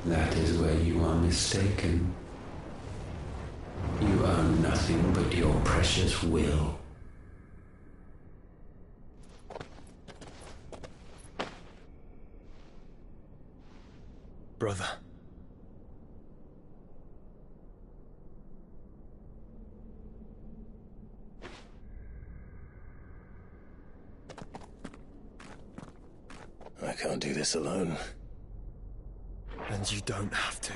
That is where you are mistaken. You own nothing but your precious will. Brother. I can't do this alone. And you don't have to.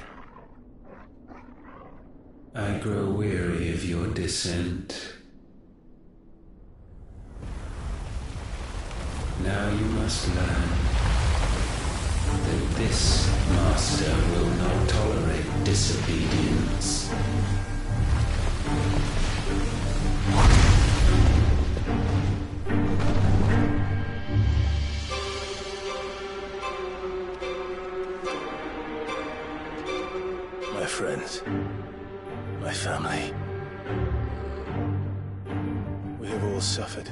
I grow weary of your dissent. Now you must learn that this master will not tolerate disobedience. My friends, my family. We have all suffered,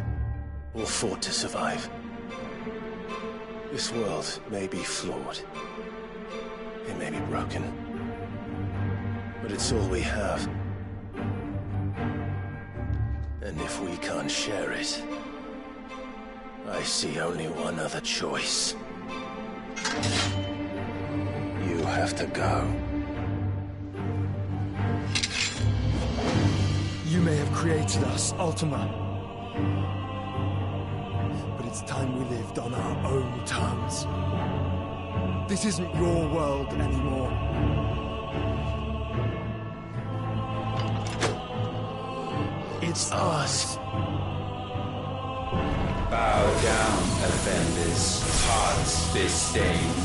all fought to survive. This world may be flawed. It may be broken. But it's all we have. And if we can't share it, I see only one other choice. You have to go. You may have created us, Ultima. But it's time we lived on our own terms. This isn't your world anymore. It's ours. Bow down, offenders, hearts disdained.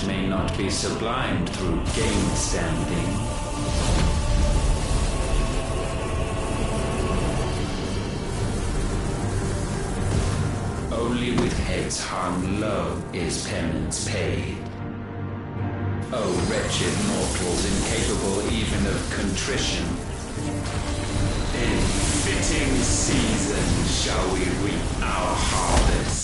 past may not be sublimed through game standing. Only with heads hung low is penance paid. O wretched mortals, incapable even of contrition, in fitting season shall we reap our harvest.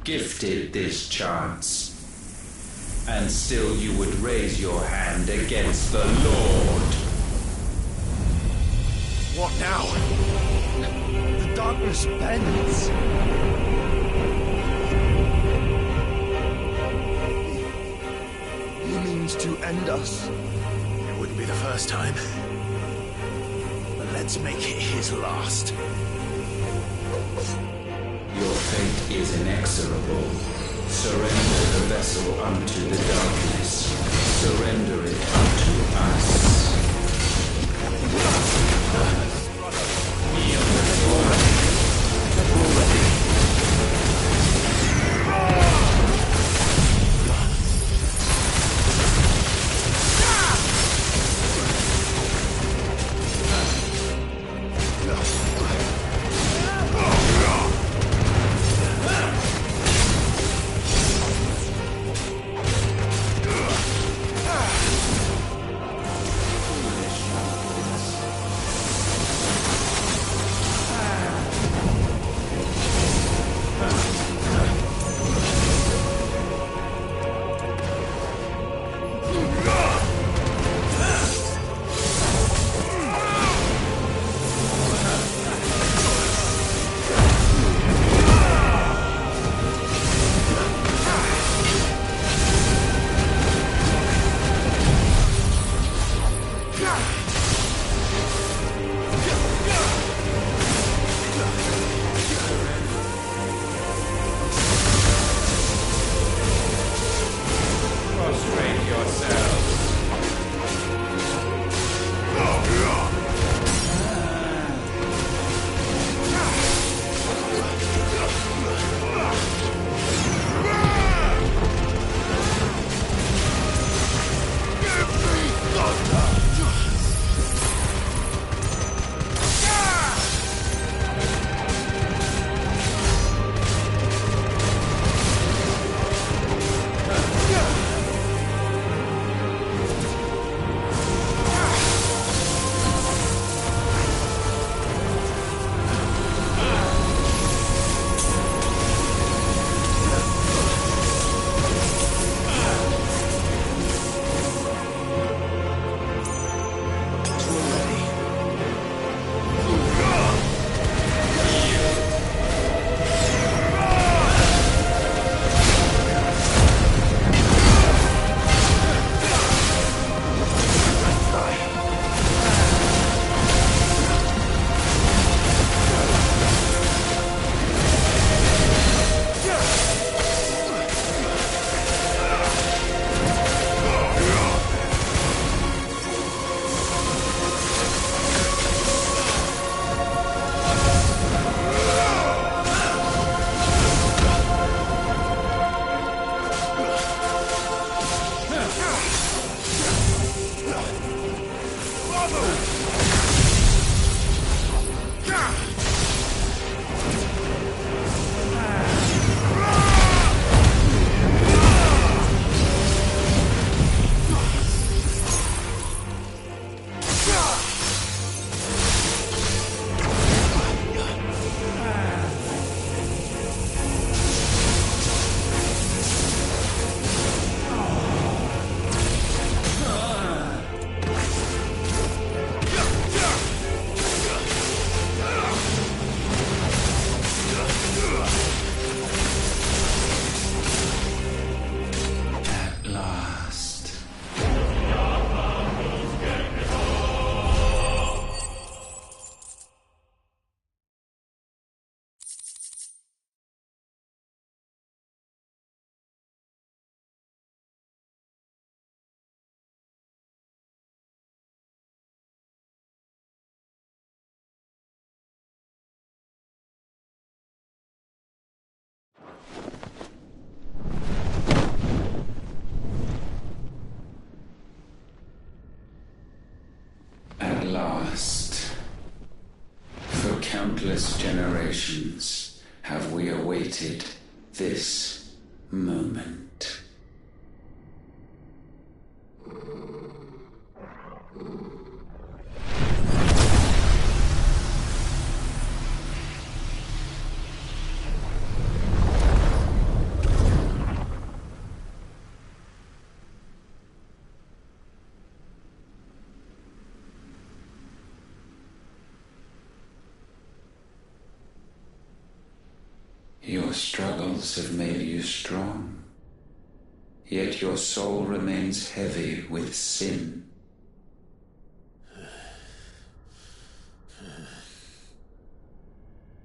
Gifted this chance, and still you would raise your hand against the Lord. What now? The darkness bends. He means to end us. It wouldn't be the first time. But let's make it his last. Your fate is inexorable. Surrender the vessel unto the darkness. Surrender it unto us. At last, for countless generations, have we awaited this moment. Your struggles have made you strong, yet your soul remains heavy with sin.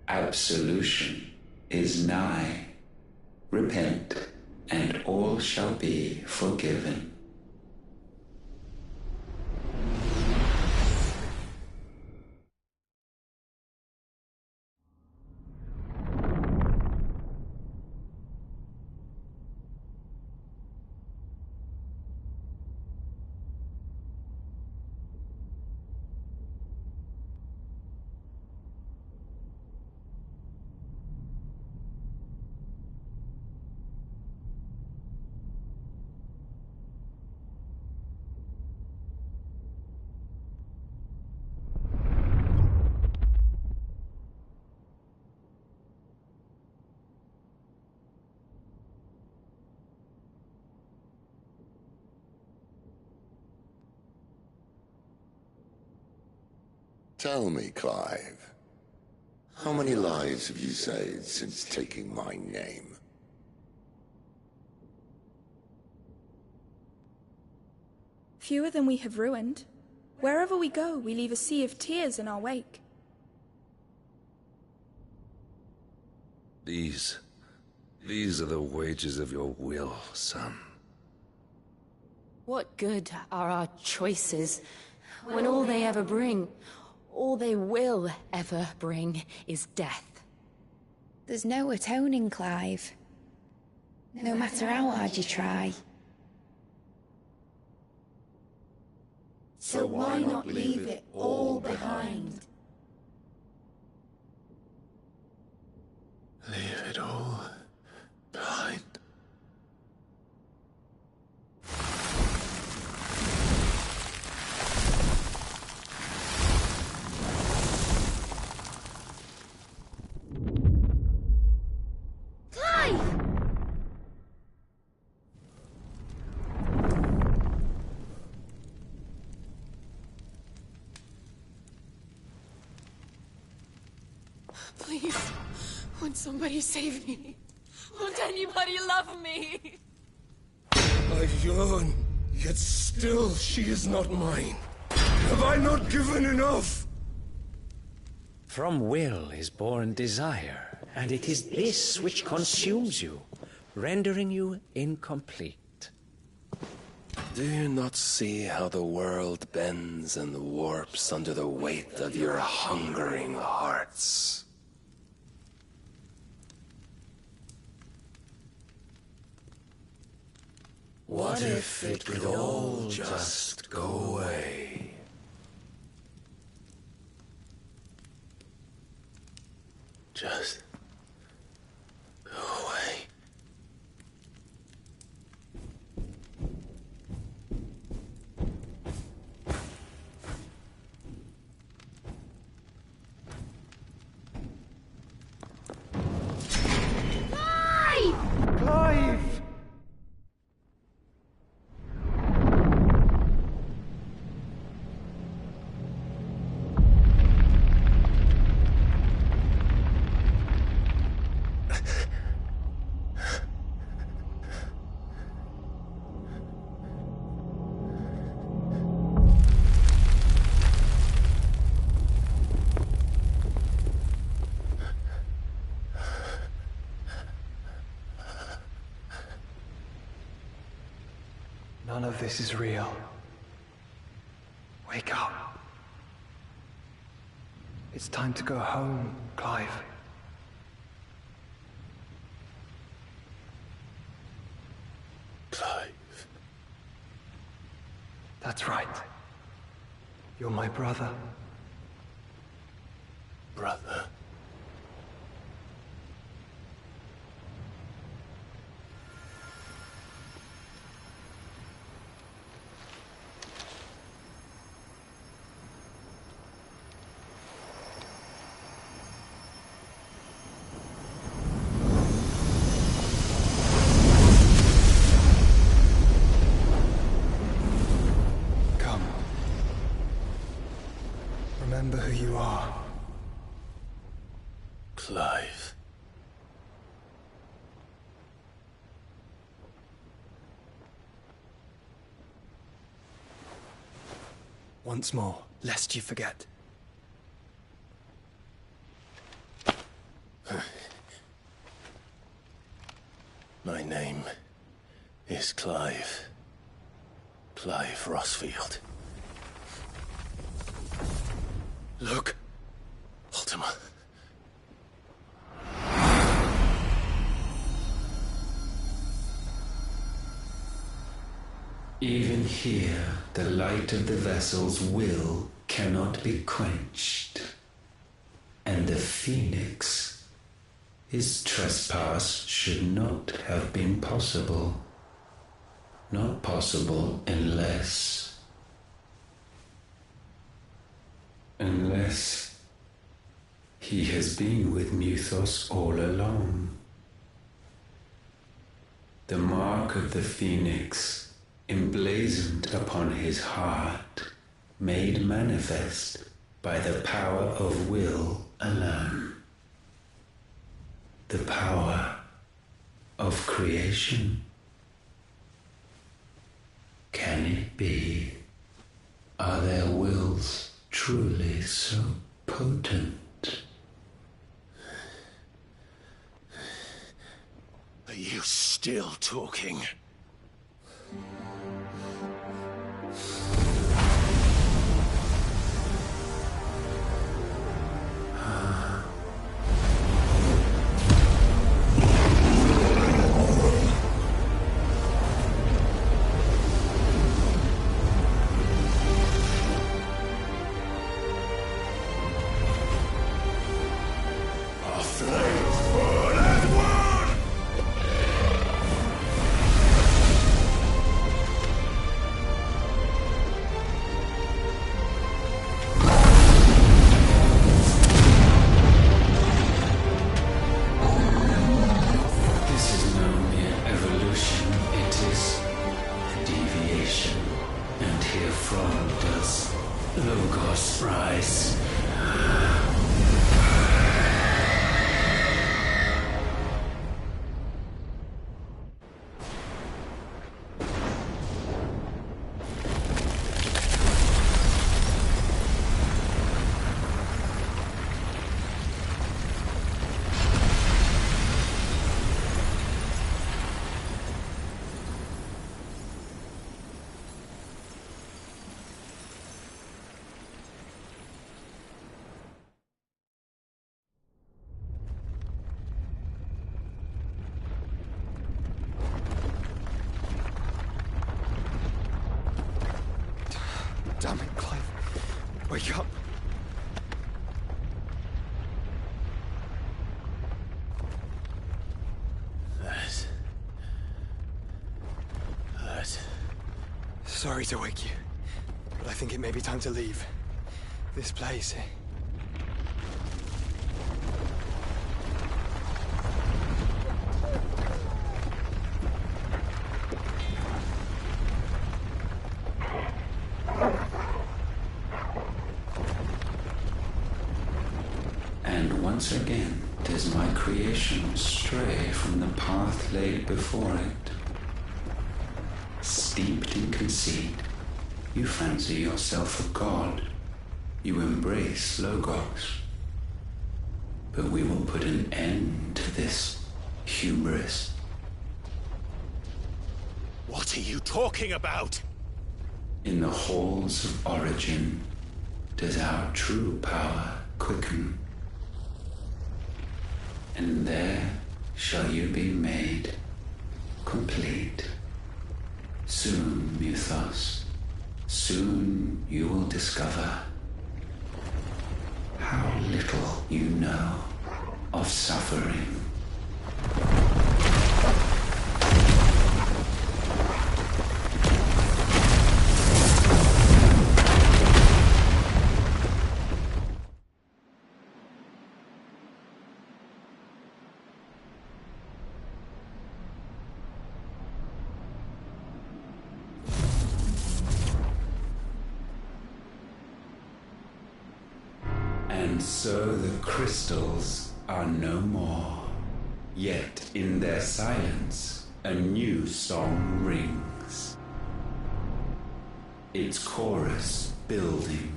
Absolution is nigh. Repent, and all shall be forgiven. Tell me, Clive, how many lives have you saved since taking my name? Fewer than we have ruined. Wherever we go, we leave a sea of tears in our wake. These are the wages of your will, son. What good are our choices when all they ever bring, all they will ever bring, is death? There's no atoning, Clive. No matter how hard you try. So why not leave it all behind? Leave it all behind. Please, won't somebody save me? Won't anybody love me? I've yearned, yet still she is not mine. Have I not given enough? From will is born desire, and it is this which consumes you, rendering you incomplete. Do you not see how the world bends and warps under the weight of your hungering hearts? What if it could all just go away? Just go away. Clive! None of this is real. Wake up. It's time to go home, Clive. Clive. That's right. You're my brother. Brother. Remember who you are. Clive. Once more, lest you forget. My name is Clive. Clive Rossfield. Look, Ultima. Even here, the light of the vessel's will cannot be quenched. And the Phoenix, his trespass should not have been possible. Not possible unless he has been with Muthos all along. The mark of the Phoenix, emblazoned upon his heart, made manifest by the power of will alone. The power of creation. Can it be? Are their wills truly so potent? Are you still talking? Damn it, Clive. Wake up. sorry to wake you, but I think it may be time to leave. This place. And once again does my creation stray from the path laid before it. Steeped in conceit, you fancy yourself a god. You embrace Logos. But we will put an end to this hubris. What are you talking about? In the halls of origin does our true power quicken. And there shall you be made complete. Soon, Mythos, soon you will discover how little you know of suffering. And so the crystals are no more. Yet in their silence, a new song rings. Its chorus building,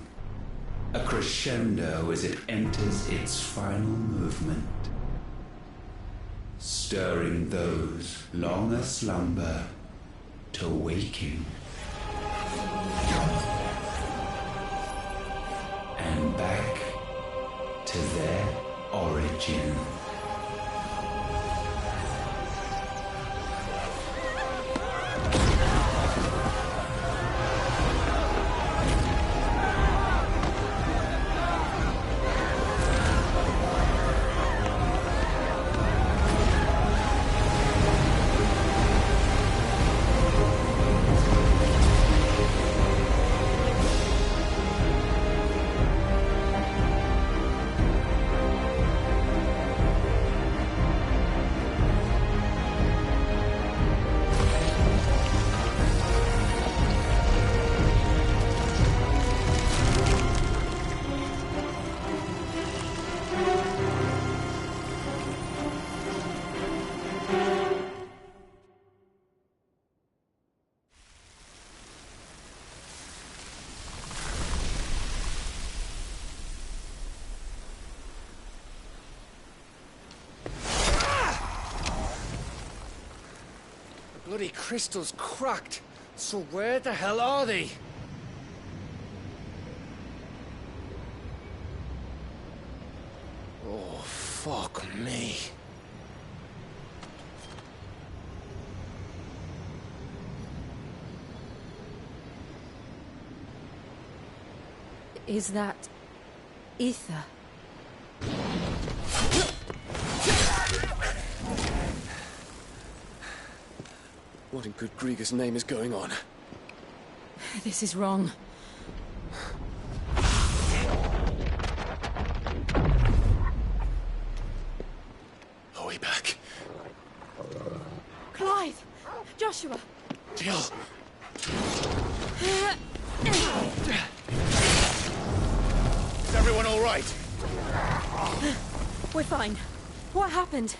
a crescendo as it enters its final movement, stirring those long aslumber to waking. And back to their origin. Bloody crystal's cracked. So where the hell are they? Oh, fuck me. Is that ether? What in good Grieger's name is going on? This is wrong. Are we back? Clive! Joshua! Jill! Is everyone all right? We're fine. What happened?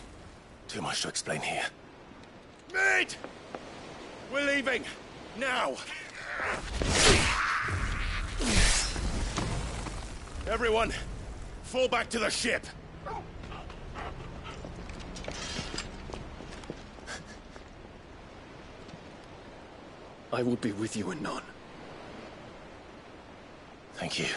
Too much to explain here. Mid! We're leaving! Now! Everyone, fall back to the ship! I will be with you anon. Thank you.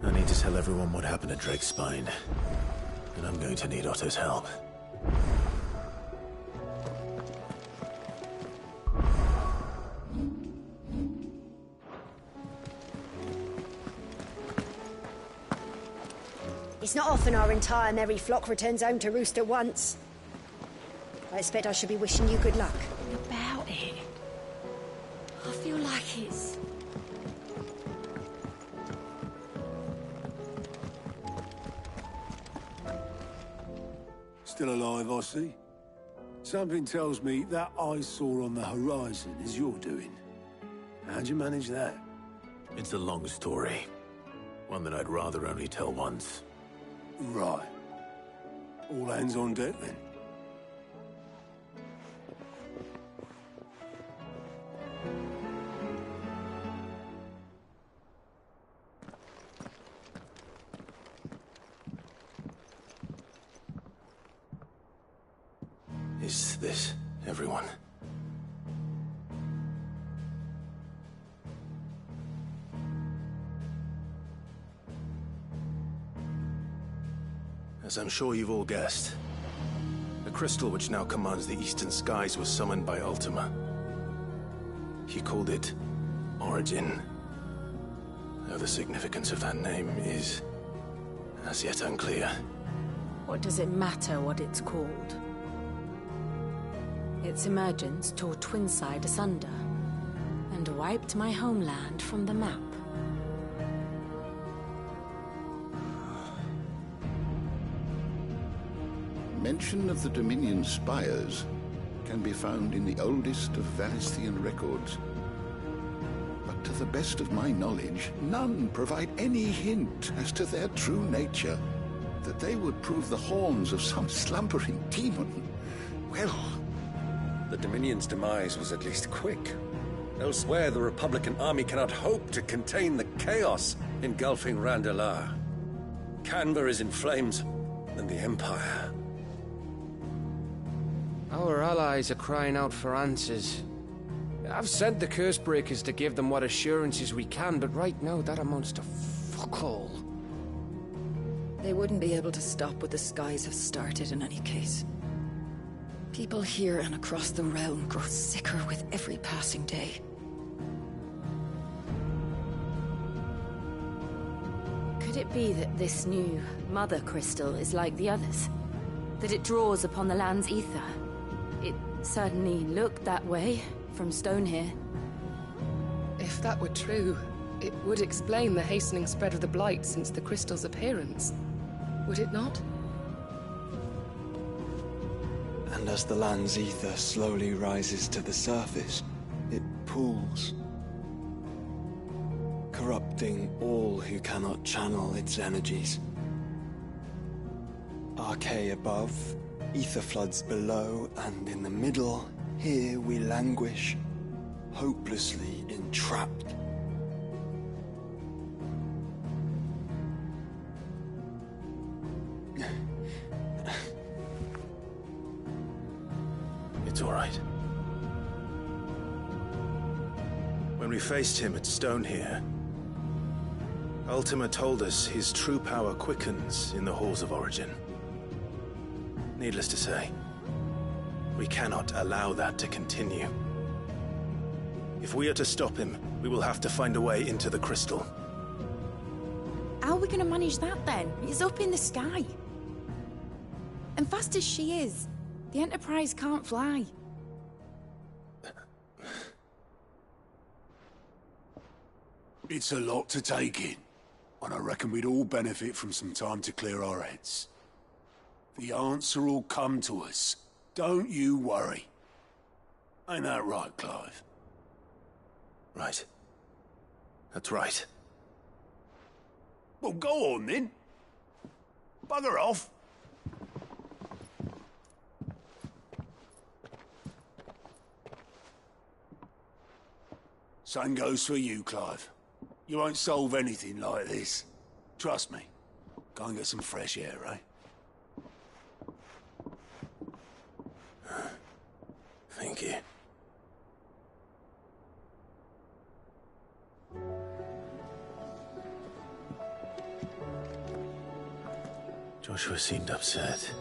I need to tell everyone what happened at Drake's Spine, and I'm going to need Otto's help. It's not often our entire merry flock returns home to roost at once. I expect I should be wishing you good luck. About it. I feel like it's... Still alive, I see. Something tells me that eyesore on the horizon is your doing. How'd you manage that? It's a long story. One that I'd rather only tell once. Right. All hands on deck, then. Is this everyone? As I'm sure you've all guessed, the crystal which now commands the eastern skies was summoned by Ultima. He called it Origin. Though the significance of that name is as yet unclear. What does it matter what it's called? Its emergence tore Twinside asunder and wiped my homeland from the map. Mention of the Dominion spires can be found in the oldest of Valisthian records. But to the best of my knowledge, none provide any hint as to their true nature. That they would prove the horns of some slumbering demon. Well... The Dominion's demise was at least quick. Elsewhere, the Republican army cannot hope to contain the chaos engulfing Randalar. Canberra is in flames, and the Empire... Our allies are crying out for answers. I've sent the Cursebreakers to give them what assurances we can, but right now that amounts to fuck all. They wouldn't be able to stop what the skies have started in any case. People here and across the realm grow sicker with every passing day. Could it be that this new Mother Crystal is like the others? That it draws upon the land's ether? It certainly looked that way from stone here. If that were true, it would explain the hastening spread of the Blight since the crystal's appearance. Would it not? And as the land's ether slowly rises to the surface, it pools, corrupting all who cannot channel its energies. Archay above, ether floods below, and in the middle, here we languish, hopelessly entrapped. It's all right. When we faced him at Stone here, Ultima told us his true power quickens in the halls of Origin. Needless to say, we cannot allow that to continue. If we are to stop him, we will have to find a way into the crystal. How are we going to manage that then? It's up in the sky. And fast as she is, the Enterprise can't fly. It's a lot to take in, and I reckon we'd all benefit from some time to clear our heads. The answer will come to us. Don't you worry. Ain't that right, Clive? Right. That's right. Well, go on then. Bugger off. Same goes for you, Clive. You won't solve anything like this. Trust me. Go and get some fresh air, eh? Thank you. Joshua seemed upset.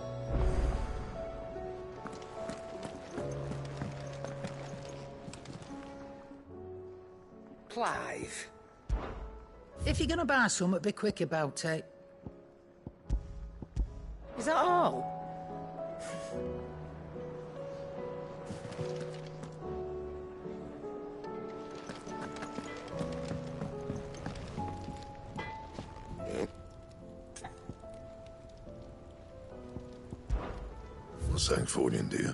Clive. If you're gonna buy something, be quick about it. Is that all? What's that for you, dear?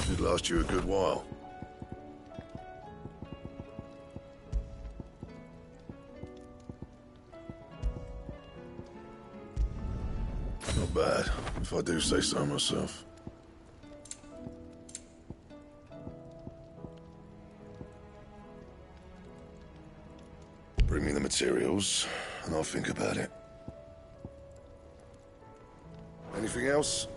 Should last you a good while. Not bad, if I do say so myself. Bring me the materials, and I'll think about it. Anything else?